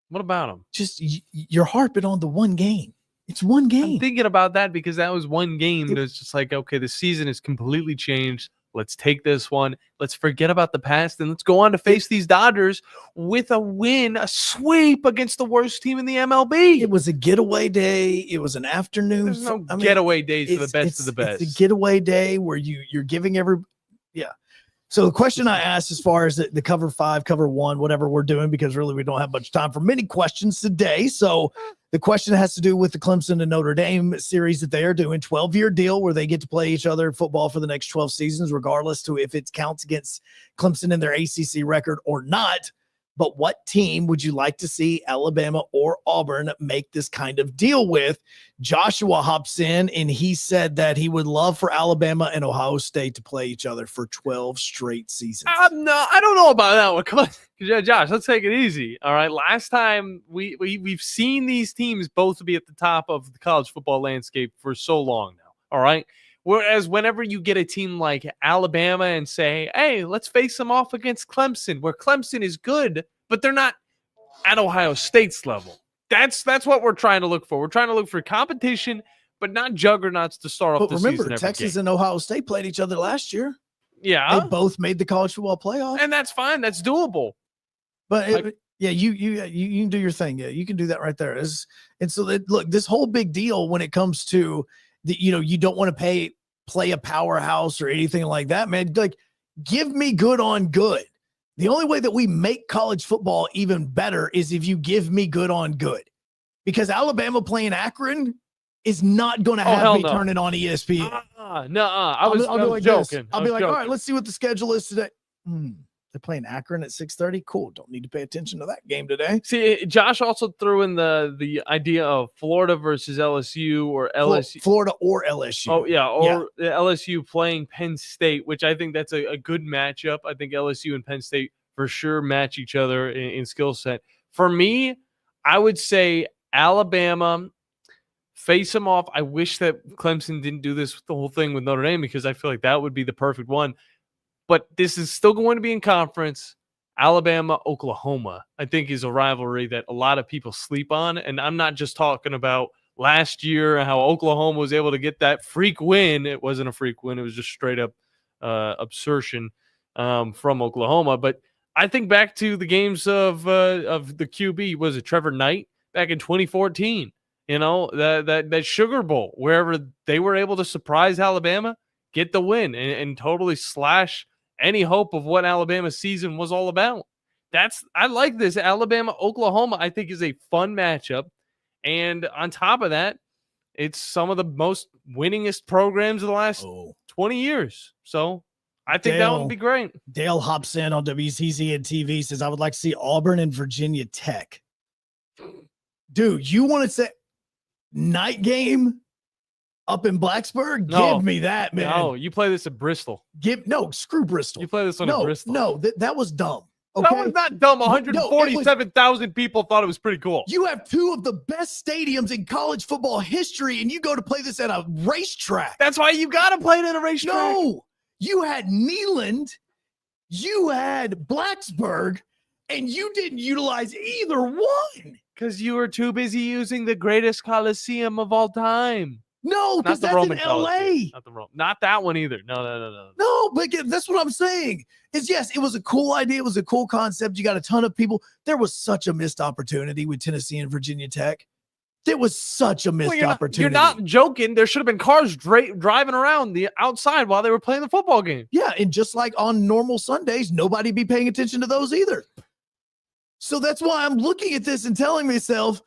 What about them? Just you're harping on the one game. It's one game. I'm thinking about that because that was one game. It's just like, okay, the season has completely changed. Let's take this one. Let's forget about the past and let's go on to face these Dodgers with a win, a sweep against the worst team in the MLB. It was a getaway day. It was an afternoon. There's no getaway days for the best of the best. It's a getaway day where you're giving yeah. So the question I asked as far as the cover 5, cover 1, whatever we're doing, because really we don't have much time for many questions today. So the question has to do with the Clemson and Notre Dame series that they are doing, 12-year deal where they get to play each other in football for the next 12 seasons, regardless to if it counts against Clemson in their ACC record or not. But what team would you like to see Alabama or Auburn make this kind of deal with? Joshua hops in, and he said that he would love for Alabama and Ohio State to play each other for 12 straight seasons. No, I don't know about that one. Come on, Josh, let's take it easy. All right, last time we've seen these teams both be at the top of the college football landscape for so long now. All right, Whereas whenever you get a team like Alabama and say, hey, let's face them off against Clemson, where Clemson is good, but they're not at Ohio State's level. That's what we're trying to look for. We're trying to look for competition, but not juggernauts to start off the season. Remember, Texas and Ohio State played each other last year. Yeah. They both made the college football playoff. And that's fine. That's doable. But you can do your thing. Yeah, you can do that right there. And so look, this whole big deal when it comes to you don't want to play a powerhouse or anything like that, man. Like, give me good on good. The only way that we make college football even better is if you give me good on good, because Alabama playing Akron is not going to have me turning on ESPN. I was joking. I'll be like, all right, let's see what the schedule is today. They're playing Akron at 6:30. Cool. Don't need to pay attention to that game today. See, Josh also threw in the idea of Florida versus LSU or LSU. Florida or LSU. Oh, yeah. Or LSU playing Penn State, which I think that's a good matchup. I think LSU and Penn State for sure match each other in skill set. For me, I would say Alabama, face them off. I wish that Clemson didn't do this the whole thing with Notre Dame, because I feel like that would be the perfect one. But this is still going to be in conference. Alabama, Oklahoma, I think, is a rivalry that a lot of people sleep on. And I'm not just talking about last year, how Oklahoma was able to get that freak win. It wasn't a freak win. It was just straight up absorption from Oklahoma. But I think back to the games of the QB, was it Trevor Knight back in 2014? You know, that Sugar Bowl, wherever they were able to surprise Alabama, get the win, and totally slash any hope of what Alabama's season was all about. I like this. Alabama, Oklahoma, I think, is a fun matchup. And on top of that, it's some of the most winningest programs of the last 20 years. So I think that would be great. Dale hops in on WCC and TV, says, I would like to see Auburn and Virginia Tech. Dude, you want to say night game up in Blacksburg? No. Give me that, man. No, you play this at Bristol. Screw Bristol. You play this at Bristol. No, that was dumb. Okay? That was not dumb. 147,000 people thought it was pretty cool. You have two of the best stadiums in college football history, and you go to play this at a racetrack. That's why you got to play it at a racetrack. No, you had Neyland, you had Blacksburg, and you didn't utilize either one. Because you were too busy using the greatest Coliseum of all time. No, because that's in LA. Not that one either. No. No, but that's what I'm saying. Yes, it was a cool idea. It was a cool concept. You got a ton of people. There was such a missed opportunity with Tennessee and Virginia Tech. There was such a missed opportunity. You're not joking. There should have been cars driving around the outside while they were playing the football game. Yeah, and just like on normal Sundays, nobody be paying attention to those either. So that's why I'm looking at this and telling myself,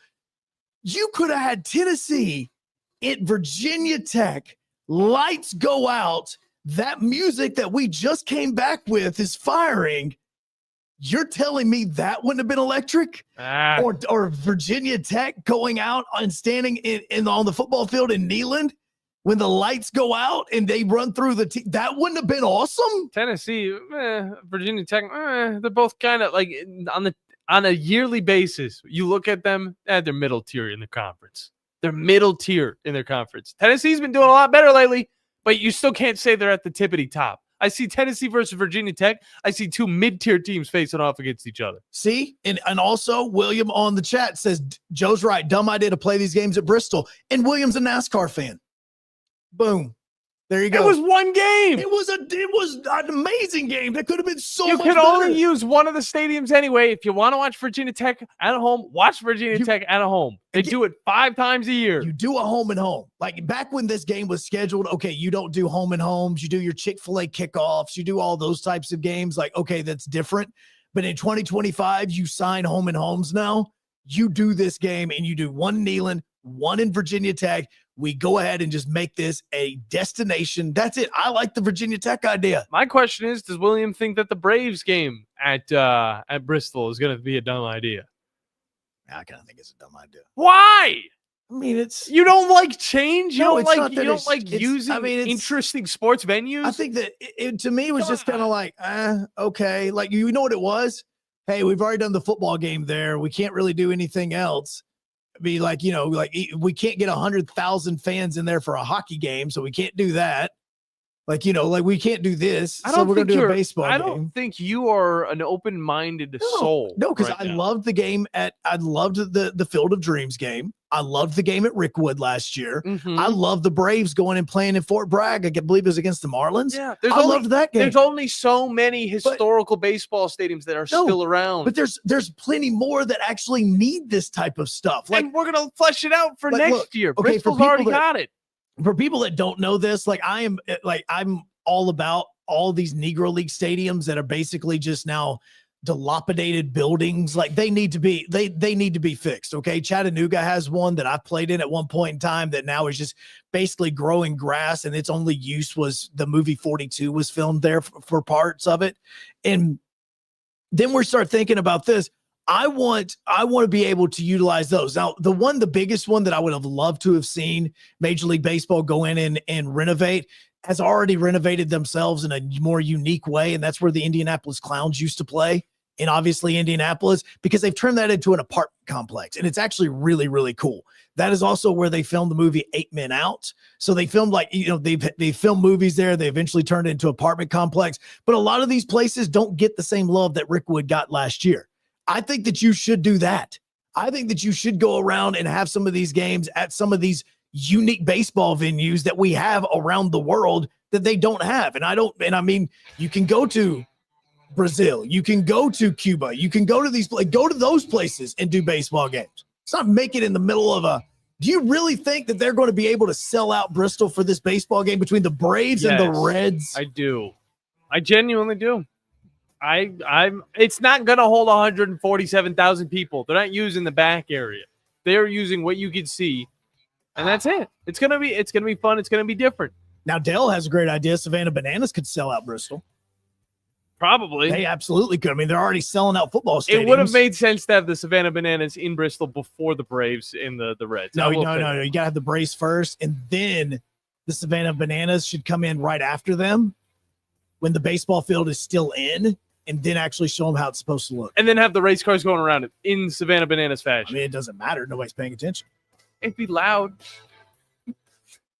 you could have had Tennessee at Virginia Tech, lights go out, that music that we just came back with is firing. You're telling me that wouldn't have been electric? Or Virginia Tech going out and standing on the football field in Neyland when the lights go out and they run through that wouldn't have been awesome? Tennessee, Virginia Tech, they're both kind of like on a yearly basis. You look at them, they're middle tier in the conference. They're middle tier in their conference. Tennessee's been doing a lot better lately, but you still can't say they're at the tippity top. I see Tennessee versus Virginia Tech. I see two mid-tier teams facing off against each other. See? And also, William on the chat says, Joe's right. Dumb idea to play these games at Bristol. And William's a NASCAR fan. Boom. There you go. It was one game. It was an amazing game. That could have been so much better. You can only use one of the stadiums anyway. If you want to watch Virginia Tech at home, watch Virginia Tech at home. They do it 5 times a year. You do a home and home. Like back when this game was scheduled, okay, you don't do home and homes. You do your Chick-fil-A kickoffs. You do all those types of games. Like, okay, that's different. But in 2025, you sign home and homes now. You do this game and you do one in Neyland, one in Virginia Tech. We go ahead and just make this a destination. That's it. I like the Virginia Tech idea. My question is, does William think that the Braves game at Bristol is going to be a dumb idea? I kind of think it's a dumb idea. Why? I mean, you don't like change. You No, don't like using interesting sports venues. I think that it to me was just kind of like, okay. Like, you know what it was? Hey, we've already done the football game there. We can't really do anything else. be like, we can't get 100,000 fans in there for a hockey game, so we can't do that. Like, we can't do this. So we're going to do a baseball game. I don't think you are an open-minded soul. No, because I loved the game I loved the Field of Dreams game. I loved the game at Rickwood last year. Mm-hmm. I loved the Braves going and playing in Fort Bragg. I believe it was against the Marlins. Yeah, I loved that game. There's only so many historical baseball stadiums that are still around. But there's plenty more that actually need this type of stuff. Like, and we're going to flesh it out for next year. Okay, Bristol's already got it. For people that don't know this, I'm all about all these Negro League stadiums that are basically just now dilapidated buildings. Like they need to be fixed. Okay. Chattanooga has one that I played in at one point in time that now is just basically growing grass, and its only use was the movie 42 was filmed there for parts of it. And then we start thinking about this. I want to be able to utilize those. Now, the biggest one that I would have loved to have seen Major League Baseball go in and renovate has already renovated themselves in a more unique way. And that's where the Indianapolis Clowns used to play in, obviously, Indianapolis, because they've turned that into an apartment complex. And it's actually really, really cool. That is also where they filmed the movie 8 Men Out. So they filmed they filmed movies there. They eventually turned it into an apartment complex. But a lot of these places don't get the same love that Rickwood got last year. I think that you should do that. I think that you should go around and have some of these games at some of these unique baseball venues that we have around the world that they don't have. And I mean, you can go to Brazil, you can go to Cuba, you can go to those places and do baseball games. It's not make it in the middle of do you really think that they're going to be able to sell out Bristol for this baseball game between the Braves and the Reds? I do. I genuinely do. It's not going to hold 147,000 people. They're not using the back area. They're using what you can see, and that's it. It's going to be fun. It's going to be different. Now, Dale has a great idea. Savannah Bananas could sell out Bristol. Probably. They absolutely could. I mean, they're already selling out football stadiums. It would have made sense to have the Savannah Bananas in Bristol before the Braves in the Reds. No. You got to have the Braves first, and then the Savannah Bananas should come in right after them when the baseball field is still in, and then actually show them how it's supposed to look. And then have the race cars going around it in Savannah Bananas fashion. I mean, it doesn't matter. Nobody's paying attention. It'd be loud.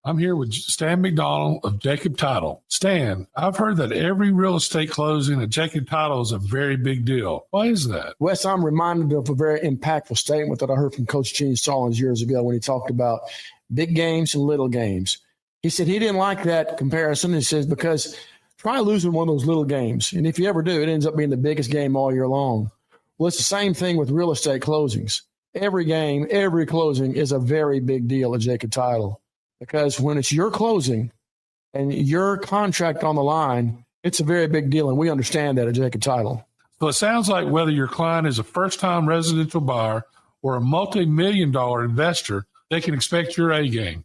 I'm here with Stan McDonald of Jacob Title. Stan, I've heard that every real estate closing at Jacob Title is a very big deal. Why is that? Wes, I'm reminded of a very impactful statement that I heard from Coach Gene Stallings years ago when he talked about big games and little games. He said he didn't like that comparison. He says, because try losing one of those little games. And if you ever do, it ends up being the biggest game all year long. Well, it's the same thing with real estate closings. Every game, every closing is a very big deal at Jacob Title. Because when it's your closing and your contract on the line, it's a very big deal. And we understand that at Jacob Title. So it sounds like whether your client is a first-time residential buyer or a multi-million-dollar investor, they can expect your A game.